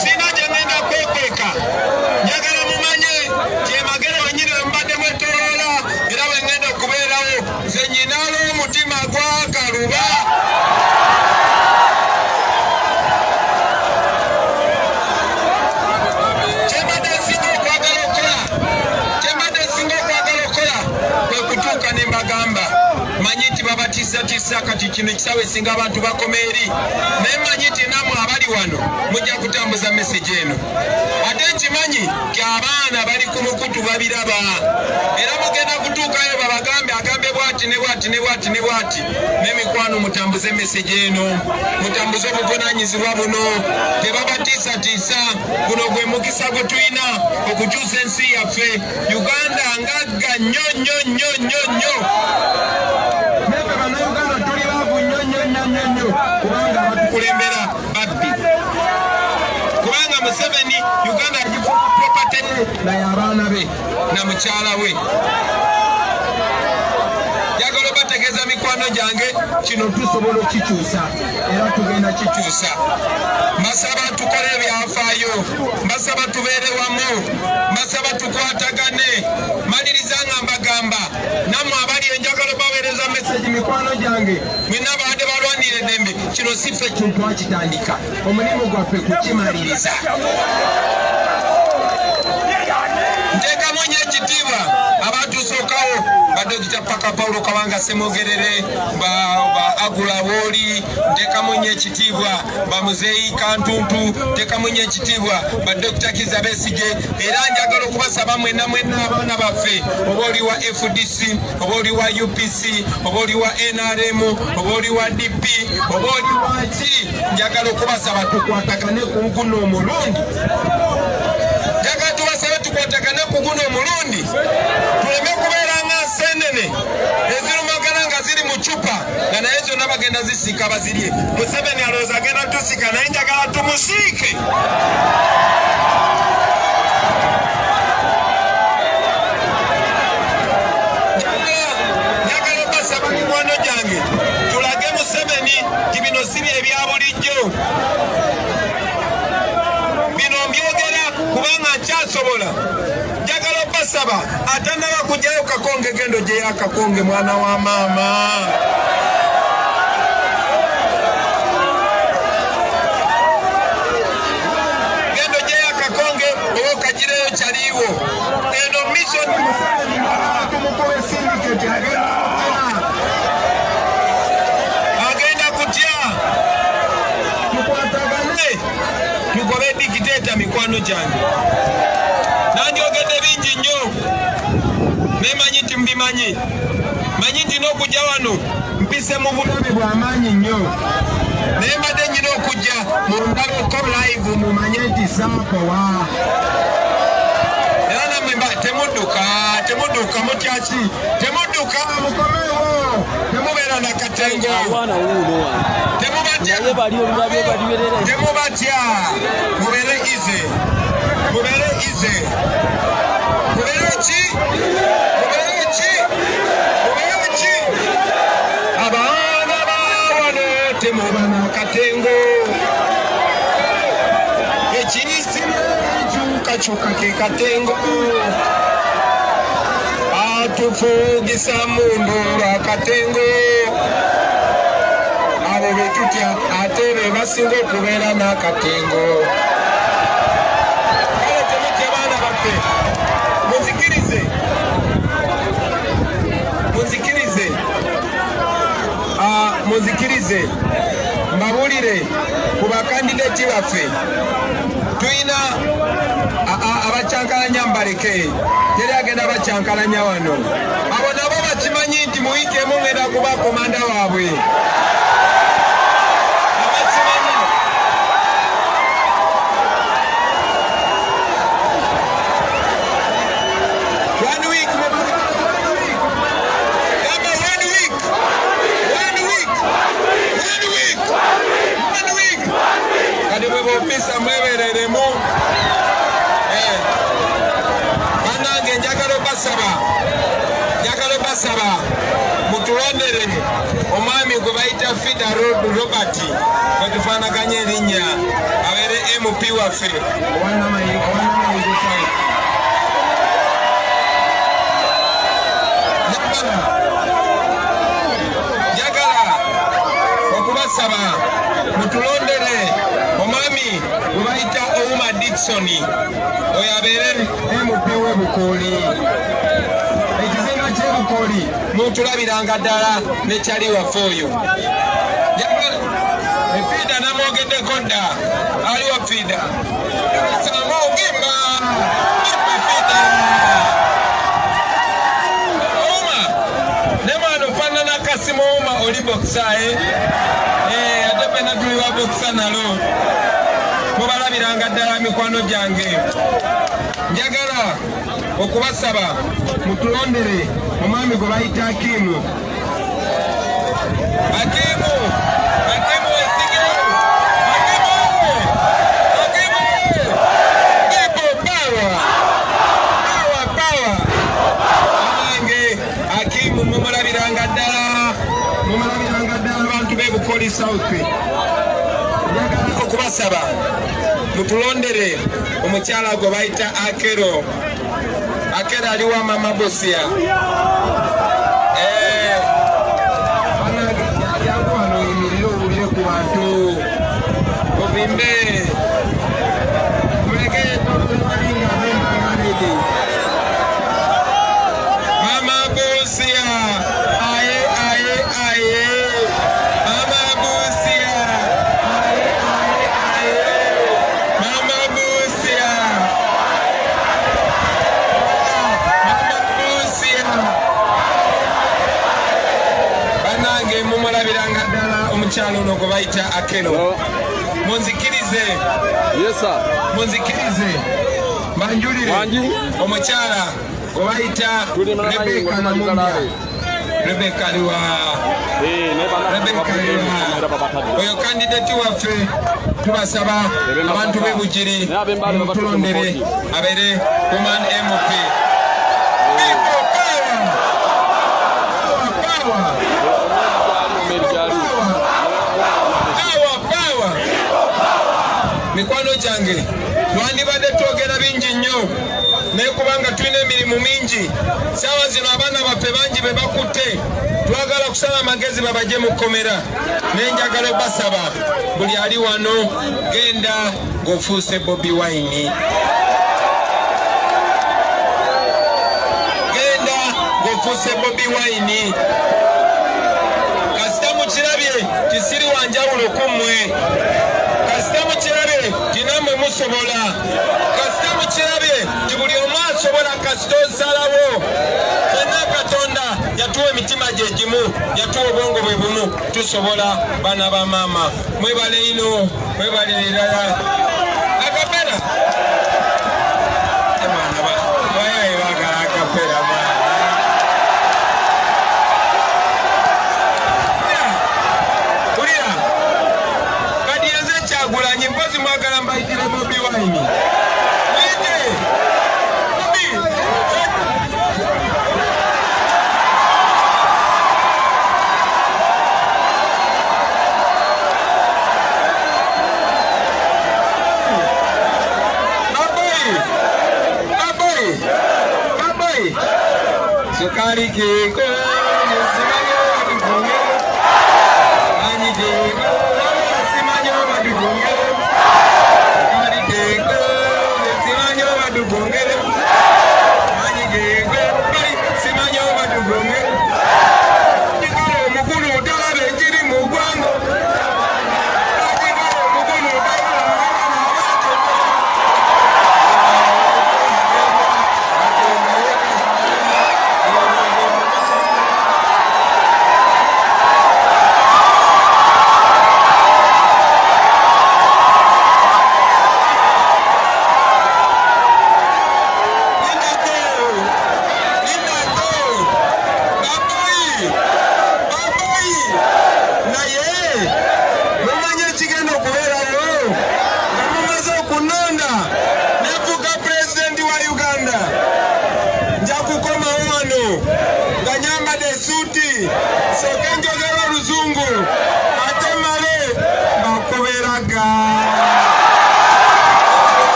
sina gye ngenda kwekweka. Njagala mumanye nti emagere wenyini we mbadde mwetoloola era we ngenda okubeerawo nze nyinaalo omutima gwakaluba. Manyi nti babatiisatiisa kati kino ekisaawe singa abantu bakoma eri naye manyi nti nammwe abali wano mujja kutambuza message eno. Ate nkimanyi nti abaana bali ku mukutu babiraba era mugenda kutuukayo babagambe agambe bwati ne bwati ne bwati ne bwati. N'emikwano mutambuze message eno, mutambuze obuvunaanyizibwa buno, tebabatiisatiisa. Guno gwe mukisa gwe tulina okukyusa ensi yaffe. Uganda ngagga nnyo nnyo nnyo nnyo nnyo. Nebe bannayuganda tuli baavu nnyo nnyo nnyo nnyo nnyo kubanga abatukulembera babbi. Kubanga Museveni Uganda agifuula property naye abaana be na mukyala we. Njagala obategeeza mikwano gyange kino tusobola okukikyusa era tugenda kikyusa. Mbasaba tukole ebyafaayo, mbasaba tubeere wamu, mbasaba tukwatagane. Maliriza nga mbagamba nammwe abali enjagala baweereza message mikwano gyange mwenna baadde balwanira eddembe. Kino si ffe kintu akitandika, omulimu gwaffe kukimaliriza. Nteekamu nnyo ekitiibwa abatuusookawo Badokita Paka Paulo Kabanga Semogerere, ba Agula Woli, nteekamu nnyo ekitiibwa ba Muzeeyi Kantuntu, nteekamu nnyo ekitiibwa ba Dr. Kiza Besigye. Era njagala okubasaba mwenna abaana baffe, oba oli wa FDC, oba oli wa UPC, oba oli wa NRM, oba oli wa DP, oba oli wa ki, njagala okubasaba tukwatagane ku guno omulundi. Njagala tubasabe tukwatagane ku guno omulundi. Tuleme kubeera nga nseenene ezirumagana nga ziri mu cupa nga naye zonna bagenda zisiika bazirye. Museveni alowooza agenda tusiika naye njagala tumusiike. Njagala obasaba mikwano gyange tulage Museveni ti bino si bye ebya bulijjo. Bino mbyogera kubanga nkyasobola. Njagala obasaba atannaba kujjayo Kakonge gendo gye yakakonge mwana wa maama. Gendo gye yakakonge oba okagireyo kyaliiwo. Eno mission tumukuba syndicate agenda kutya. Tukwatagane. mikwano gyange nandyogedde bingi nnyo nemanyi nti mbimanyi manyi nti n'okujja wano mpise mu bulabe bw'amaanyi nnyo naye mbadde nnyina okujja mundabeko live mumanye nti saakowa era nammwe temudduka mutyaki temudduka mukomeewo temubeera na katengo temubatya mubeere ize mubeere ki abaana bawane temuba na katengo ekiyisire ekyukakyuka ke katengo atufugisa mundu lwa katengo abo betutya ate be basinga okubeera n'akatengo kale temutya baana baffe munzikirize mbabulire ku bakandideti baffe tuyina abacyankalanya mbaleke teri agenda bacyankalanya wano abo nabo bakimanyi nti mu wiiki emu ngenda kuba komanda waabwe mwebereremu banange njagala basaba mutulondere omwami gwe bayita Fida Robert kwetufaanaganya erinnya abeere MP waffe njagala okubasaba mutulondere omwami gwe bayita Ouma Dickson oyo abeere MP w'Ebukooli ekizinga ky'Ebukooli mutulabiranga ddala nekyali waffe oyo Fida namwogeddeko dda ali wa Fida sama ogimba Fida Ouma ne mwana ofaanana Kasimo Ouma oli boksaye ate pena tuli wa boksa nalo mubalabiranga ddala mikwano gyange njagala okubasaba mutulondere omwami gwe bayita Akimu Akimu mumulabiranga ddala abantu b'Ebukooli South njagala okubasaba mutulondere omukyala gwe bayita Akero ali wa Mama Bosia wano yimirire owulire ku bantu ovimbe muleke tolinga bempanganidi Mama Bosia aye Mama Bosia Mama Bosia banange mumulabiranga ddala omukyalo ono gwe bayita Akero munzikirize banjulire omukyala gwe bayita Rebeka Namumya Rebeka aliwa oyo kandidati waffe tubasaba abantu b'Ebugiri mutulondere abeere woman MP mikwano gyange twandibadde twogera bingi nnyo naye kubanga tulina emirimu mingi saawa zino abaana baffe bangi be bakutte twagala kusala amagezi babajje mu kkomera naye njagala obasaba buli ali wano genda ng'ofuuse Bobi Wine kasita mukirabye kisiri wanjawulo ku mmwe kasita mukirabye tinamwe musobola kasita mukirabye nti buli omu asobola kasita osalawo fenna Katonda yatuwa emitima gye gimu yatuwa obwongo bwe bumu tusobola bana ba maama mwebale ino mwebale erala akapera bayaye bagala akapera kulira kati yenze Kyagulanyi mpozi mwagala mbayitire Bobi Wine Sukari kiko simanyo wadugunge Anyi kiko simanyo wadugunge Sukari kiko simanyo wadugunge Anyi kiko simanyo wadugunge Nikalo mukulu utalabe njiri mugwango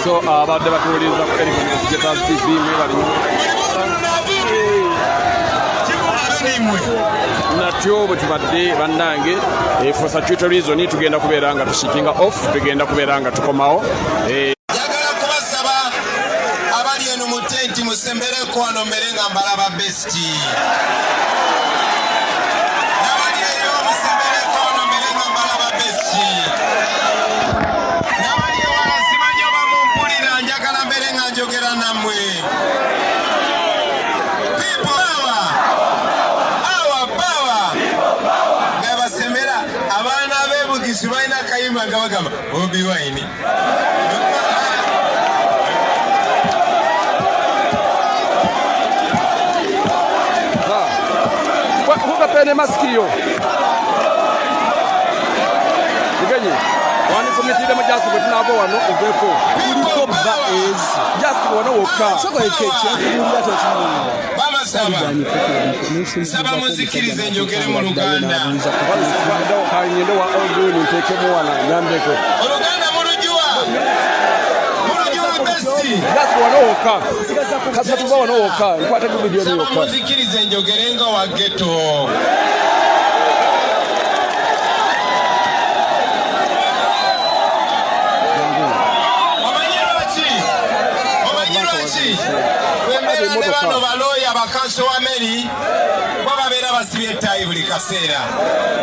So abadde batuwuliriza ku Besigye TV mwebali natyo bwe tubadde bannange for statutory reason tugenda kubeera nga tusikinga off tugenda kubeera nga tukomawo njagala kubasaba abali eno mu tenti musembereko wano mbere nga mbalaba Besigye n'abali eyo musembereko wano mbere nga mbalaba Besigye n'abali ewala simanyi oba mumpulira njagala mbere nga njogera nammwe balina akayimba nga bagamba Bobi Wine hukapene masikio igenye wanifumitire mujasi bwe tunava wano uvepo kuliko ba ezi jasi wano woka saba muzikirize njogere mu Luganda kanyende wa oguni ntekemu wana nyambeko Oluganda mulujua Besigye jasi wano woka kasa tuva wano woka nkwata video ni woka saba muzikirize njogere nga wa ghetto bano baloya bakaso wa meri bababeera basibye ettayi buli kaseera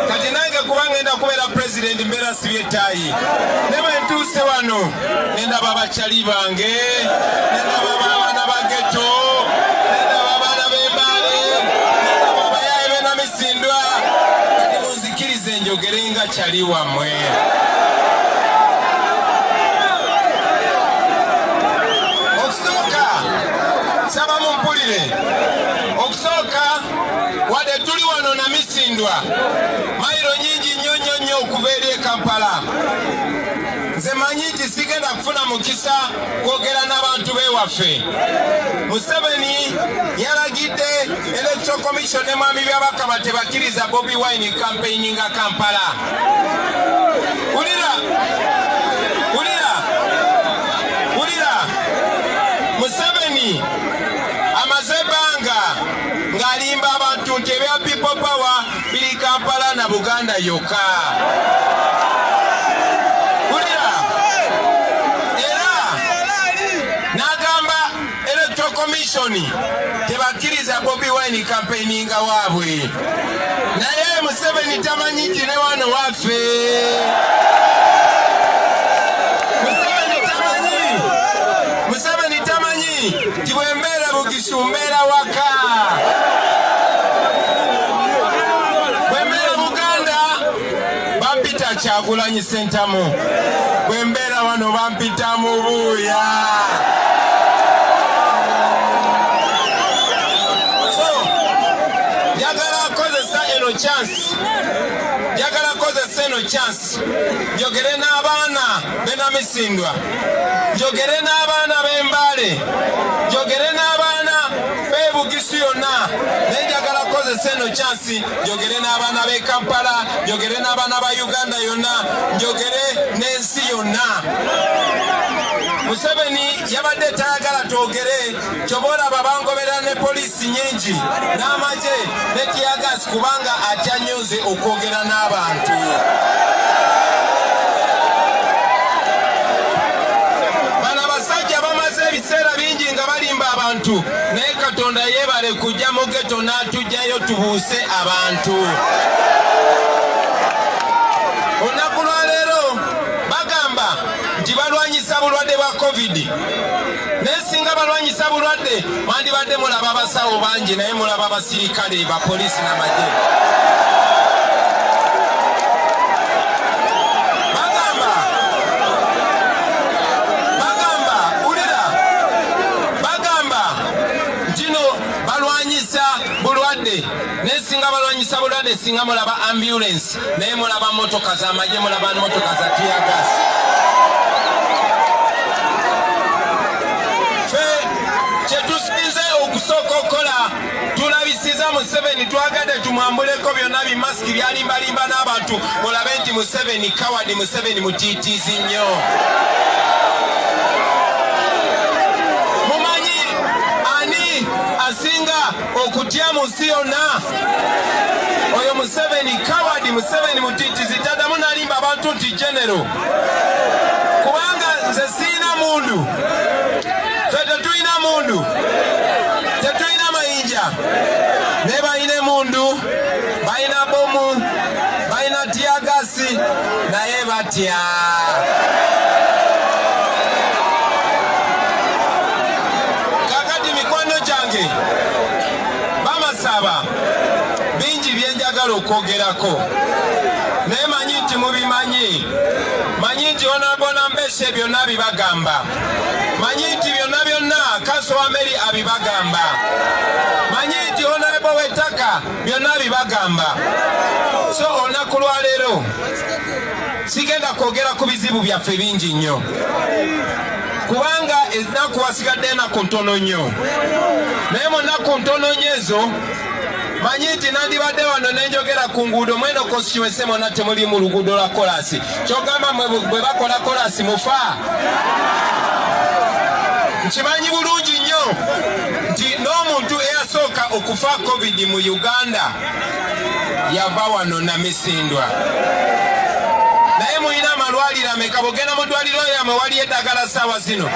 kati nange kuba ngenda kubeera president mbeera sibye ettayi ne bwe ntuuse wano nendaba bakyali bange nendaba baana ba ghetto nendaba baana b'embaale nendaba bayaye b'enamisindwa kati munzikirize njogere nga kyali wammwe saba mumpulire okusooka wadde tuli wano na misindwa mayiro nyingi nnyo okuva eri e Kampala nze manyi nti sigenda kufuna mukisa kwogera n'abantu b'ewaffe Museveni yalagidde electoral commission ne mwami byabakama tebakkiriza Bobi Wine campaigning nga Kampala ulira Museveni amazebanga ng'alimba abantu nti ebya people power biri Kampala na Buganda yokka opposition tebakkiriza Bobi Wine campaigninga waabwe naye Museveni tamanyi nti ne wano waffe Museveni tamanyi nti bwe mbeera Bugisu mbeera waka bwe mbeera Buganda bampita Kyagulanyi Ssentamu bwe mbeera wano bampita Mubuuya. Njagala kozesa eno chance njogere n'abaana b'Namisindwa, njogere n'abaana b'Embale, njogere n'abaana b'e Bugisu yonna, naye njagala kozesa eno chance njogere n'abaana b'e Kampala, njogere n'abaana ba Uganda yonna, njogere n'ensi yonna. Museveni yabadde tayagala twogere kyoba olaba bangobera ne poliisi nyingi n'amagye ne tiyagasi kubanga atya nyuze okwogera n'abantu. Bano abasajja bamaze ebiseera bingi nga balimba abantu naye Katonda yeebale kujja mu geto n'atujjayo tubuuse abantu. Olunaku lwa leero bagamba nti balwanyisa bulwadde bwa COVID. Naye singa balwanyisa bulwadde mwandibadde mulaba abasawo bangi naye mulaba abasirikale bapoliisi n'amagye. Bagamba ntino balwanyisa bulwadde naye singa balwanyisa bulwadde singa mulaba ambulance naye mulaba motoka z'amagye mulaba motoka za tiyagas. Kyetusize okusooka okukola tulabisiza Museveni twagadde tumwambuleko byonna bimasiki byalimbalimba n'abantu mulabe nti Museveni kawadi, Museveni mutiitiizi nnyo. Mumanyi ani asinga okutya mu nsi yonna? Oyo Museveni kawadi, Museveni mutiitiizi. Taddamu nalimba abantu nti genero kubanga nze siina mundu. Tetulina mundu, tetulina mayinja, ne balina mundu, balina bomu, balina tiyagasi, naye batya. Kakati mikwano gyange bamasaba bingi byenjagala okwogerako naye manyi nti mubimanyi, manyi nti onabona mbese byonna bibagamba, manyi nti byonna byonna Kaso Ameri abibagamba, manyi nti onabo w'ettaka byonna bibagamba. So olunaku lwa leero sigenda kwogera ku bizibu byaffe bingi nnyo kubanga ennaku wasigadde ennaku ntono nnyo, naye mu nnaku ntono nnyo ezo manyi nti nandibadde wano nenjogera ku nguudo mweno constituency mwonna temuli mu luguudo lwa kolasi. Kyogamba bwe bakola kolasi mufa. Nkimanyi bulungi nnyo nti n'omuntu eyasooka okufa COVID mu Uganda yava wano Namisindwa. Naye muyina amalwaliro ameka? Bw'ogenda mu ddwaliro yammwe wali eddagala ssaawa zino?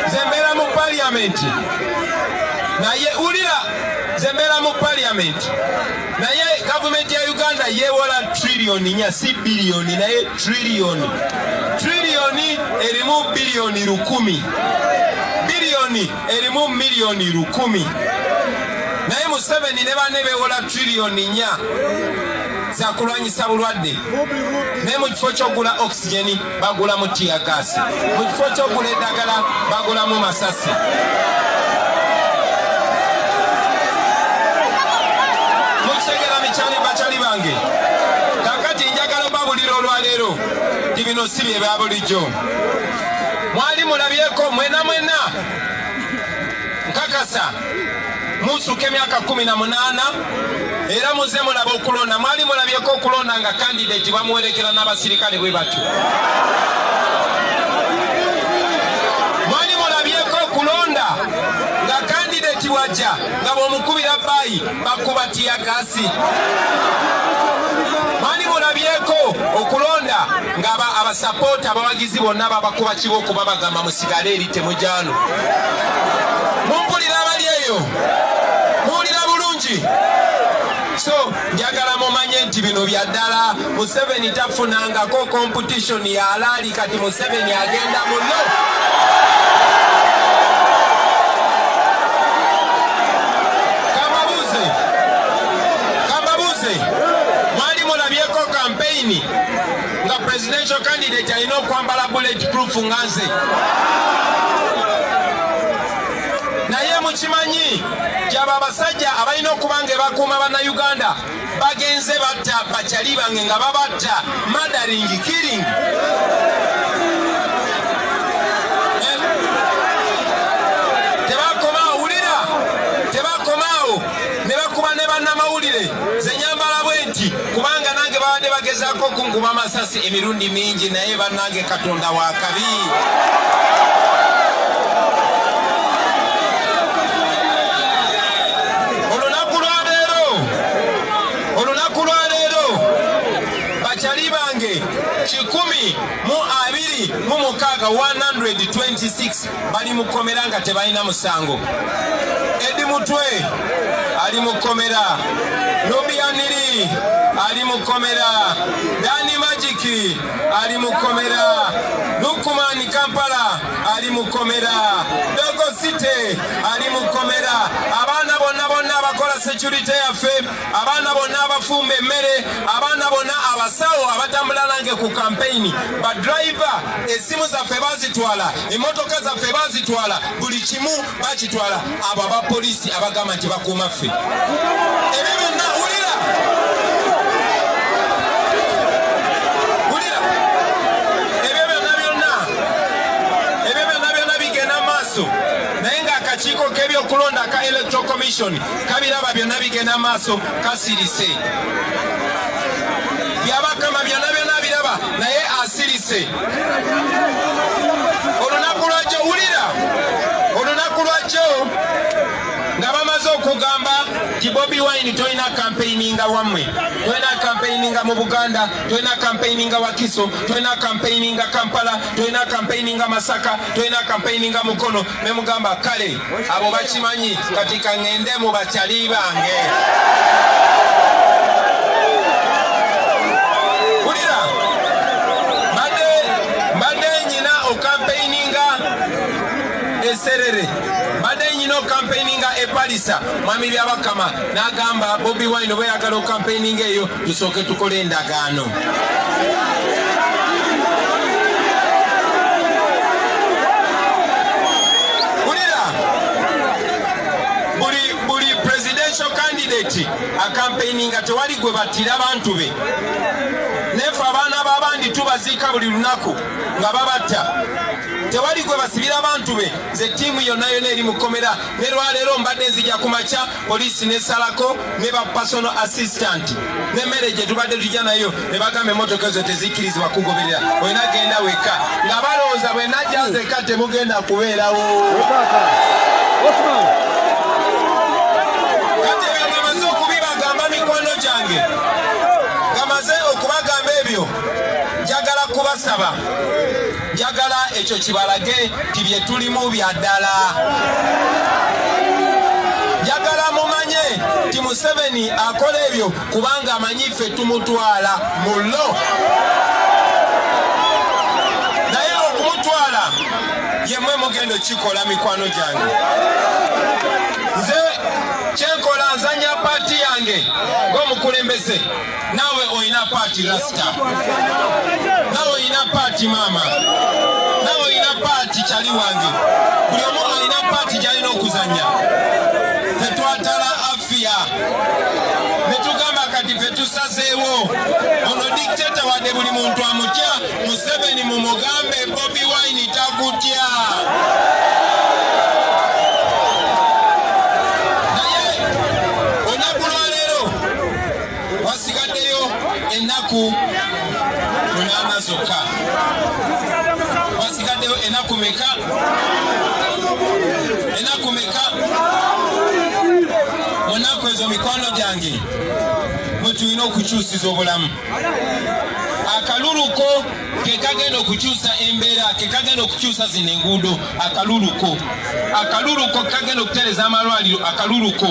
Nze mbeera mu paliamenti naye ulira nze mbeera mu paliamenti naye gavumenti ya Uganda yeewola triliyoni nya si biliyoni naye triliyoni. Triliyoni erimu biliyoni 1000, biliyoni erimu miliyoni 1000. Naye Museveni ne banne beewola triliyoni nya za kulwanyisa bulwadde, naye mu kifo ky'ogula oxygeni bagulamu tiyagasi, mu kifo ky'ogula eddagala bagulamu masasi. Mukitegeera mikyali bakyali bange, kakati njagala mbabulira olwaleero nti bino si bye bya bulijjo. Mwali mulabyeko mwena nkakasa musuka emyaka 18 era muze mulaba okulonda. Mwali mulabyeko okulonda nga kandidate bamuwerekera n'abasirikale bwe batyo. Mwali mulabyeko okulonda nga kandidate wajja nga bw'omukubira bbayi bakuba tiyagasi. Mwali mulabyeko okulonda ngaba abasapota abawagizi bonna babakuba kibo okubabagamba musigale eri temujano. Mumpulira abali eyo, muwulira bulungi. So njagala mumanye nti bino bya ddala. Museveni tafunangako competition ya halali, kati Museveni agenda muno. Kambabuze mwali mulabyeko campaign nga presidential candidate alina okwambala bulletproof nganze. Naye mukimanyi gyaba abasajja abalina okuba nga bakuuma bannayuganda bagenze batta bakyali bange nga babatta murdering, killing. Tebakomaawo, wulira, tebakomaawo ne bakuba ne bannamawulire ze nyambala bwe nti kubanga nange babadde bagezaako okunkuba amasasi emirundi mingi naye bannange Katonda wa kabi. Bakyali bange 126 bali mu kkomera nga tebalina musango. Edi Mutwe ali mu kkomera, Nubianiri ali mu kkomera, Dani Magiki ali mu kkomera, Lukumani Kampala ali mu kkomera, Dogo City ali mu kkomera. Abaana bonna abakola security yaffe, abaana bonna abafumba emmere, abaana bonna abasawo abatambula nange ku campaign, ba driver esimu zaffe bazitwala, emmotoka zaffe bazitwala, buli kimu bakitwala. Abo abapoliisi abagamba nti bakuuma ffe. Ebyo byonna wulira, ebyo byonna bigenda maaso. Naye ng'akakiiko k'ebyokulonda ka electoral commission kabiraba byonna bigenda maaso kasirise. Byabakama byonna biraba naye asirise. Olunaku lwakyo wulira, olunaku lwakyo nga bamaze okugamba ti Bobi Wine toyina campaigninga wammwe, toyina campaigninga mu Buganda, toyina campaigninga Wakiso, toyina campaigninga Kampala, toyina campaigninga Masaka, toyina campaigninga Mukono. Ne mugamba kale abo bakimanyi, kati kaŋŋende mu bakyali bange. Wulira, mbadde nyina okampaininga Eserere, mbadde nyina okampaininga Epalisa. Mwami Byabakama n'agamba Bobi Wine oba oyagala okampaininga eyo tusooke tukole endagaano. Wulira, buli presidential candidate akampaininga tewali gwe battira bantu be. Nefe abaana b'abandi tubaziika buli lunaku nga babatta. Tewali gwe basibira abantu be. Nze ttiimu yonna eri mu kkomera, ne lwaleero mbadde nzija ku makya poliisi n'esalako ne ba personal assistant n'emmere gye tubadde tujja nayo ne bagamba emmotoka ezo tezikkirizibwa kugoberera, olina genda weka, nga balowooza bwe najja nzeka temugenda kubeerawo. Kati ebyo ngamaze okubibagamba mikwano gyange, ngamaze okubagamba ebyo, njagala kubasaba, njagala ekyo kibalage ti bye tulimu bya ddala. Njagala mumanye ti Museveni akola ebyo kubanga amanyi ffe tumutwala mullo. Naye okumutwala yemmwe mugendo kikola mikwano gyange. Nze kyenkola nzanya paati yange ng'omukulembeze, naawe oyina paati Rasta, naawe oyina paati Maama, naawe oyina paati Kyali wange, buli omu alina paati gy'alina okuzanya. Ffe twatala Afia ne tugamba kati ffe tusazeewo, ono dictator wadde buli muntu amutya, Museveni mumugambe Bobi Wine tagutya. Wasigaddeyo ennaku 8 zokka. Wasigaddeyo ennaku meka? Ennaku meka? Mu nnaku ezo mikwano gyange mwe tulina okukyusiza obulamu. Akaluluko ke kagenda okukyusa embeera, ke kagenda okukyusa zino enguudo. Akaluluko kagenda okutereza amalwaliro. Akaluluko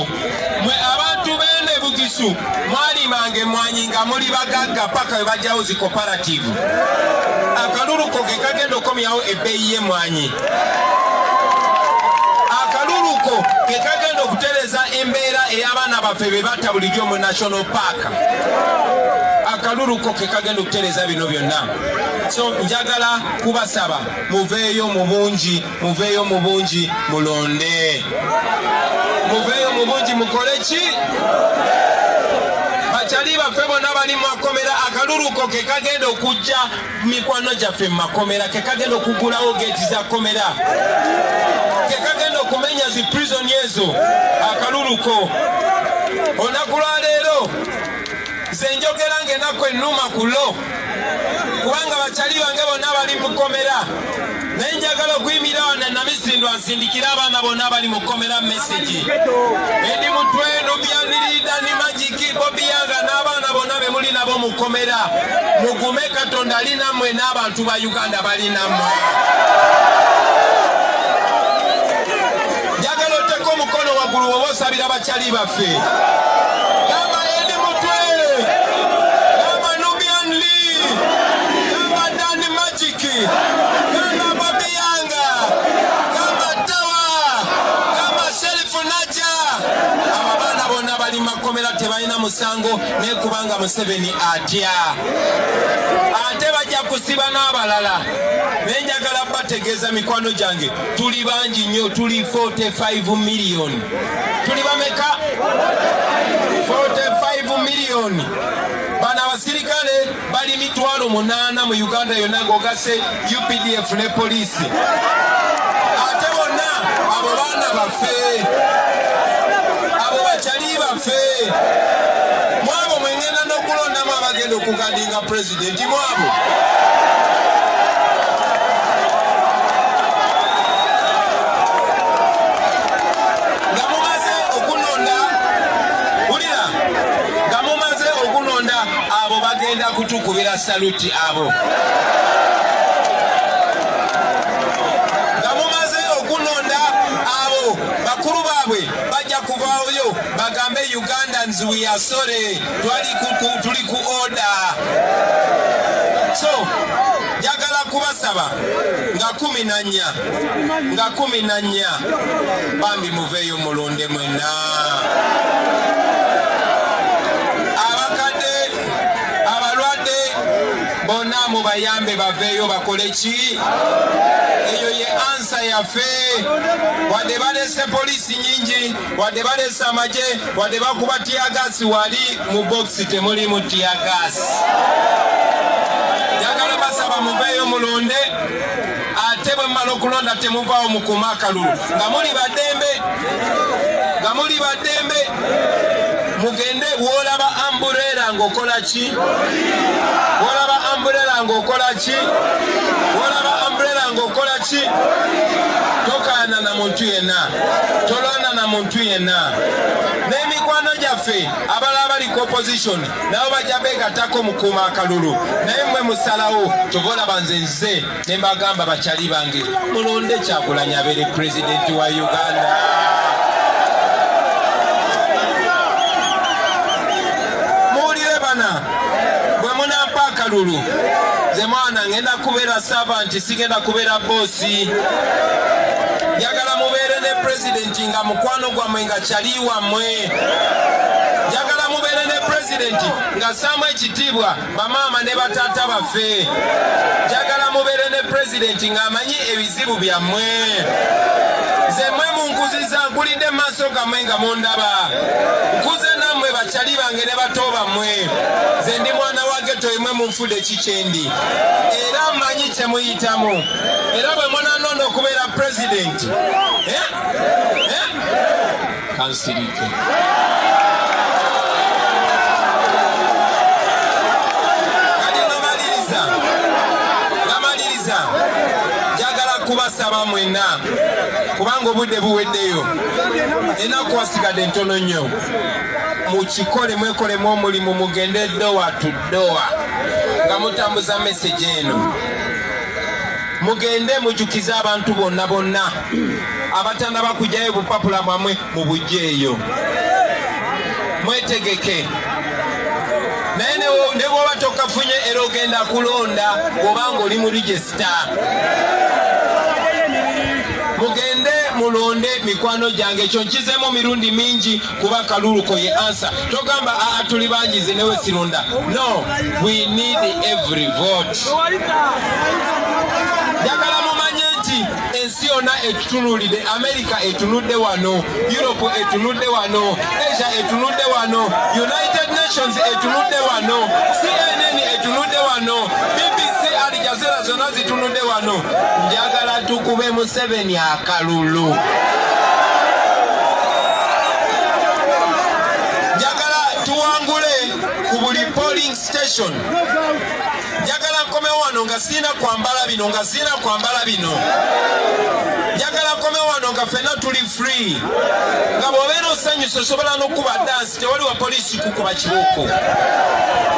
mwe abantu b'Ende Bugisu mwalimanga emmwanyi nga muli bagagga paka we bajjawo zi cooperative. Akaluluko ke kagenda okomyawo ebbeeyi y'emmwanyi. Akaluluko ke kagenda okutereza embeera ey'abaana baffe be batta bulijjo mu National Park. Akaluluko ke kagenda okutereza bino byonna. So njagala kubasaba muveeyo mu bungi, muveeyo mu bungi mulonde. Muveeyo mu bungi mukole ki? Bakyali baffe bonna bali mu makomera. Akaluluko ke kagenda okujja mikwano gyaffe mu makomera, ke kagenda okugulawo geeti za komera, ke kagenda okumenya zi prison ezo. Akaluluko olunaku lwa leero nze njogera ng'ennaku ennuma kulo kubanga bakyali bange bonna bali mu kkomera. Naye njagala okuyimira wano Namisindwa nsindikira abaana bonna bali mu kkomera Besigye. Edi Mutweno, Byanirida, ni Magiki, Bobi Yanga n'abaana bonna be muli nabo mu kkomera. Mugume Katonda ali nammwe n'abantu ba Uganda bali nammwe. Njagala oteeka omukono waggulu woba osabira bakyali baffe. Gamba Edi Mutwe, gamba Nubian Lee, gamba Dani Magiki, gamba Bobi Yanga, gamba Tawa, gamba Sheriff Naja. Abaana bonna bali mu makomera tebalina musango naye kubanga Museveni atya. Ate bajja kusiba n'abalala. Naye njagala bategeeza mikwano gyange tuli bangi nnyo, tuli 45 million. Tuli bameka? 45 million. Bano abasirikale bali 800 mu Uganda yonna ng'ogase UPDF ne poliisi. Ate bonna abo baana baffe, abo bakyali baffe, mwabo mwengenda n'okulondamu abagenda okukadinga pulezidenti mwabo. Nga mumaze okunonda, wulira, nga mumaze okunonda abo bagenda kutukubira saluti abo. Nga mumaze okunonda abo bakulu baabwe bajja kuvaayo bagambe Ugandans we are sorry, tuli ku order. So njagala kubasaba nga 14 bambi muveeyo mulonde mwenna. Abakadde abalwadde bonna mubayambe baveeyo bakole ki? Eyo ye ansa yaffe. Wadde balese poliisi nyingi, wadde balese amagye, wadde bakuba tiyagasi wali mu bokisi temulimu tiyagasi. Njagala basaba muveeyo mulonde. Ate bwe mmala okulonda temuvaawo mukuuma akalulu. Nga muli baddembe mugende w'olaba amburera ng'okola ki? W'olaba amburera ng'okola ki? W'olaba amburera ng'okola ki? Tokaana na muntu yenna, tolwana na muntu yenna. N'emikwano gyaffe abalala bali ku opposition nabo bajja beegattako mukuuma akalulu. Naye mmwe musalawo tovolaba nze ne mbagamba bakyali bange mulonde Kyagulanyi abeere pulezidenti wa Uganda. Muwulire bana, bwe munampa akalulu nze mwana ngenda kubeera servant, sigenda kubeera boosi. Njagala mubeere ne pulezidenti nga mukwano gwammwe nga kyali wammwe. Njagala mubeere ne pulezidenti nga ssaamu ekitiibwa bamaama ne bataata baffe. Njagala mubeere ne pulezidenti ng'amanyi ebizibu byammwe. Nze mmwe munkuziza nkulidde mu maaso gammwe nga mundaba. Nkuze nammwe bakyali bange ne bato bammwe. Nze ndi mwana wa geto emmwe munfudde kikyendi. Era mmanyi kye muyitamu. Era bwe munanonda okubeera pulezidenti. Kansirike. Namaliriza. Njagala kubasaba mwenna kubanga obudde buweddeyo. Ennaku wasigadde ntono nnyo. mukikole mwekolemu omulimu mugende doa to doa nga mutambuza message eno. Mugende mujukiza abantu bonna bonna abatanda bakujjayo bupapula bwamwe mu bujjeeyo. Mwetegeke. Naye ne bw'oba tokafunye era ogenda kulonda bw'obanga oli mu register. Mugende mulonde mikwano gyange ekyo nkizeemu mirundi mingi kuba kaluluko ye answer. Togamba tuli bangize newe sironda. No, we need every vote. Njagala mumanye nti ensi yonna etutunulidde. America etunudde wano, Europe etunudde wano, Asia etunudde wano, United Nations etunudde wano, CNN etunudde wano, BBC Al Jazeera zonna zitunudde wano. Njagala tukube Museveni akalulu. Njagala tuwangule ku buli polling station. Njagala nkome wano nga sina kwambala bino nga sina kwambala bino. Njagala nkome wano nga fena tuli free. Nga bw'obeera osanyusa osobola n'okuba dansi tewali wa polisi kukuba kibuuko.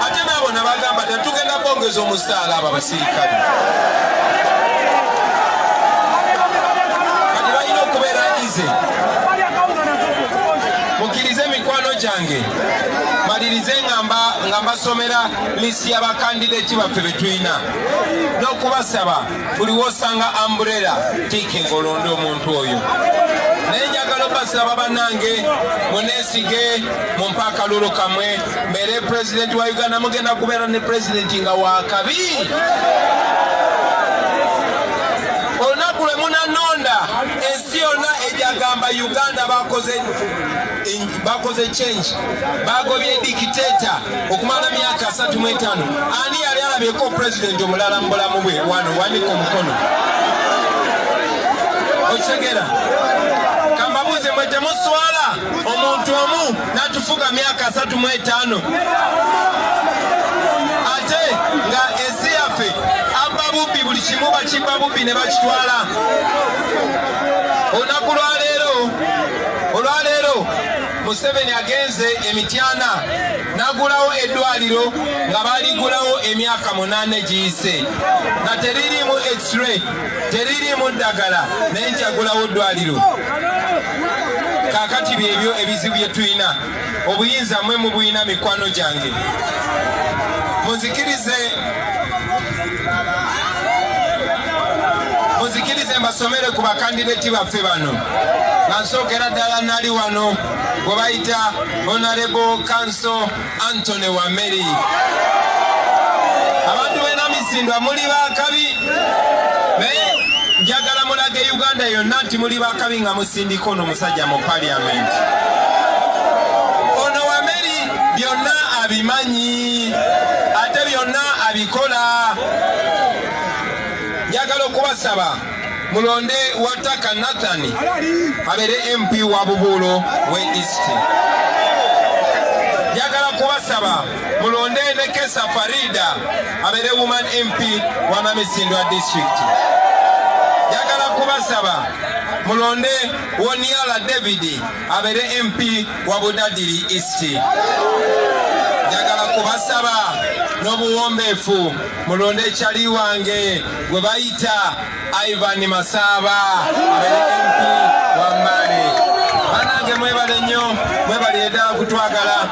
Ate n'abo nabagamba tetugenda bongeza omusaala abo abasirikale. Kati balina okubeera ize. Mukkirize mikwano gyange. Malirize nga mbasomera lisi y'abakandideti baffe be tulina n'okubasaba buli w'osanga umbrella tiikinga olonde omuntu oyo. Naye njagala obasaba bannange muneesige mumpe akalulu kamwe mbeere pulezidenti wa Uganda. Mugenda kubeera ne pulezidenti nga wakabi. Olunaku lwe munanonda ensi yonna ejagamba Uganda bakoze change, bagobye dikiteta okumala myaka 35. Ani yali alabyeko president omulala mu bulamu bwe wano wanika omukono? Okitegeera? Kambabuuze mwe temuswala omuntu omu n'atufuga myaka 35 ate nga ensi yaffe abba bubbi buli kimu bakibba bubbi ne bakitwala. Olunaku olwaleero Museveni agenze Emityana n'agulawo eddwaliro nga baaligulawo emyaka 8 giyise nga teririimu x-ray teririimu ddagala naye nti agulawo eddwaliro. Kaakati byebyo ebizibu bye tulina. Obuyinza mmwe mubuyina mikwano gyange. Muzikirize mbasomere ku bakandideti baffe bano. Nga nsookera ddala nali wano gwe bayita Honorable Council Anthony Wameri. Abantu bena misindwa muli bakabi. Naye njagala mulage Uganda yonna nti muli bakabi nga musindika ono musajja mu parliament. Ono Wameri byonna abimanyi ate byonna abikola. Njagala okubasaba mulonde Wataka Nathan abeere MP wa Bubuulo we East. Njagala kubasaba mulonde Nekesa Farida abeere Woman MP wa Namisindwa District. Njagala kubasaba mulonde Woniala David abeere MP wa Budadiri East. Njagala kubasaba n'obuwombeefu mulonde Chali wange gwe bayita Ivan Masaba abeere MP wa Mbale. Banange mwebale nnyo, mwebale ddala kutwagala.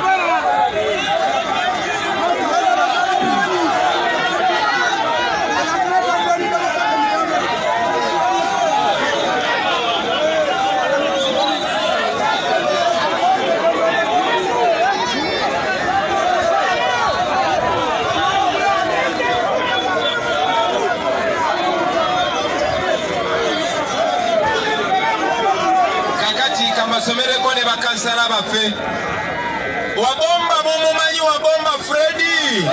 Somereko ne bakansala baffe. Wabomba mumumanyi Wabomba Freddy.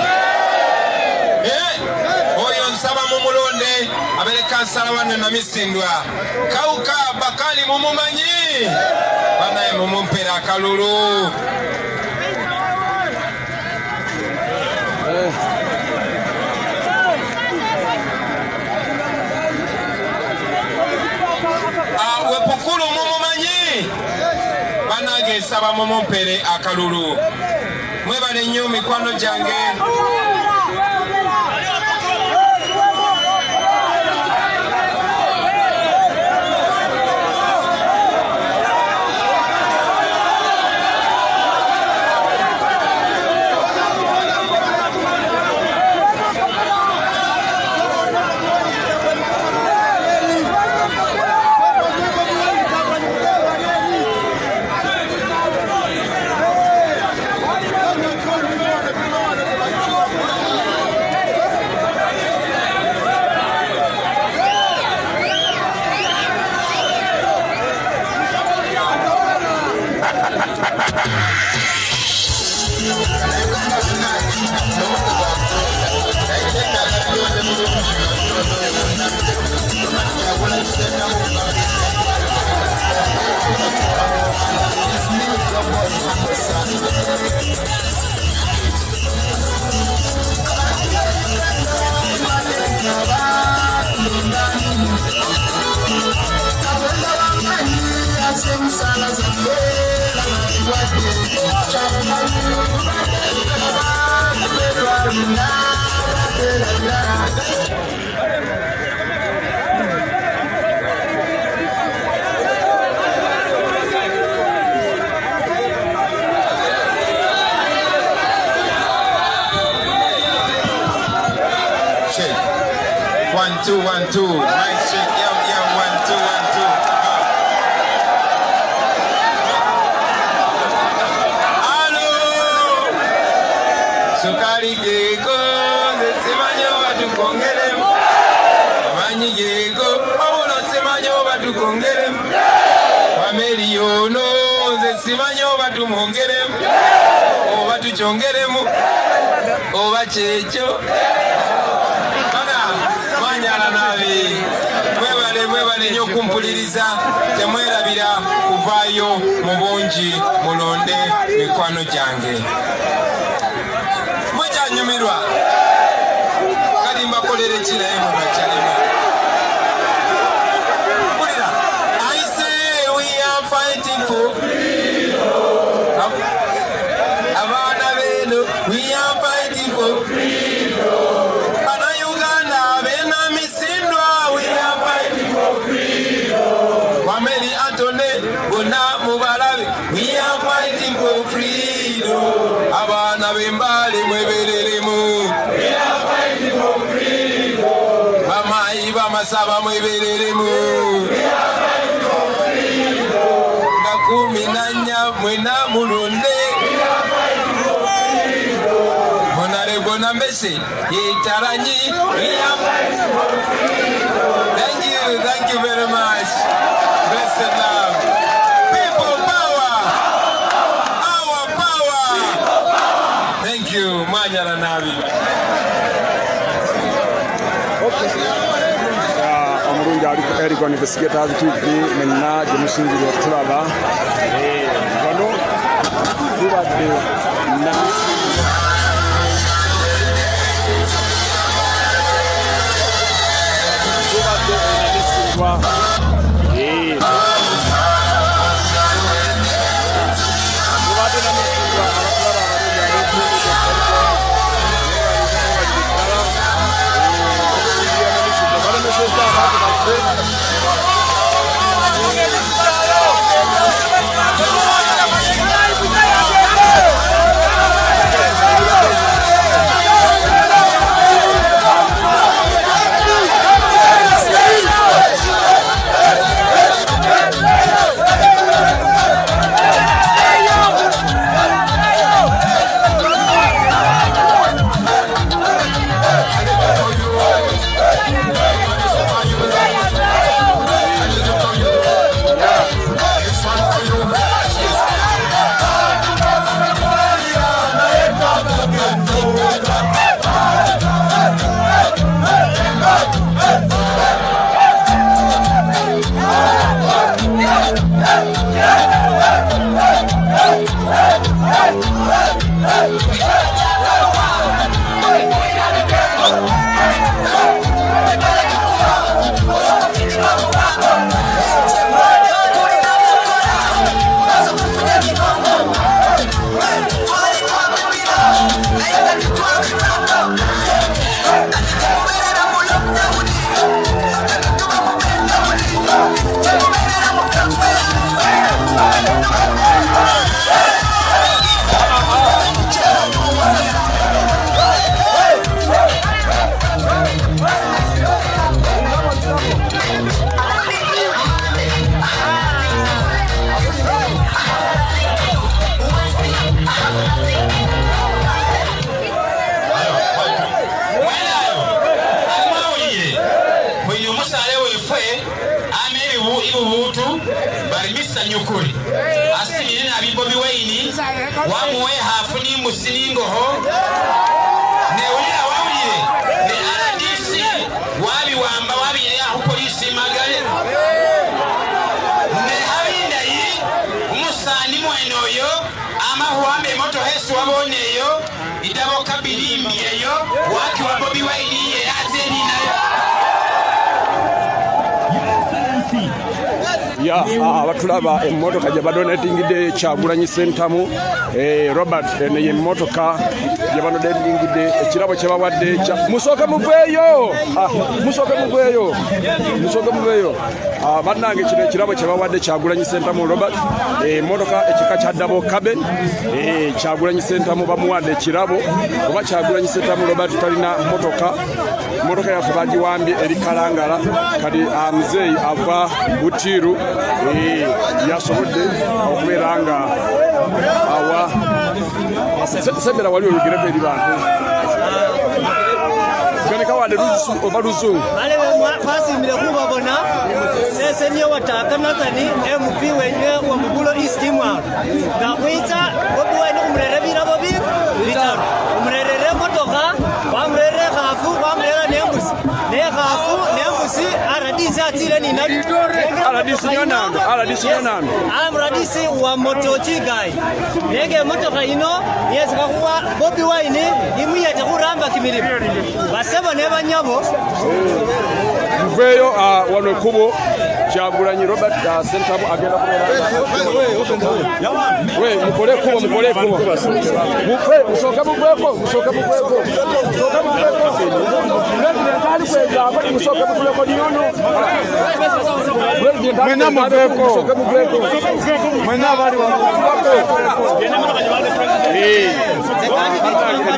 Oyo nsaba mumulonde abeere kansala wano Namisindwa. Kauka Bakali mumumanyi. Banaye mumumpera akalulu. Wepukulu mumumanyi. Banage mbasaba mumumpere akalulu. Mwebale nnyo mikwano gyange. One, two, 1, 2. Right shake, yeah, 1, 2, 1, 2. Hello. Sukari geko, semanyo batukongere. Manyi geko, obuno semanyo batukongere. Wameliono, semanyo batumongere. Oba tuchongeremu. Oba checho. Mwebale nnyo kumpuliriza, temwerabira kuvaayo mu bungi mulonde mikwano gyange. Mujanyumirwa kali mbakolere kiraye mu bakyalema. I say we are fighting for freedom. Abaana beno, we are fighting for freedom. We are fighting for freedom. Abana bembale mwebereremu. We are fighting for freedom. Bamayi bamasaba mwebereremu. We are fighting for freedom. Ngakumi nanya mwena mulonde. We are fighting for freedom. Monare bona mbese yetaranyi. We are fighting for freedom. Thank you very much. Blessed love. Thank you, Manyara Nabi. Omurungi aliko Eric on Besigye TV menna jemusinziro tulaba bano tubadde na Let's go. abatulaba emmotoka gye badonatingidde Kyagulanyi Ssentamu Robert eno ye emmotoka gye badonatingidde ekirabo kye bawadde musooke muveeyo bannange kino ekirabo kye bawadde Kyagulanyi Ssentamu Robert emmotoka ekika kya Double Cabin Kyagulanyi Ssentamu bamuwadde ekirabo oba Kyagulanyi Ssentamu Robert talina mmotoka yaffe bagiwambye eri Kalangala kati muzeeyi ava Butiru yasobodde okubeera nga awa sembera wali olugireko eri bantu ganekawadde oba luzungu twasimbire kubabona sesenye watakanazani MP wenye wa Mugulo East Mwalo ngakwita Bobi Wine umurere birabo bitaro umurere motoka wamurere khafu wamurere nembusi ne khafu nembusi aradisi atire ni nabi aradisi nonano aradisi wa motochi guy nege motoka ino yesi kakuwa Bobi Wine imuyete kuramba kimirimu basebo ne banyabo muveeyo wano ekkubo Kyagulanyi Robert Ssentamu agenda mukole ekkubo musooke mugweko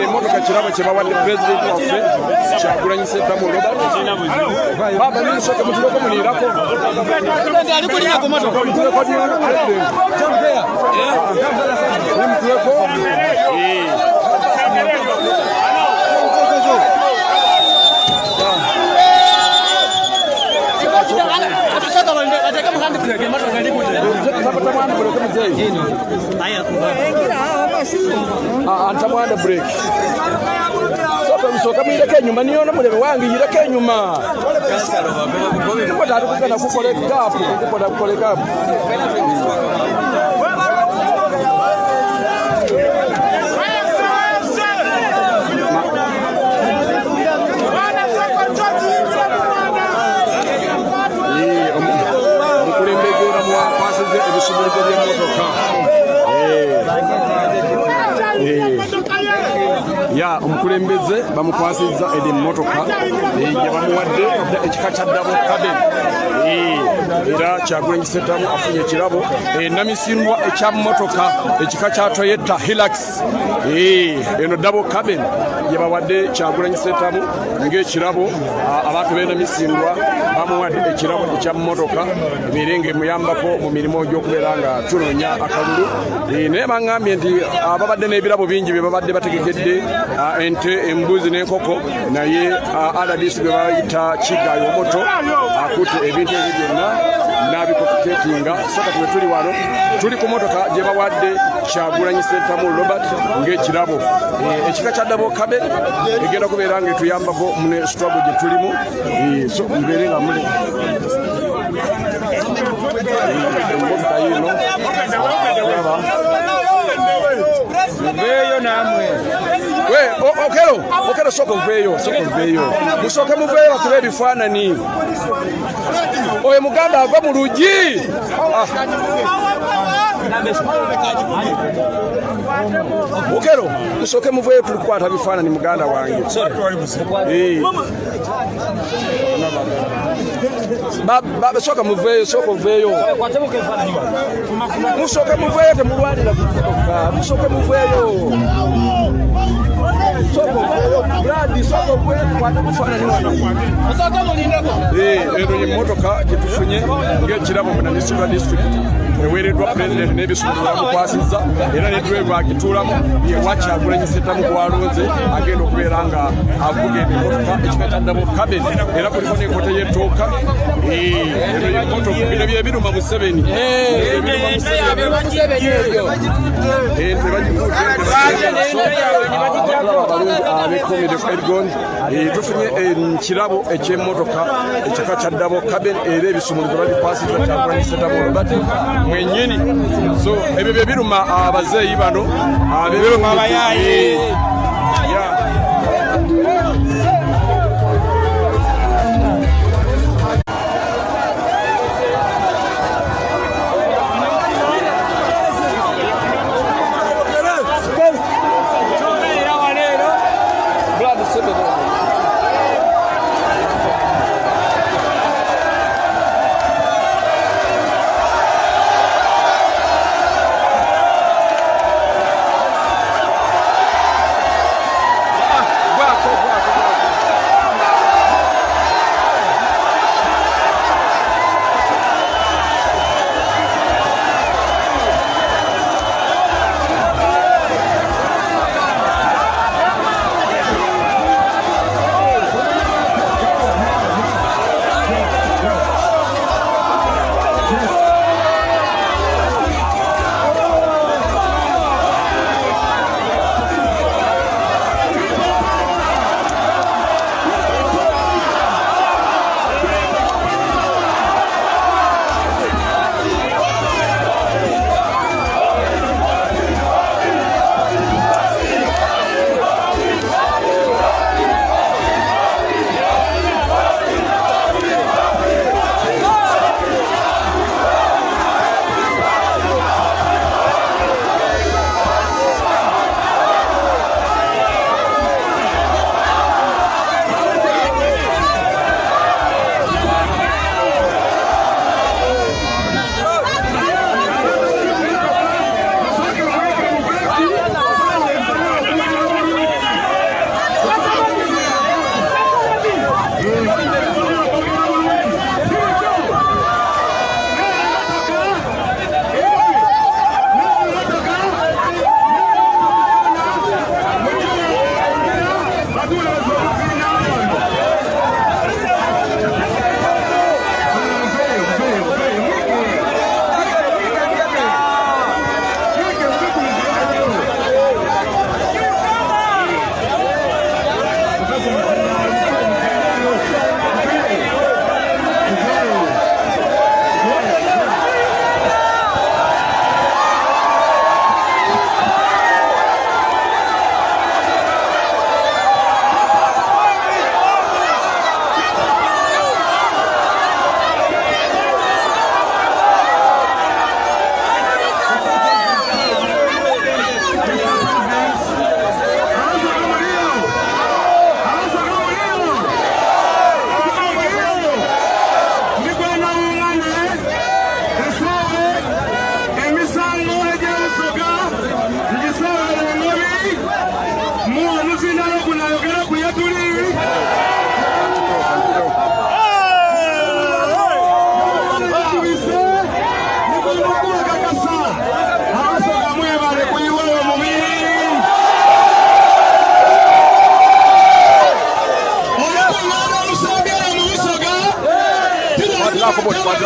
emmotoka kirabo kye bawadde pulezidenti waffe Kyagulanyi Ssentamu Robert baba nisooke mutuleko munirako antamwanda break musooka muyireko enyuma niyono mulebe wange yireko enyuma tali kugenda kukole kapu omukulembeze bamuwakwasize ebisumuluzo by'emmotoka omukulembeze bamukwasizza eri emmotoka gye bamuwadde ekika kya Double Cabin era Kyagulanyi Ssentamu afunye ekirabo namisindwa ekya mmotoka ekika kya Toyota Hilux eno Double Cabin gye bawadde Kyagulanyi Ssentamu ng'ekirabo abantu b'enamisindwa bamuwadde ekirabo ekya mmotoka ebeere ng'emuyambako mu mirimu gy'okubeera nga tunoonya akalulu naye baŋŋambye nti babadde n'ebirabo bingi bye babadde bategekkedde ente embuzi n'enkoko naye RDC bwe bayita Kigayo Moto akutte ebintu ebyo byonna n'abikoketinga so kati we tuli wano tuli ku motoka gye bawadde Kyagulanyi Ssentamu Robert ng'ekirabo ekika kya Double Cabin egenda kubeera ng'etuyambako mu struggle gye tulimu so mubeere nga muli emmotoka yino muveeyo namwe okero soko muveeyo musooke muveeyo bakube ebifaanani oyo muganda ava mu lugi okero musooke muveeyo tuli kukwata bifaanani muganda wange sooka muveeyo musooke muveeyo temulwanira kumotoka musooke muveeyo eno y'emmotoka gye tufunye ng'ekirabo mu Namisindwa disitulikiti eweereddwa pulezidenti n'ebisumuluzo bamukwasizza era ne driver agituulamu yewa Kyagulanyi Ssentamu gwalonze agenda okubeera nga avuga emmotoka ekika kya Double Cabin era kuliko n'enkota y'ettooka eno y'emmotoka bino bye biruma Museveni tufunye ekirabo eky'emmotoka ekika kya Double Cabin era ebisumuluzo babikwasizza Kyagulanyi Ssentamu Robert mwennyini so ebyo bye biruma abazeeyi bano biruma abayaayi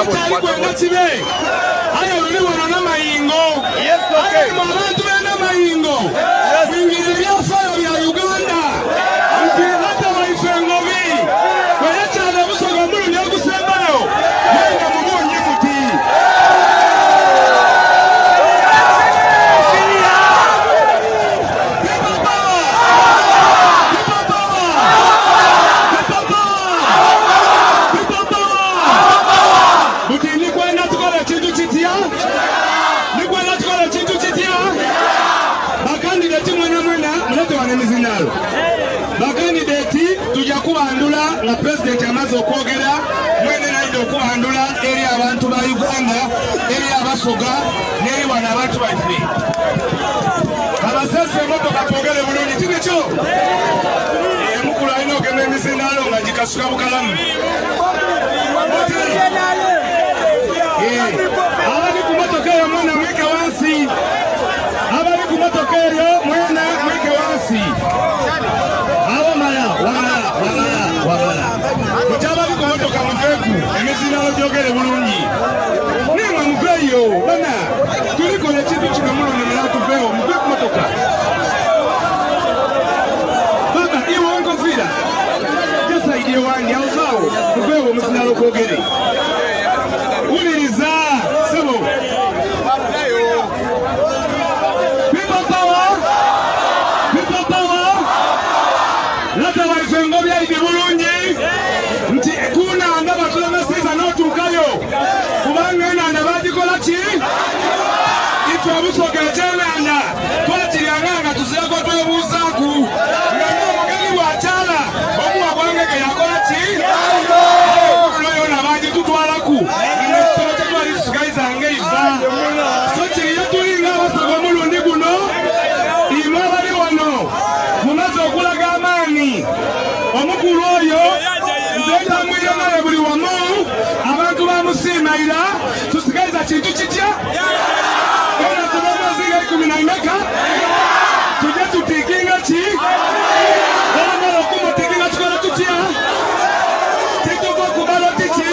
kwenda kibe ayo luliwano n'amayingo mu abantu b'amayingo mwingire byafaayo bya Uganda nti ate waife Ngobi bwe yakyala obusoga omulundi ogusembayo yenga mubungi muti bakandideti tujja kubandula nga pulezidenti amaze okwogera mwene naide okubandula eri abantu ba Uganda eri abasoga n'eri wano abantu baffe abasese emotoka twogere bulungi tinekyo mukulu alina ogenda emizindaalo nga gikasuka bukalamu abali ku motoka eyo mwena mwike wansi abali ku motoka eryo mwena mwike wansi mutabali ku motoka muveeku emizindaalo gyogere bulungi nimwe muveeyo bana tulikola ekintu kino mulonera tuveewo muve ku motoka baba iwe onkofira jasaidie wange awozaawo muveewo omuzindaalo gwogere wuliriza sebo lata waife Ngobi aidi bulungi nti kunanda batulemesiza n'otuukayo kubanga enanda bagikola ki ife obusoga ekyenanda twakiryanga nga tuzirako twebuuzaaku nga n'omugenyi bw'akyala omuwa gwange ge yakola ki yona bagitutwalaku ekitolo kyetwali tusigalizanga iva so kiriyo tulinga abasoga omulundi guno imwe abali wano mumaze okulaga amaanyi omukulu oyo nzeeta mwiyonale buli wamu abantu bamusiimaira tusigaliza kintu kitya era kubamozinga 14 tujye tutikinga ki olumala okumutikinga tukola tutya tituva kubalo tiki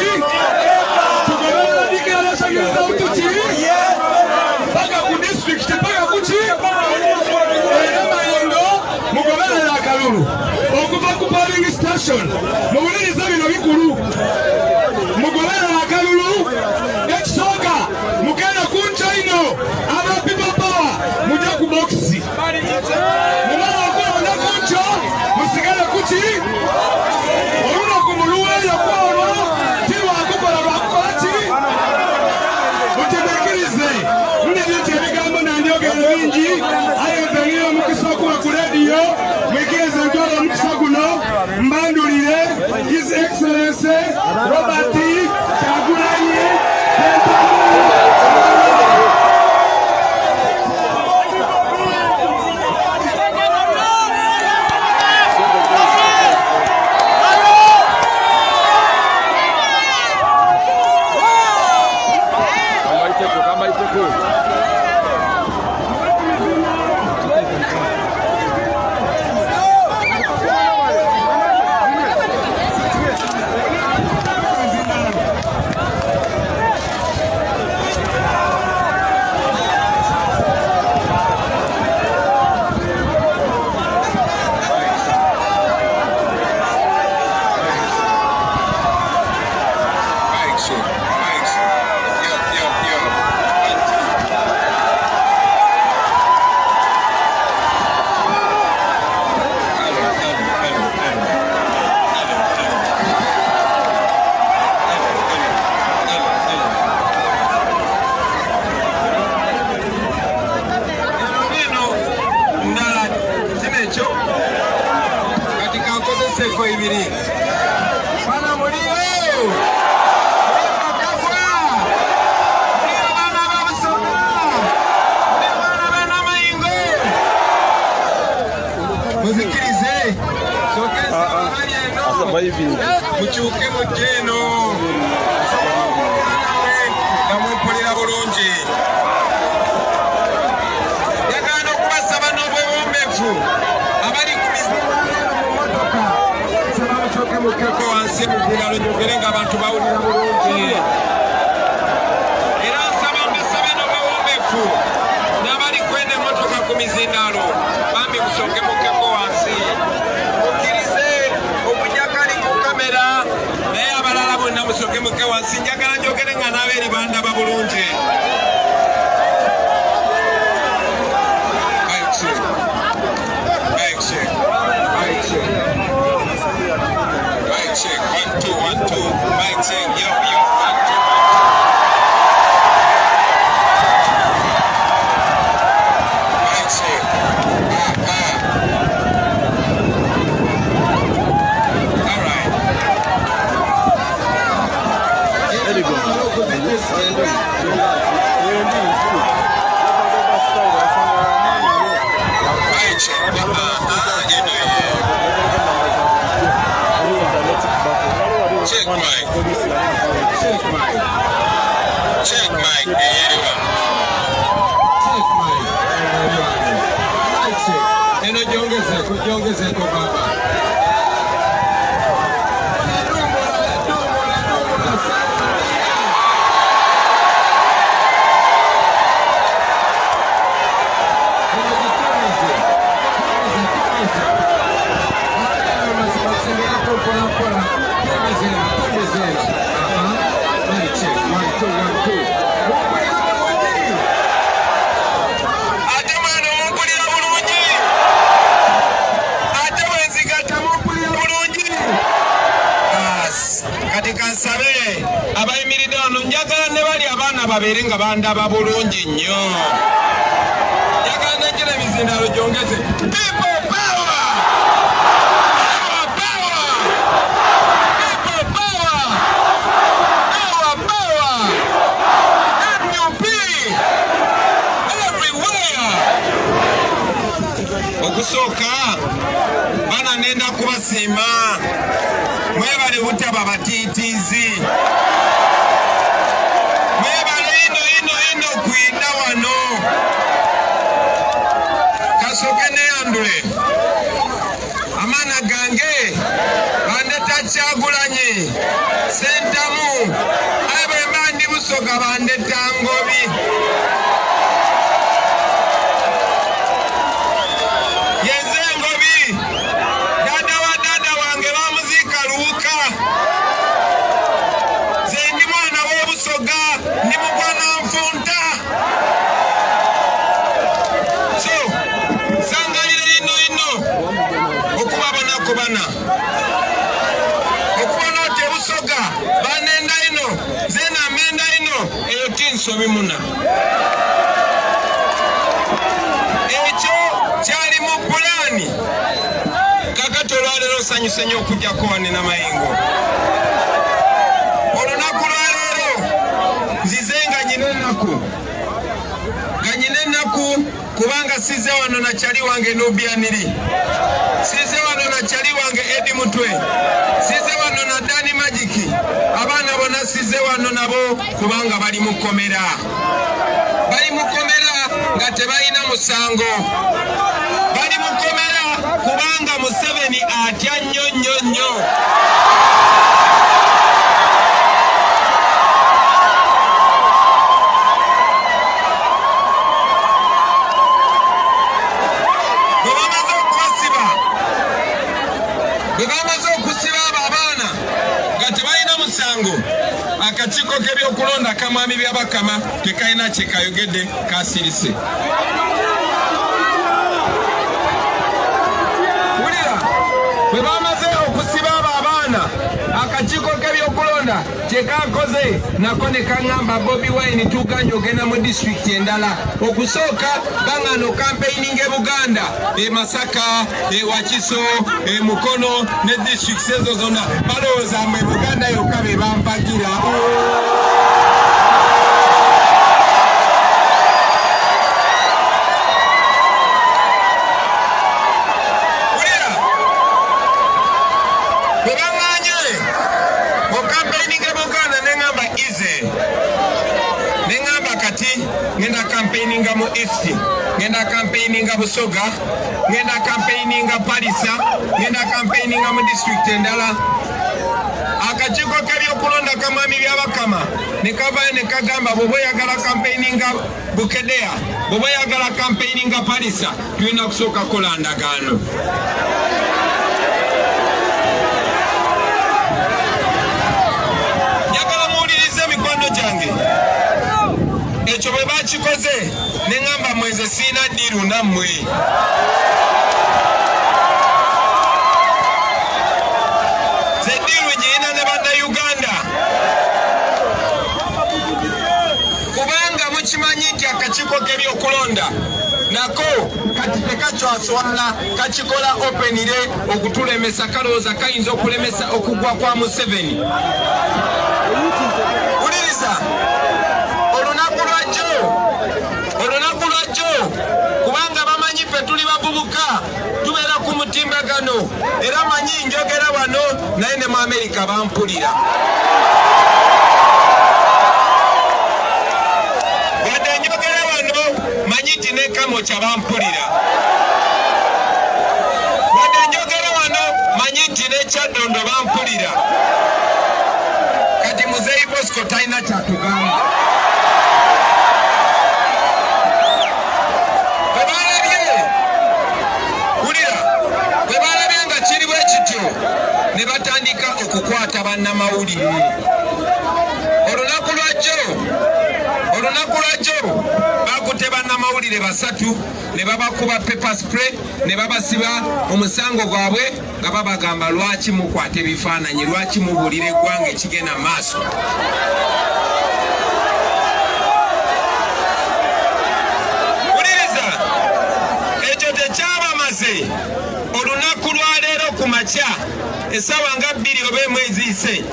tugoberera dikiralashagiriza utuki paka ku district paka kuki era mayingo mugoberera akalulu okuva ku polling station muwuliriza bino bikulu mugoberera akalulu ekisooka mugenda ku nchaino aba people power mujja ku bokisi mumala okulonda ku ncho musigale kuki olunaku muluweeyo kwolwo tiwakukola lwakukola ki mutegeekirize ndibiti ebigambo nandyogera bingi ayinza ngira omukisa okuba ku rediyo mwikirize ntwala omukisa guno mbandulire his excellency Robert Kyagulanyi mukyuke mujjeeno namwempulira bulungi yagaana okubasaba n'obwewombeefu abali ku motoka saba musooke mukkeko wansi mu ngalo njogere ng'abantu bawulira bulungi wantu n'abali kwenda emmotoka ku mizindalo bambi musooke mukeko wansi mukkirize obujakali ku kamera naye abalala bonna musooke mukke wansi njagala njogere nga n'abeeri bandaba bulungi. Mic check, 1 2 1 2. Mic check, yo 1 2. Mic check. All right. There you go. Mic check. Check mic. Check mic. Check mic. Check mic. Eno jiongezeko baba. Kansabe abayimiridde wano njagala ne bali abaana babeere nga bandaba bulungi nnyo. Njagala nejjira emizindalo gyongeze. People power! Power, power! People power! Power, power! MUP! Everywhere! Okusooka bana nenda kubasiima. Mwebale butaba batiitiizi. Mwebale ino kwinda wano. Kasooke neyandule. Amaana gange bandeta Kyagulanyi Sentamu aye bwe mba ndi Busoga bandeta Ngobi. Yenze Ngobi dada wa dada wange bamuziika Luuka. Nze ndi mwana w'Obusoga ndi mugwana nfunta. So sangalire ino okubabonako bana okubona oti Busoga banenda ino ze namenda ino eyo tinsobi muna. Ekyo kyali mu pulaani kakati olwaleero osanyuse nnyo okujjako wane n'amayingo. Olunaku lwaleero nzize nga nyina ennaku kubanga size wano na kyali wange Nubianiri, size wano na kyali wange Edi Mutwe, size wano na Dani Magiki. Abaana bonna size wano nabo kubanga bali mu kkomera. Bali mu kkomera nga tebalina musango. Bali mu kkomera kubanga Museveni atya nnyo. Bwe bamaze okusiba abo abaana nga tebalina musango, akakiiko k'ebyokulonda kamwami byabakama tekalina kye kayogedde kasirise. Wulira, bwe bamaze okusiba abo abaana akakiiko k'ebyokulonda kye kakoze nako ne kaŋŋamba Bobi Wine tuganye ogenda mu disitulikiti endala. Okusooka baŋŋaana okampeyini ng'e Buganda, e Masaka, e Wakiso, e Mukono ne disitulikiti ezo zonna balowooza mwe Buganda yokka be bampagira. Wulira, bwe baŋŋaanye okampeyini ng'e Buganda ne ŋŋamba ize. Ne ŋŋamba kati ngenda campaigninga mu East, ngenda campaigninga Busoga, ngenda campaigninga Palisa, ngenda campaigninga mu district endala. akakiiko k'ebyokulonda kamwami byabakama ne kavayo ne kagamba bw'oba oyagala campaigninga Bukedea, bw'oba oyagala campaigninga Palisa, tulina kusooka kukola ndagaano. Njagala muwulirize mikwano gyange. Ekyo bwe bakikoze ne ŋŋamba mweze siina ddiiru nammwe. Ze ddiiru giyina ne bannayuganda. Kubanga mukimanyi nti akakiiko k'ebyokulonda nako kati tekakyaswala kakikola openire okutulemesa kalowooza kayinza okulemesa okugwa kwa Museveni. Wuliriza olunaku lwajjo kubanga bamanyi ffe tuli bavubuka tubeera ku mutimbagano era manyi njogera wano naye ne mu Amerika bampulira. Wadde njogera wano manyi nti ne Kamotya bampulira. Wadde njogera wano manyi nti ne Kyaddondo bampulira. Kati Muzeeyi Bosco talina kyatugamba. Ne batandika okukwata bannamawulire. Olunaku lwajjo bakutte bannamawulire 3 ne babakuba pepper spray ne babasiba omusango gwabwe nga babagamba lwaki mukwata ebifaananyi, lwaki mubuulira eggwanga ekigenda maaso. Wuliriza, ekyo tekyabamaze. Olunaku lwaleero ku makya essaawa nga 2 oba emwezi ise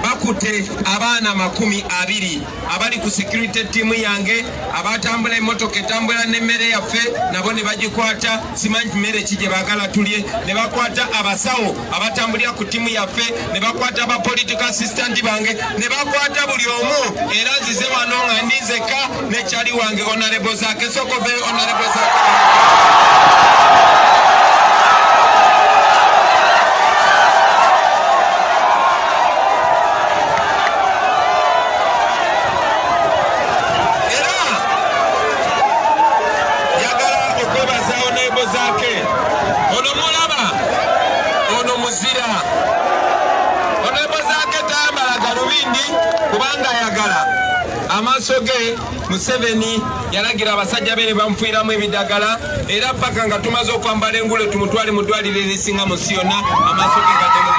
bakutte abaana 20 abali ku security team yange abatambula emmotoka etambula n'emmere yaffe nabo ne bagikwata. Simanyi mmere ki gye baagala tulye. Ne bakwata abasawo abatambulira ku tiimu yaffe, ne bakwata aba political assistant bange, ne bakwata buli omu. Era nzize wano nga ndizeka nekyali wange honorable Zaake Sokove, honorable Zaake. Kubanga ayagala amaaso ge Museveni yalagira abasajja be ne bamufiiramu ebidagala era paka nga tumaze okwambala engulo tumutwale mu ddwaliro erisinga mu Siona amaaso ge gatemu.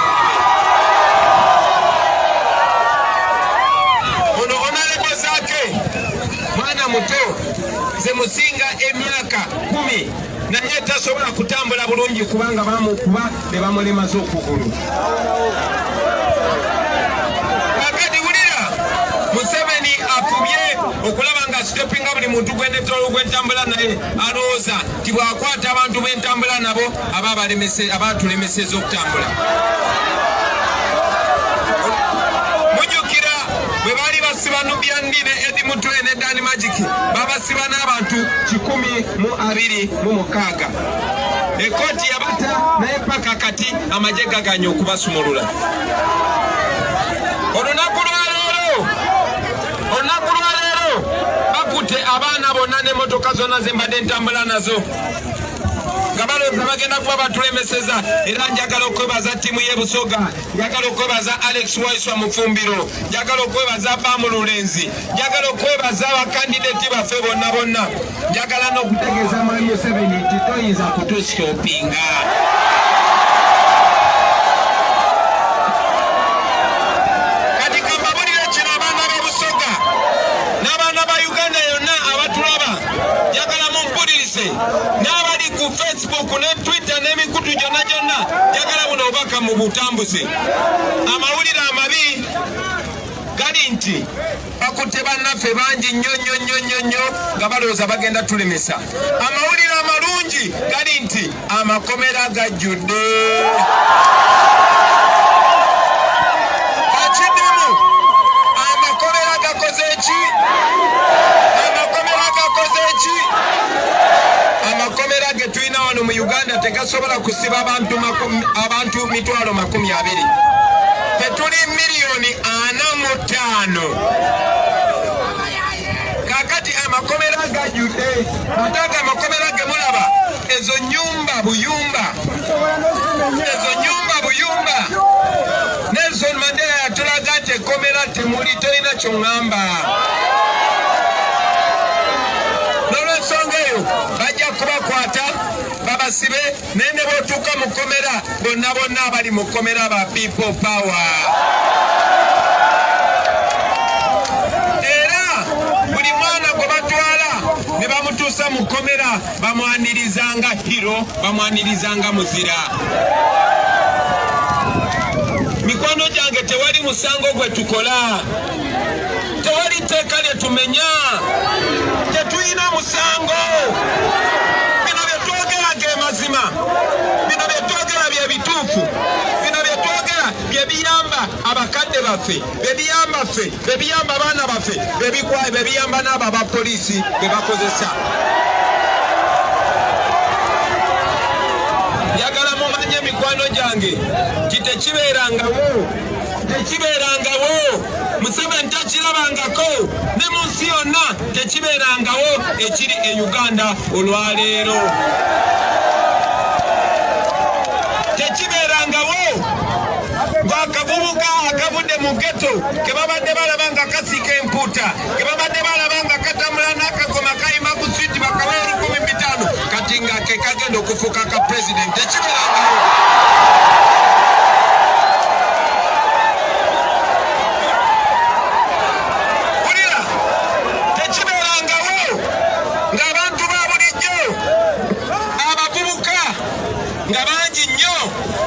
Ono Honorable Zaake mwana muto ze musinga emyaka 10 naye tasobola kutambula bulungi kubanga bamukuba ne bamulemaza okugulu. Museveni akubye okulaba nga stopinga buli muntu gw'electoral gw'entambula naye alowooza nti bw'akwata abantu b'entambula nabo abatulemeseza okutambula. Mujjukira bwe baali basiba Nubiandi ne Eddie Mutwe ne Danny Magic babasiba n'abantu 126. Ekooti yabata naye paka kati amagye gaganye okubasumulula. Olunaku lwaleero bakutte abaana bonna n'emmotoka zonna ze mbadde ntambula nazo nga balowooza bagenda kuba batulemeseza. Era njagala okwebaza ttiimu y'e Busoga, njagala okwebaza Alex Waiswa Mufumbiro, njagala okwebaza Baamu Lulenzi, njagala okwebaza abakandideti baffe bonna. Njagala n'okutegeeza Mwami Museveni nti toyinza kutustoppinga. N'abali ku Facebook ne Twitter n'emikutu gyonna njagala buno obubaka mu butambuze. Amawulire amabi gali nti bakutte bannaffe bangi nnyo nga balowooza bagenda tulemesa. Amawulire amalungi gali nti amakomera gajjudde. Kakiddemu amakomera gakoze ki? Amakomera ge tulina wano mu Uganda tegasobola kusiba abantu 20,000. tetuli milioni 45. Kakati amakomera gajjude. Mutaka amakomera gemulaba. Ezo nyumba buyumba. Ezo nyumba buyumba. Nelson Mandela yatulaga nti ekkomera temuli tolina ky'oŋŋamba. N'olwensonga eyo bajja kubakwata babasibe naye ne bw'otuuka mu kkomera bonna bonna abali mu kkomera ba people power. Era buli mwana gwe batwala ne bamutuusa mu kkomera bamwanirizanga hero, bamwanirizanga muzira. Mikwano gyange tewali musango gwe tukola, tewali tteeka lye tumenya, tetulina musango. Bino bye twogera ge mazima, bino bye twogera bye bituufu, bino bye twogera bye biyamba abakadde baffe, bye biyamba ffe, bye biyamba abaana baffe, bye biyamba n'abo abapoliisi be bakozesa. Njagala mumanye mikwano gyange kitekibeerangawo, tekibeerangawo. Museveni takirabangako, ne mu nsi yonna tekibeerangawo ekiri e Uganda olwaleero. Tekibeerangawo ng'akavubuka akavudde mu ghetto ke babadde balaba nga kasiika empuuta, ke babadde balaba nga katambula n'akagoma kayima ku switi bakawa 15,000 kati nga ke kagenda okufuuka ka pulezidenti. Tekibeerangawo.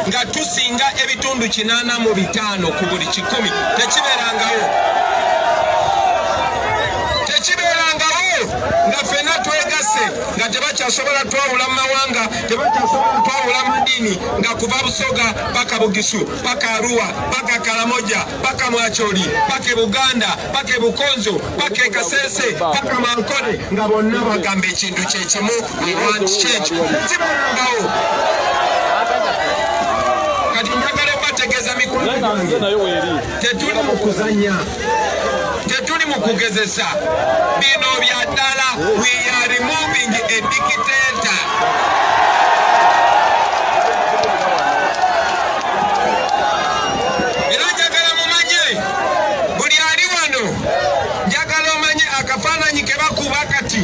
Nga tusinga ebitundu 85 ku buli 100. Tekibeerangawo. Tekibeerangawo nga ffenna twegasse nga tebakyasobola twawula mu mawanga, tebakyasobola twawula mu ddiini, nga kuva Busoga paka Bugisu paka Arua paka Karamoja paka Mwacholi paka Buganda paka Bukonzo paka Kasese paka Mankole nga bonna bagamba ekintu kye kimu, we want change. Tekibeerangawo. Kati njagala bategeeza mikwano gyange, tetuli mu kuzanya, tetuli mu kugezesa, bino bya ddala. We are removing a dictator. Era njagala mumanye buli ali wano, njagala omanye akafaananyi ke bakuba kati,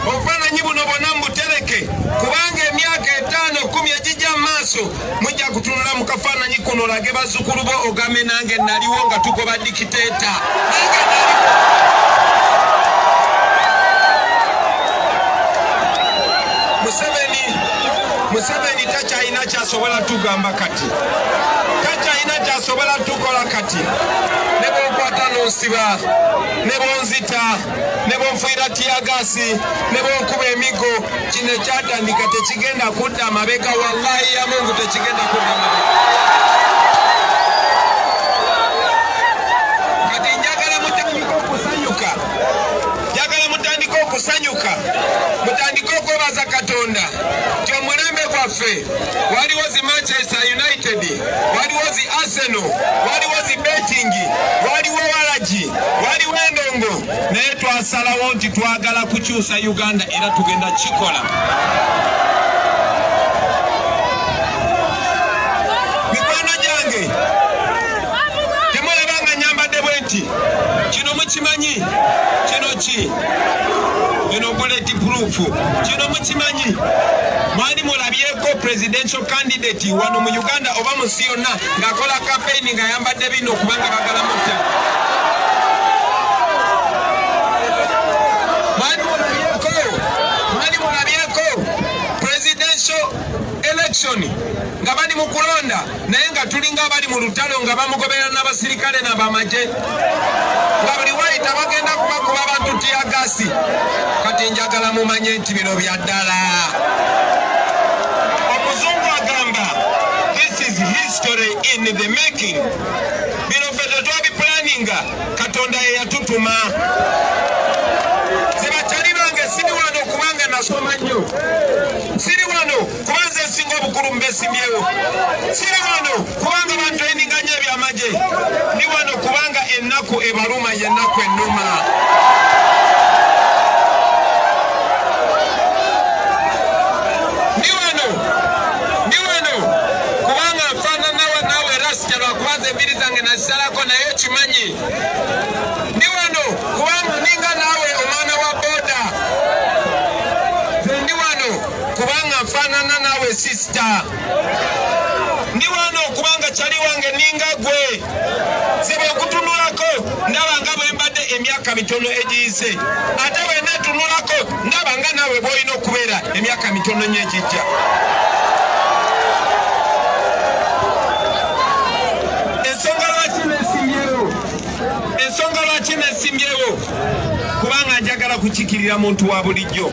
obufaananyi buno bonna mbutereke, kubanga emyaka 5-10 egijja mu maaso mujja kutunula mu kafaananyi kuno olage bazzukulu bo ogambe nange naliwo nga tugoba dikiteeta. Museveni takyalina kyasobola tugamba kati, takyalina kyasobola tukola kati. Ne bw'onkwata n'onsiba, ne bw'onzita, ne bw'onfuira tiyagasi, ne bw'onkuba emigo, kino ekyatandika tekigenda kudda amabega. Wallahi ya Mungu tekigenda kudda amabega. Kati njagala mutandika okusanyuka, njagala mutandika okusanyuka, mutandika okwebaza Katonda nti omulembe gwaffe waliwo zi Manchester United, waliwo zi Arsenal, waliwo zi betting, waliwo walaji, waliwo endongo, naye twasalawo nti twagala kukyusa Uganda era tugenda kikola. Mikwano gyange temulabanga nyambadde bwenti, kino mukimanyi, kino ki? Kino bulletproof, kino mukimanyi. Mwali mulabyeko presidential candidate wano mu Uganda oba mu nsi yonna ng'akola campaign nga yambadde bino okubanga bagala mutta. Mwali mulabyeko presidential election nga bali mu kulonda naye nga tulinga abali mu lutalo nga bamugobera n'abasirikale n'abamagye, nga buli wayita bagenda kubakuba abantu tiyagasi. Kati njagala mumanye nti bino bya ddala. Omuzungu agamba this is history in the making. Bino ffe tetwabipulaninga, Katonda ye yatutuma. Zebatali bange sidi wano kubanga nasoma nnyo. Siri wano kubanza singa obukulu mbesimbyewo. Siri wano kubanga bantraininga nnyo ebyamaje. Ndi wano kubanga ennaku ebaluma y'ennaku ennuma. Ndi wano kubanga nfaanana nawe rasita lwakubaza embiri zange nazisalako naye kimanyi. Ndi wano kubanga ninga nawe omwana wa boda. Ndi wano kubanga nfaanana nawe sisita. Ndi wano kubanga kyali wange ninga gwe. Sebe okutunulako ndaba nga bwe mbadde emyaka mitono egiyise. Ate bwe neetunulako ndaba nga nawe bw'olina okubeera emyaka mitono nnyo egijja. Ensonga lwaki nesimbyewo kubanga njagala kukiikirira muntu wa bulijjo.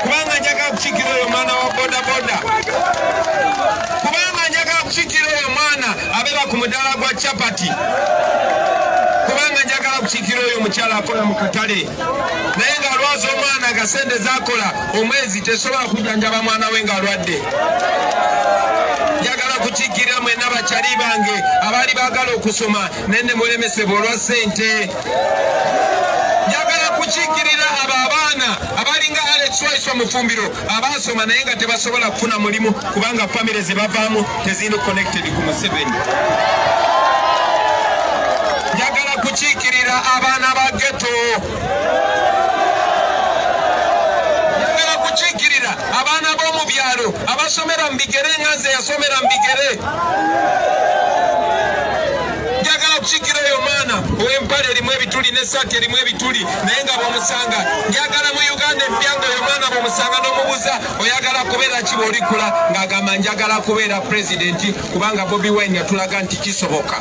Kubanga njagala kukiikirira oyo mwana wa bodaboda. Kubanga njagala kukiikirira oyo mwana abeera ku mudaala gwa chapati. Kubanga njagala kukiikirira oyo mukyala akola mu katale. Naye ng'alwaza omwana nga sente z'akola omwezi tesobola kujjanjaba mwana we ng'alwadde. Njagala kukiikirira mwenna bakyali bange abaali baagala okusoma naye ne mulemesebwa olwa ssente. Njagala kukiikirira abo abaana abalinga Alex Waiso Mufumbiro abaasoma naye nga tebasobola kufuna mulimu kubanga famire ze bavaamu teziri connected ku Museveni. Njagala kukiikirira abaana ba ghetto. Njagala kukiikirira abaana b'omu byalo abasomera mu bigere nga nze yasomera mu bigere. Njagala kukiikirira oyo mwana ow'empale erimu ebituli n'essaati erimu ebituli naye nga bw'omusanga. Njagala mu Uganda empya nga oyo mwana bw'omusanga n'omubuuza oyagala kubeera ki bw'olikula ng'agamba njagala kubeera pulezidenti kubanga Bobi Wine yatulaga nti kisoboka.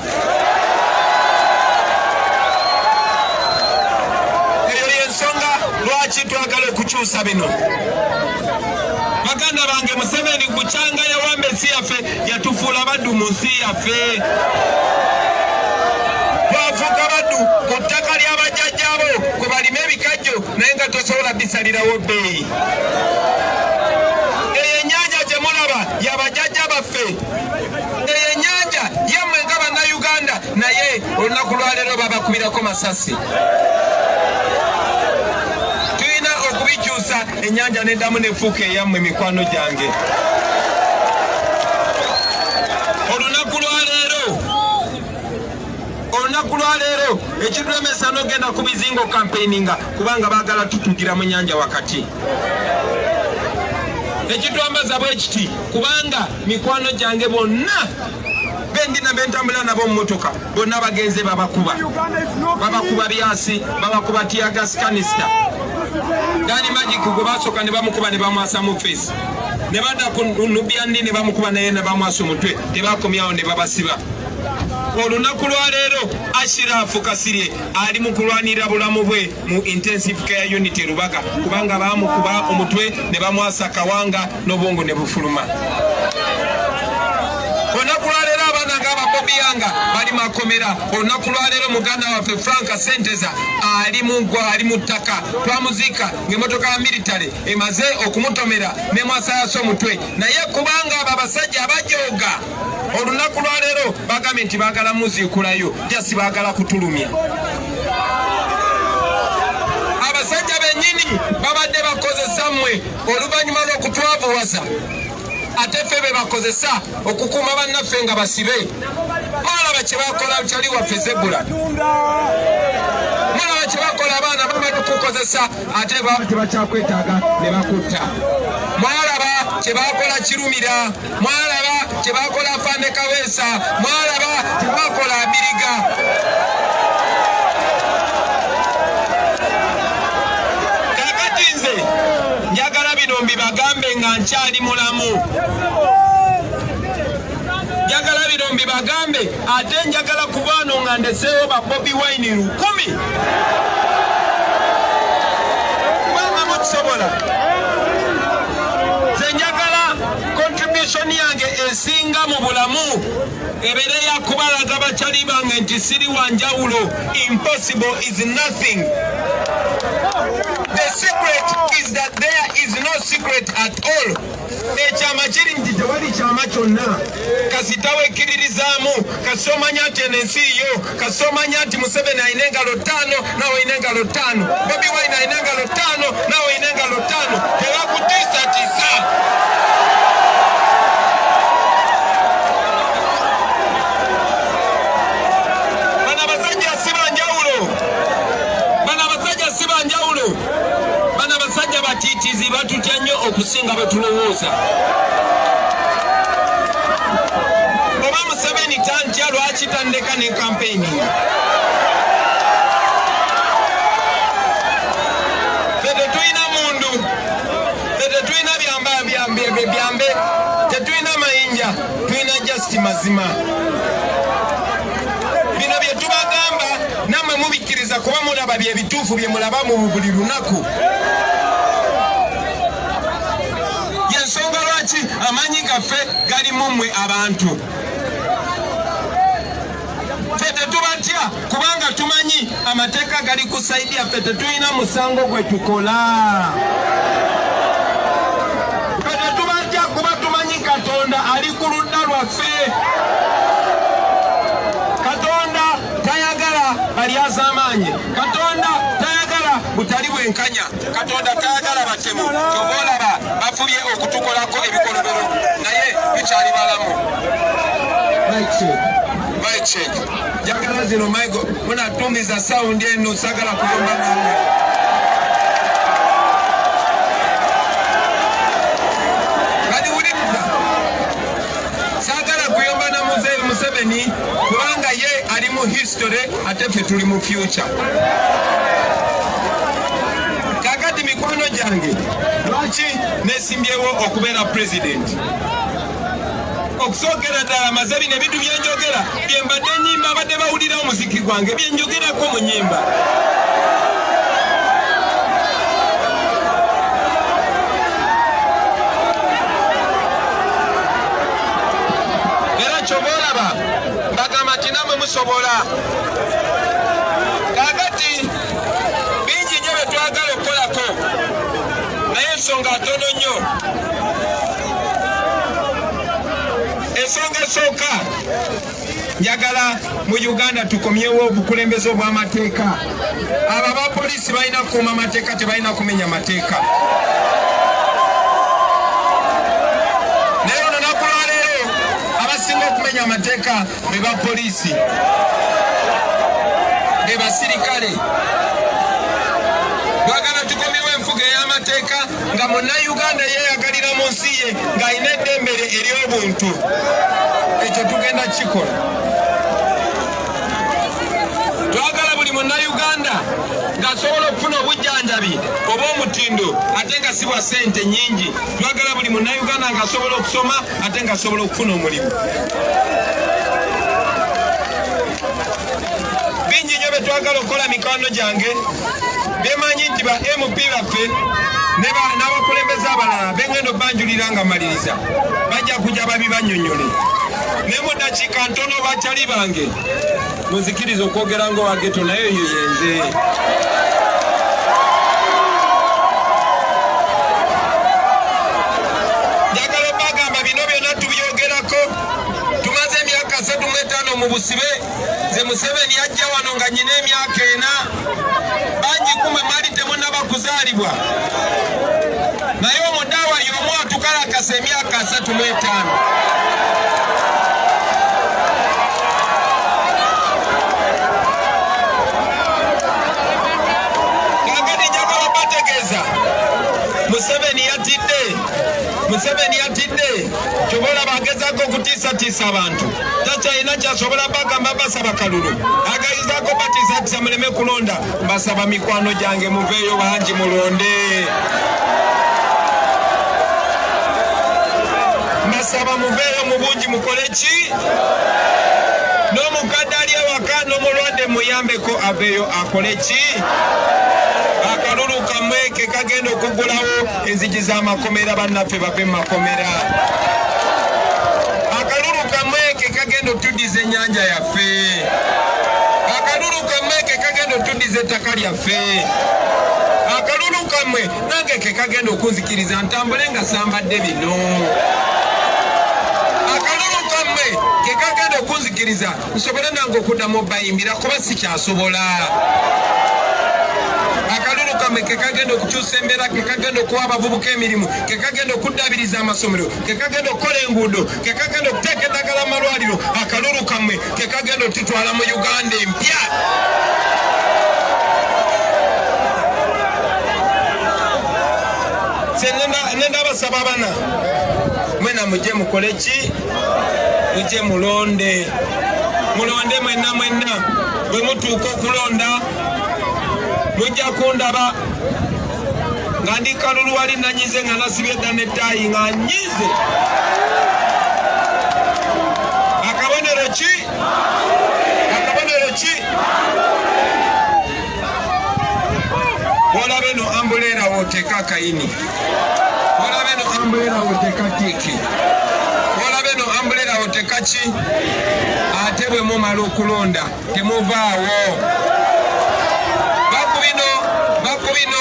Eyo y'ensonga lwaki twagala okukyusa bino. Baganda bange Museveni kukyanga yawamba ensi yaffe yatufuula baddu mu nsi yaffe. Twafuuka baddu ku ttaka ly'abajjajjaabo kwe balima ebikajjo naye nga tosobola bisalirawo bbeeyi. Eyo ennyanja gye mulaba y'abajjajja baffe. Eyo ennyanja yammwe nga bannayuganda naye olunaku lwaleero babakubirako masasi. Tulina okubikyusa ennyanja n'eddamu n'efuuka eyammwe mikwano gyange. Olunaku lwaleero ekitulemesa n'ogenda ku bizingo campaigninga kubanga baagala tutugira mu nnyanja wakati. Ekitwambaza bwe kiti kubanga mikwano gyange bonna bendina bentambula nabo mu motoka bonna bagenze babakuba byasi babakuba tiagas kanista. Dani Magic gwe basooka ne bamukuba ne bamwasa mu face. Ne badda ku Nubiandi ne bamukuba naye ne bamwasa omutwe tebakomyawo ne babasiba. Olunaku lwaleero Ashirafu Kasirye ali mu kulwanirira bulamu bwe mu intensive care unit Rubaga kubanga bamukuba omutwe ne bamwasa kawanga n'obwongo ne bufuluma. Olunaku lwaleero abaana ng'ababobi yanga bali makomera. Olunaku lwaleero muganda waffe Frank Senteza ali mu ttaka twamuziika ng'emmotoka ya military emaze okumutomera ne mwasayasa omutwe naye kubanga abo abasajja abajooga olunaku lwaleero bagambye nti baagala muziikulayo jasi baagala kutulumya. Abasajja bennyini babadde bakozesa mmwe oluvannyuma lw'okutwavuwaza ate ffe be bakozesa okukuuma bannaffe nga basibe. Mulaba kye bakola kyali waffe Zebula. Mulaba kye bakola abaana bamaze okukozesa ate baba tebakyakwetaaga ne bakutta. Mwalaba kye bakola Kirumira. Mwalaba kye bakola Afande Kaweesa. Mwalaba kye bakola Abiriga. Kakati nze njagala bino mbibagambe nga nkyali mulamu. Njagala bino mbibagambe ate njagala kubaano nga ndeseewo ba Bobi Wine 1000. Kubanga mukisobola. Nze njagala contribution yange esinga mu bulamu ebeere yakubalaga bakyali bange nti siri wanjawulo. Impossible is nothing. The secret is that there is no secret at all. Ekyama kiri nti tewali kyama kyonna kasitawekiririzaamu kasomanya nti ensi yo kasomanya nti Museveni alina engalo 5 nawe olina engalo 5 Bobi Wine alina engalo 5 nawe olina engalo 5 tebakutiisatiisa. Bano abasajja si banjawulo, bano abasajja si banjawulo, bano abasajja batiitiizi batutya nnyo okusinga bwe tulowooza. Oba Museveni tantya lwaki tandeka ne kampeyini? Ffe tetulina mundu, ffe tetulina byambe, tetulina mayinja, tulina just mazima. Bino bye tubagamba nammwe mubikkiriza kuba mulaba bye bituufu bye mulaba mu buli lunaku. Yensonga lwaki amaanyi gaffe gali mu mmwe abantu. Ffe tetubatya kubanga tumanyi amateeka gali ku sayidi yaffe, tetulina musango gwe tukola. Ffe tetubatya kuba tumanyi Katonda ali ku ludda lwaffe. Katonda tayagala balyazamaanye, Katonda tayagala butali bwenkanya, Katonda tayagala batemu. Kyova olaba bafubye okutukolako ebikolobero naye bikyali balamu. Mic check. Jagala zino maigo munatumiza sound eno sagala kuyomba nawe. Kadi uliza sagala kuyomba na Museveni kubanga ye ali mu history ate ffe tuli mu future. Kakati mikwano gyange lwaki nesimbyewo okubeera president? Okusookera ddala maze bino ebintu byenjogera bye mbadde nnyimba abadde bawulira omuziki gwange byenjogerako mu nnyimba. Era ky'oba olaba mbagamba nti nammwe musobola. Kaakati bingi nnyo bye twagala okukolako naye ensonga ntono nnyo. Ensonga esooka njagala mu Uganda tukomyewo obukulembeze obw'amateeka. Abo abapoliisi balina kukuuma amateeka, tebalina kumenya mateeka. Naye olunaku lwaleero abasinga okumenya amateeka be bapoliisi, be basirikale. Twagala tukomyewo enfuga ey'amateeka nga Munnayuganda yeeyagalira mu nsi ye ng'alina eddembe ery'obuntu. Ekyo tugenda kikola. Twagala buli Munnayuganda ng'asobola okufuna obujjanjabi oba omutindo ate nga si bwa ssente nnyingi. Twagala buli Munnayuganda ng'asobola okusoma ate ng'asobola okufuna omulimu. Bingi nnyo bye twagala okukola mikwano gyange. Bemanyi nti ba MP baffe n'abakulembeze abalala bengenda obbanjulira nga maliriza bajja kujja babibannyonnyole. Ne mu ddakiika ntono bakyali bange munzikiriza okwogera nga owa ghetto naye eyo yenze. Njagala obbagamba bino byonna tubyogerako. Tumaze emyaka 35 mu busibe. Nze Museveni yajja wano nga nnyina emyaka 4. Bangi kumwe mwali temunnaba kuzaalibwa. Naye omudaawa y'omu atukalakasa emyaka 35. Kaakati njagala bategeeza Museveni yatidde. Ky'oba olaba agezaako okutiisatiisa abantu. Takyalina kyasobola bagamba basaba kalulu. Agayizaako batiisatiisa muleme kulonda. Mbasaba mikwano gyange muveeyo bangi mulonde. Mbasaba muveeyo mu bungi mukole ki? N'omukadde ali ewaka n'omulwadde muyambeko aveeyo akole ki? Akalulu kamwe ke kagenda okugulawo enzigi z'amakomera bannaffe bave mu makomera. Akalulu kamwe ke kagenda otuddiza ennyanja yaffe. Akalulu kamwe ke kagenda otuddiza ettaka lyaffe. akalulu kamwe nange ke kagenda okunzikiriza ntambule nga sambadde bino. Akalulu kamwe ke kagenda okunzikiriza nsobole nange okuddamu bayimbira kuba sikyasobola. Akalulu kamwe ke kagenda okukyusa embeera, ke kagenda okuwa abavubuka emirimu, ke kagenda okuddabiriza amasomero, ke kagenda okukola enguudo, ke kagenda okuteeka eddagala amalwaliro. Akalulu kamwe ke kagenda otutwala mu Uganda empya. Nenda basaba bana mwena mujje mukole ki? Mujje mulonde mwenna bwe mutuuka okulonda mujja kundaba nga ndi kalulu wali nanyize nga nasibye dda nettaayi nga nyize. Akabonero ki? Olaba eno ambuleera wooteeka akayini, olaba eno ambuleera wooteeka tiiki, olaba eno ambuleera wooteeka ki? Ate bwe mumala okulonda temuvaawo. Bakubino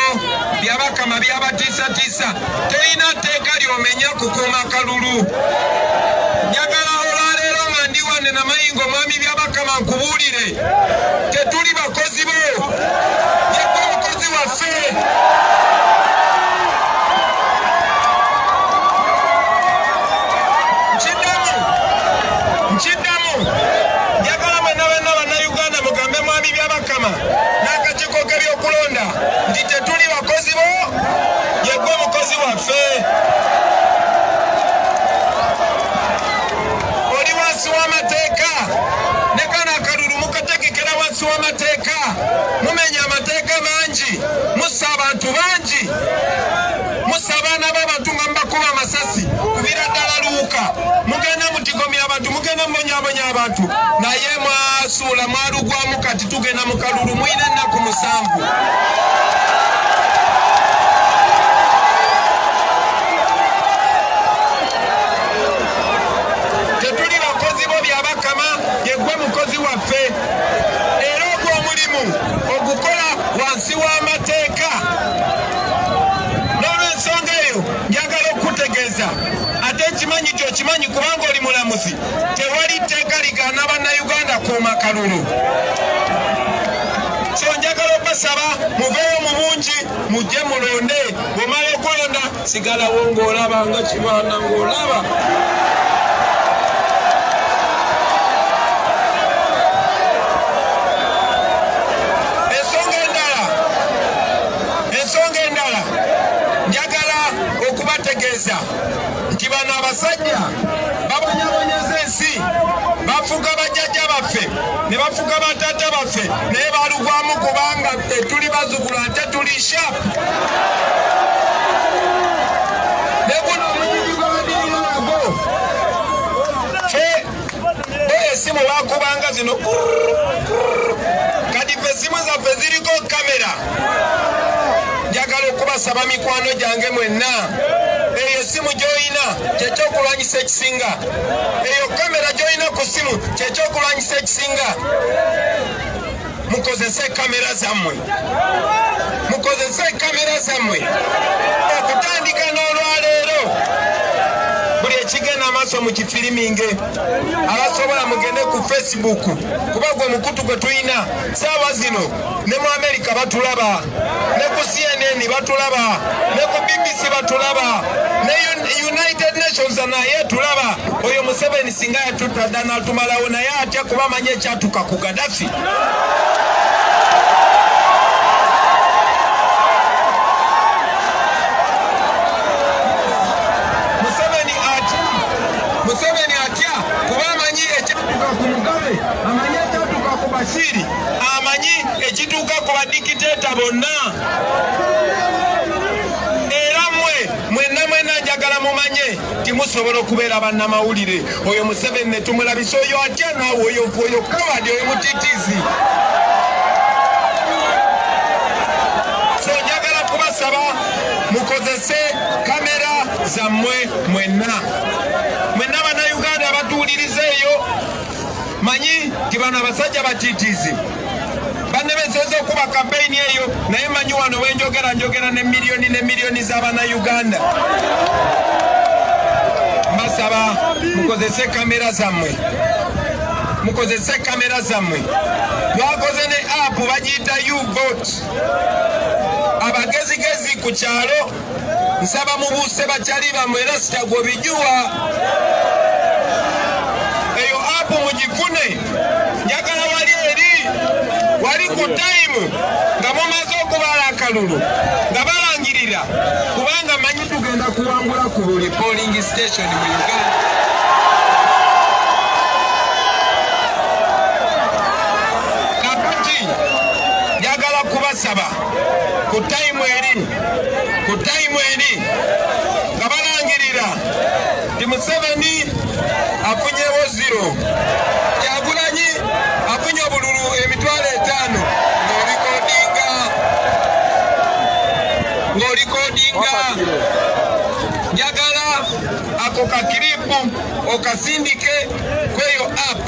byabakama byabatiisatiisa, terina tteeka lyomenya kukuuma kalulu. Njagala olwaleero nga ndi wane namayingo mwami byabakama nkubuulire, tetuli bakozi bo, yekko omukozi waffe. Nkiddamu njagala mwenna bannayuganda mugambe mwami byabakama n'akakiiko k'ebyokulonda nti tetuli bakozi bo, yegwe omukozi waffe. Oli wansi w'amateeka, ne kano akalulu mukategekera wansi w'amateeka, mumenya amateeka mangi, mussa abantu bangi, mussa abaana b'abantu nga mubakuba amasasi kubira ddala luwuka, mugenda mutigomya abantu, mugenda mubonyabonya abantu, naye mwasuula mwalugwamu. Kati tugenda mu kalulu mwine ennaku 7. Tetuli bakozi bo byabakama, yegwe mukozi waffe. Era ogwo omulimu ogukola wansi w'amateeka. N'olw'ensonga eyo njagala okutegeeza, ate ekimanyi ky'okimanyi kubanga oli mulamuzi, tewali tteeka ligaana bannayuganda kuuma kalulu. So njagala okubasaba muveeyo mu bungi mujje mulonde. Bw'omala okulonda sigalawo ng'olaba nga kibaana ng'olaba. Ensonga endala njagala okubategeeza nti bano abasajja babonyabonyeza ensi, bafuga bajjajja baffe ne bafuga bataata baffe, naye balugwamu kubanga tuli bazzukulu ate tuli shapu. Ne guno omuyigi gwabadirira nagwo fe esimu bakubanga zino, kati fe esimu zaffe ziriko kamera. Njagala okubasaba mikwano gyange mwenna, eyo esimu gy'olina kyekyokulwanyisa ekisinga, eyo kamera gy'olina ku simu kyekyokulwanyisa ekisinga. Mukozese kamera zammwe, mukozese kamera zammwe okutandika n'olwaleero. Buli ekigenda amaaso mu kifiriminge, abasobola mugende ku Facebook kuba gwe mukutu gwe tulina. Saawa zino ne mu America batulaba, ne ku CNN batulaba, ne ku BBC batulaba, ne United Nations naye tulaba. Oyo Museveni singa yatutta dda n'atumalawo, naye atya kuba amanye ekyatuka ku Gaddafi. Museveni atya kuba amanyi ekyatuka ku Mugabe, amanyi ekyatuka ku Bashiri, amanyi ekituuka ku badikiteeta bonna. Era mwenna njagala mumanye timusobola okubeera bannamawulire. Oyo Museveni ne tumulabisa, oyo atya naawe oyo kawadi, oyo mutitiizi. So njagala kubasaba mukozese kamera zammwe mwenna bannayuganda abatuwuliriza eyo. Manyi nti bano abasajja batiitiizi banne besoza okuba kampeyini eyo naye manyi wano wenjogera ne miliyoni z'abana Uganda. Mbasaba mukozese kamera zammwe. Twakoze ne app bagiyita U-Vote. Abagezigezi ku kyalo nsaba mubuuse bakyali bammwe era sitagwo bijuwa. Eyo app mugifune. Njagala wali ku time nga mumaze okubala akalulu nga balangirira kubanga manyi tugenda kuwangula ku buli polling station mu Uganda. Kakati njagala kubasaba ku time eri nga balangirira ti Museveni afunyewo 0, Kyagulanyi afunye obululu emitwalo 5 ng'olikodinga. Njagala ako kakiripu okasindike kweyo app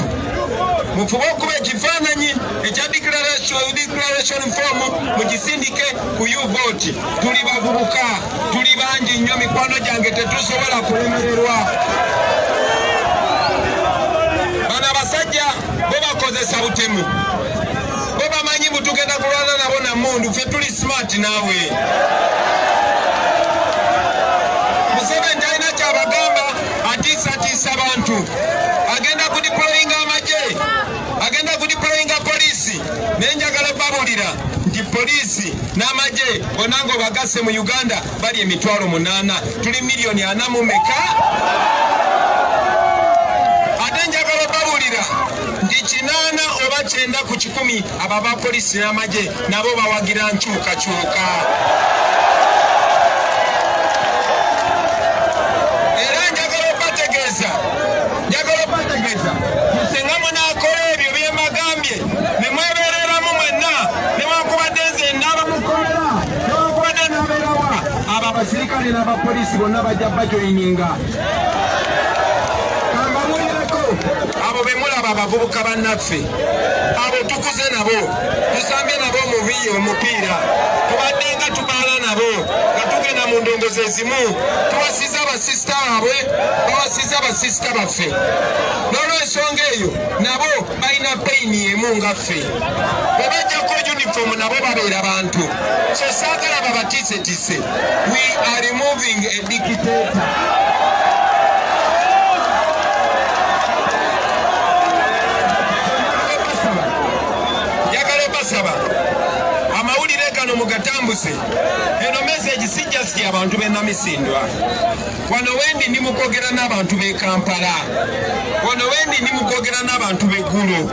mufube okuba ekifaananyi ekya declaration form mukisindike ku U-Vote. Tuli bavubuka, tuli bangi nnyo, mikwano gyange tetusobola kulemererwa. Bano abasajja bo bakozesa butemu, bo bamanyi butugenda kulwana nabo namundu, ffe tuli smart naawe. Museveni alina kyabagamba, atiisatiisa bantu, agenda kudiployinga amagye, agenda kudiployinga polisi. Naye njagala babulira nti polisi n'amagye bonna ng'obagasse mu Uganda bali emitwalo 8, tuli miliyoni 4 mu meka. Ate njagala babulira nti 8 oba 9 ku 10 abo ba polisi n'amagye nabo bawagira nkyukakyuka. Era njagala obategeeza singa munaakola ebyo bye mbagambye ne mwebeereramu mwenna newankubadde nze naabamukolera newankubadde naabeerawa, abo abasirikale n'abapolisi bonna bajja bajoyininga. Abo be mulaba abavubuka bannaffe, abo tukuze nabo, tusambye nabo omupiira, tubadde nga tubaala nabo nga tugenda mu ndongozi ezimu, tuwasiza abasisita baabwe, bawasiza abasisita baffe. N'olw'ensonga eyo nabo balina peyini emu nga ffe. Bwe bajjako uniform nabo babeera bantu, so saagala babatiisetiise. We are removing a dictator. Amawulire gano mugatambuse. Eno message si just abantu b'e Namisindwa. Wano wendi ndi mukogera n'abantu b'e Kampala. Wano wendi ndi mukogera n'abantu b'e Gulu.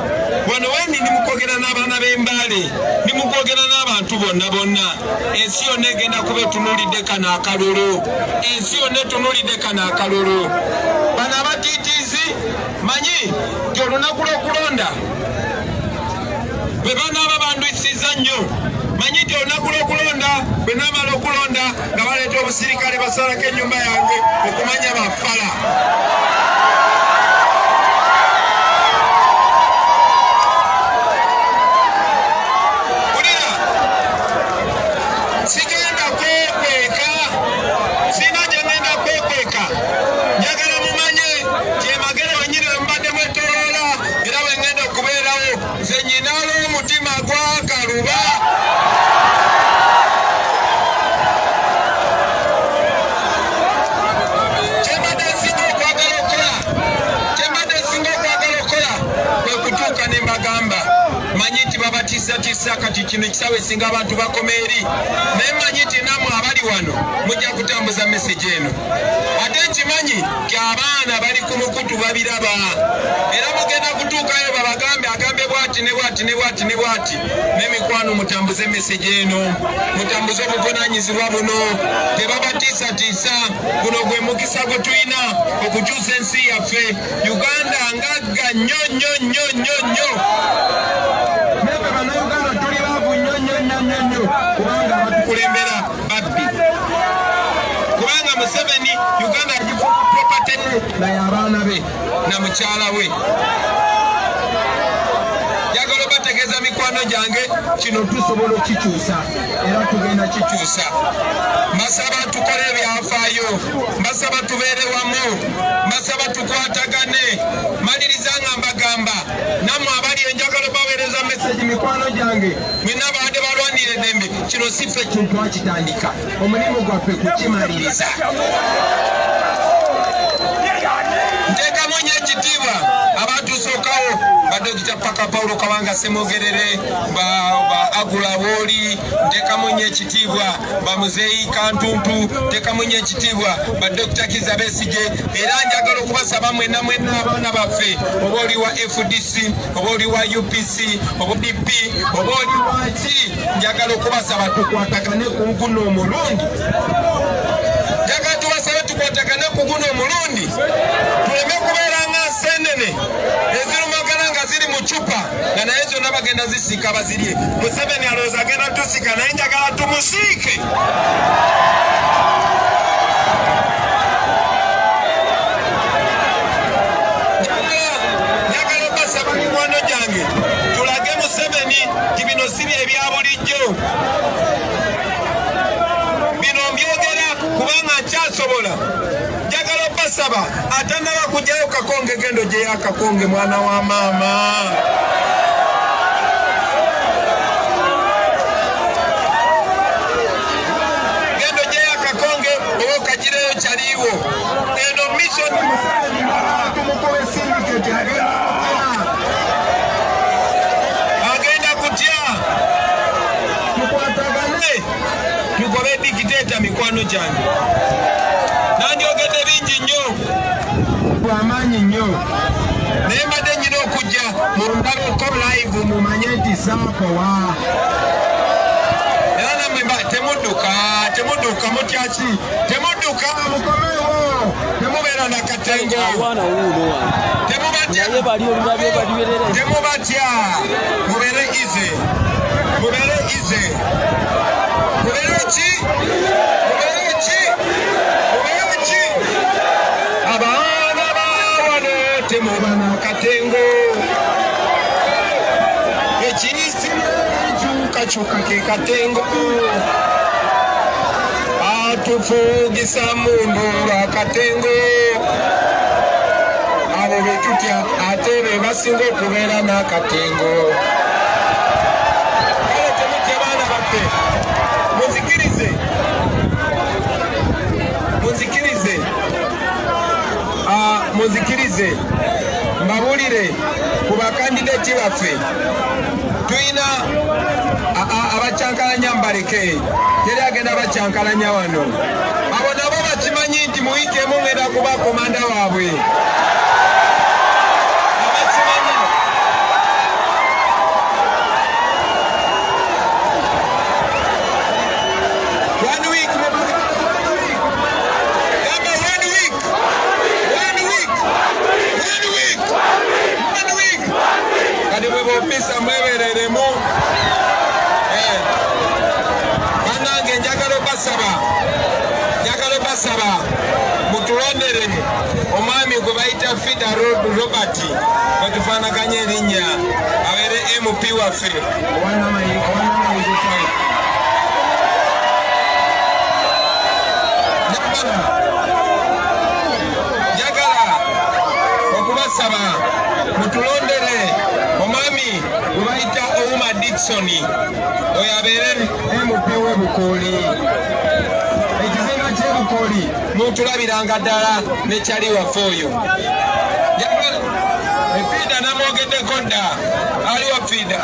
Wano wendi ndi mukogera n'abaana b'e Mbale. Ndi mukogera n'abantu bonna. Ensi yonna egenda kuba etunuulidde kano akalulu. Ensi yonna etunuulidde kano akalulu. Bano abatiitiizi manyi nti olunaku lw'okulonda bwe banaaba bandwisiza nnyo, manyi nti olunaku lw'okulonda bwe naamala okulonda nga baleeta obusirikale basalako ennyumba yange okumanya bafala. Kulira sigenda kwekweka, sina gye ngenda kwekweka. Njagala mumanye nti emagere wenyini we mubadde mwetoloola era we ngenda okubeerawo, nze nyinaalo omutima gwakaluba. Kyembadde nsinga okwagala okukola kwe kutuuka ne mbagamba, manyi nti babatiisatiisa kati kino ekisaawe singa abantu bakoma eri, naye manyi nti nammwe abali wano mujja kutambuza message eno. Ate nkimanyi nti abaana bali ku mukutu babiraba, era mugenda kutuukayo babagambe agambe bwati ne bwati ne bwati ne bwati. N'emikwano mutambuze message eno, mutambuze obuvunaanyizibwa buno, tebabatiisatiisa. Guno gwe mukisa gwe tulina okukyusa ensi yaffe. Uganda ngagga nnyo nnyo nnyo nnyo nnyo. Nebe bannayuganda tuli baavu nnyo nnyo nnyo nnyo nnyo kubanga abatukulembera babbi. Kubanga Museveni Uganda agifuula property naye abaana be na mukyala we. njagala bategeeza mikwano gyange kino tusobola okukikyusa era tugenda kikyusa. Mbasaba tukole ebyafaayo, mbasaba tubeere wamu, mbasaba tukwatagane. Maliriza nga mbagamba nammwe abali enjagala baweereza meseji mikwano gyange mwena abadde balwanira eddembe kino si ffe kintu akitandika, omulimu gwaffe kukimaliriza. Nteekamu nnyo ekitiibwa abatusookawo Badokita Paka Paulo Kabanga Semogerere, ba Agula Woli, nteekamu nnyo ekitiibwa ba Muzeeyi Kantuntu, nteekamu nnyo ekitiibwa ba Dr. Kiza Besigye, era njagala okubasaba mwenna abaana baffe, oba oli wa FDC, oba oli wa UPC, oba DP, oba oli waki, njagala okubasaba tukwatagane ku guno omulundi. Njagala tubasabe tukwatagane ku guno omulundi, tuleme kubeera nga nsenene ezirumagana nga ziri mu cupa nga naye zonna bagenda zisiika bazirye. Museveni alowooza agenda tusiika, naye njagala tumusiike. Njagala okubasaba mikwano gyange tulage Museveni nti bino si bye ebya bulijjo. Bino mbyogera kubanga nkyasobola. Njagala okubasaba atannaba kujjayo Kakonge, gendo gyeyo Akakonge mwana wa maama. Gendo gyeyo Akakonge oba okagireyo kyaliiwo. Eno mission tumukowe syndicate agenda kutya. Tukwatagane tugobe dictator mikwano gyange. Nandyogedde bingi nnyo bw'amaanyi nnyo, naye mbadde nnyina okujja mundabeko live mumanye nti saakowa. Era nammwe temudduka mutyaki, temudduka mukomewo, temubeera na katengo, temubatya, mubeere ize, mubeere ize, mubeere ki, mubeere ki, mubeere ki. Abaana bawane temuba na katengo, ekiyisi kyukakyuka ke katengo, atufugisa mundu lwa katengo. Abo betutya ate be basinga okubeera n'akatengo. Kale temutya baana baffe, munzikirize, munzikirize, munzikirize mbabulire ku bakandideti baffe. Tuyina abacyankalanya mbaleke, teri agenda bacyankalanya wano. Abo nabo bakimanyi nti muyiikemu ngenda kuba komanda waabwe. Ofisa mwebereremu banange njagala basaba mutulondere omwami gwe bayita Fida Robert batufaanaganya erinnya abeere MP waffe njagala okubasaba mutulondere omwami gwe bayita Ouma Dickson oyo abeere MP w'Ebukooli. Ekizinga ky'Ebukooli mutulabiranga ddala nekyali waffe oyo. Efida namwogeddeko dda, ali wa Fida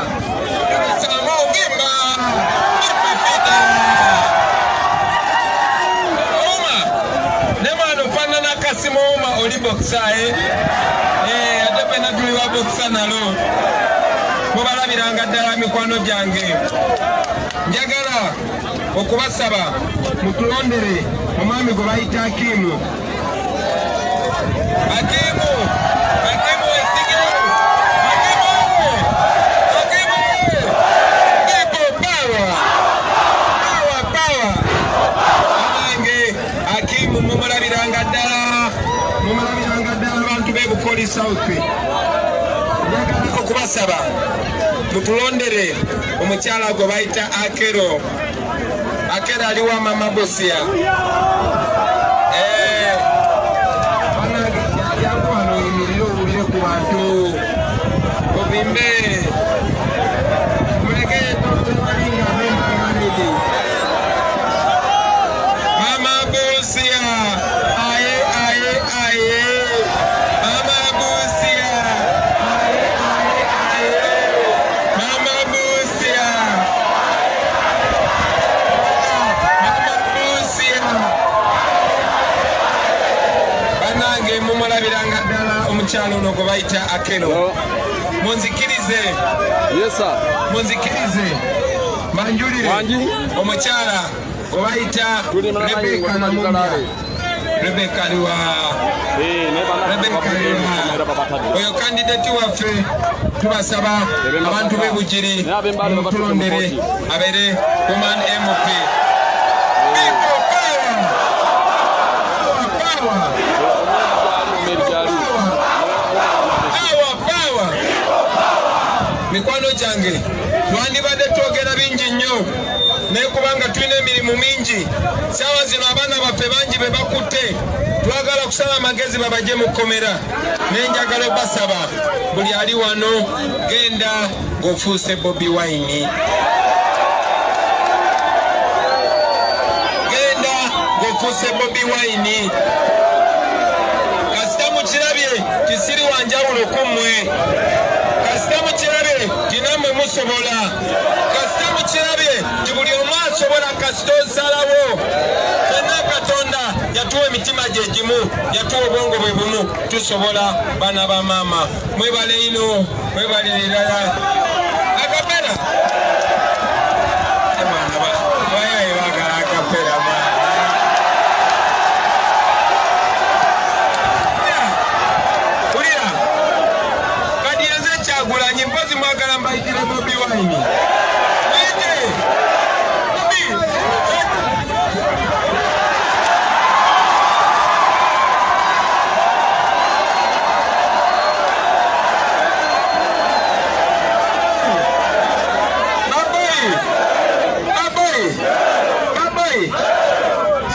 sanga ogimba Fida Ouma ne mwana ofaanana Kasimu Ouma oli bokisaaye ate pena tuli wa bokisa nalo mubalabiranga ddala mikwano gyange. Njagala okubasaba mutulondere omwami gwe bayita Hakimu Hakimu mumulabiranga ddala abantu b'Ebukooli South. Njagala kubasaba mutulondere omukyala gwe bayita Akero aliwa mama Bosia yakwano yimirire owulire ku bantu obimbe muleke towalinga bembaganidi mama Bosia aye mama Bosia mama Bosia banange mumulabiranga ddala omukyalo ono gwe bayita Akero munzikirize munzikirize manjulire omukyala gwe bayita Rebeka Namumya Rebeka liwa oyo kandidati waffe tubasaba abantu b'ebugiri tulondere abere woman MP mikwano gyange twandibadde twogera bingi nnyo naye kubanga tulina emirimu mingi saawa zino abaana baffe bangi be bakutte twagala kusala amagezi babajje mu kkomera naye njagala obasaba buli ali wano genda ng'ofuuse Bobi Wine genda ng'ofuuse Bobi Wine kasita mukirabye kisiri wanjawulo kummwe kasita mukirabye tinamwe musobola kasita mukirabye ti buli omu asobola kasita osalawo fenna Katonda yatuwa emitima gye gimu yatuwa obwongo bwe bumu tusobola baana ba maama mwebale ino mwebalire ddala akapera bayaye bagala akapera Kyagulanyi mpozi mwagala mbayitire Bobi Wine Baboy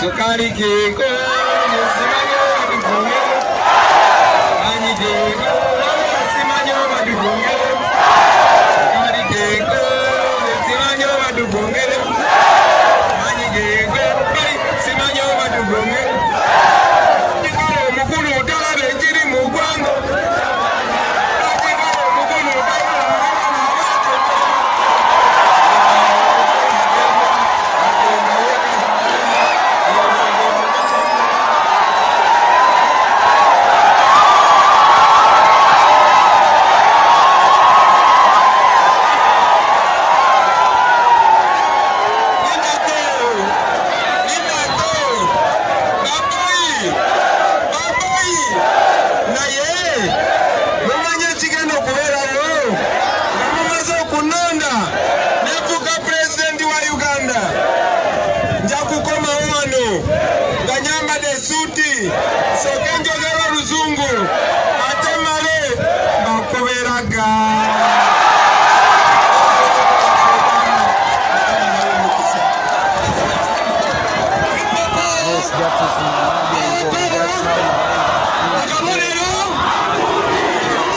sukari keko simanyo wadukunge anyi keko simanyo wadukunge sukari keko simanyo wadukunge anyi keko simanyo wadukunge kikalo mukulu utalabe ekiri mu ggwanga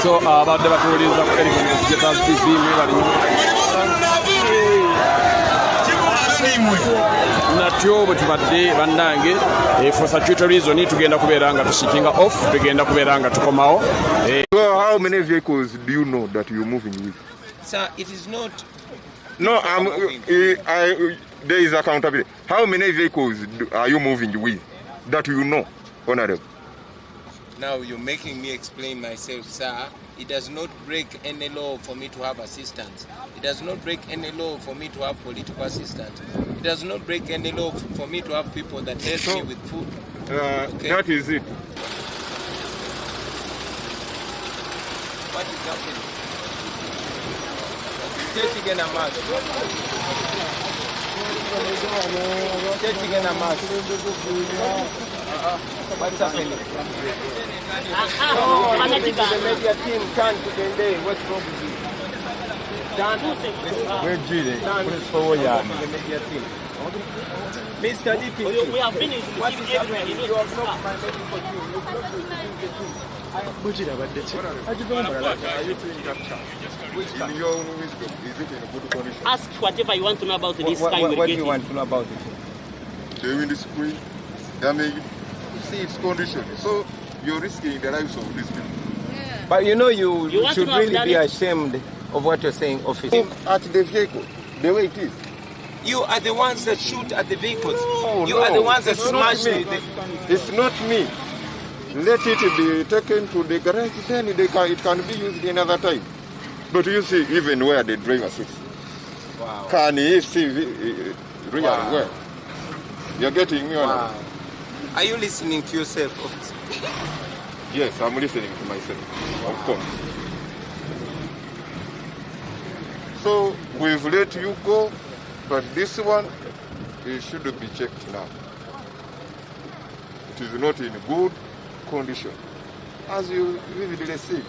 So abadde batuwuliriza ku Besigye TV mwebali natyo bwe tubadde bannange for statutory reason tugenda kubeera nga tushikinga off tugenda kubeera nga tukomawo. So how many vehicles do you know that you're moving with? Sir, it is not. No, there is accountability. How many vehicles are you moving with that you know, Honorable? Now you're making me explain myself, sir. It does not break any law for me to have assistance. It does not break any law for me to have political assistance. It does not break any law for me to have people that help me with food. Okay. That is it. What is happening? Taking a mask. Taking a mask. What's happening? The media team turn to the day. What's wrong with you? Where Julie? Put it forward, yeah. The media team. Mr. DP, we have been receiving everywhere. You have not my medical team. You have not received the team. In your own wisdom, is it in a good condition? Ask whatever you want to know about this What sky. do you want to know about it? The wind screen, damage. You see its condition. So you're risking the lives of these people. But you know, you want should to know really be that ashamed of what you're saying, officer. At the vehicle, the way it is. You are the ones that shoot at the vehicles. No, you are the ones that it's not smash me. It's not me. Let it be taken to the garage, then it can be used another time. But you see, even where the driver sits, Wow. can he see really Wow. well? You're getting me or Wow. not? Are you listening to yourself, officer? Yes, I'm listening to myself, of course. So we've let you go, but this one, it should be checked now. It is not in good condition. As you vividly see,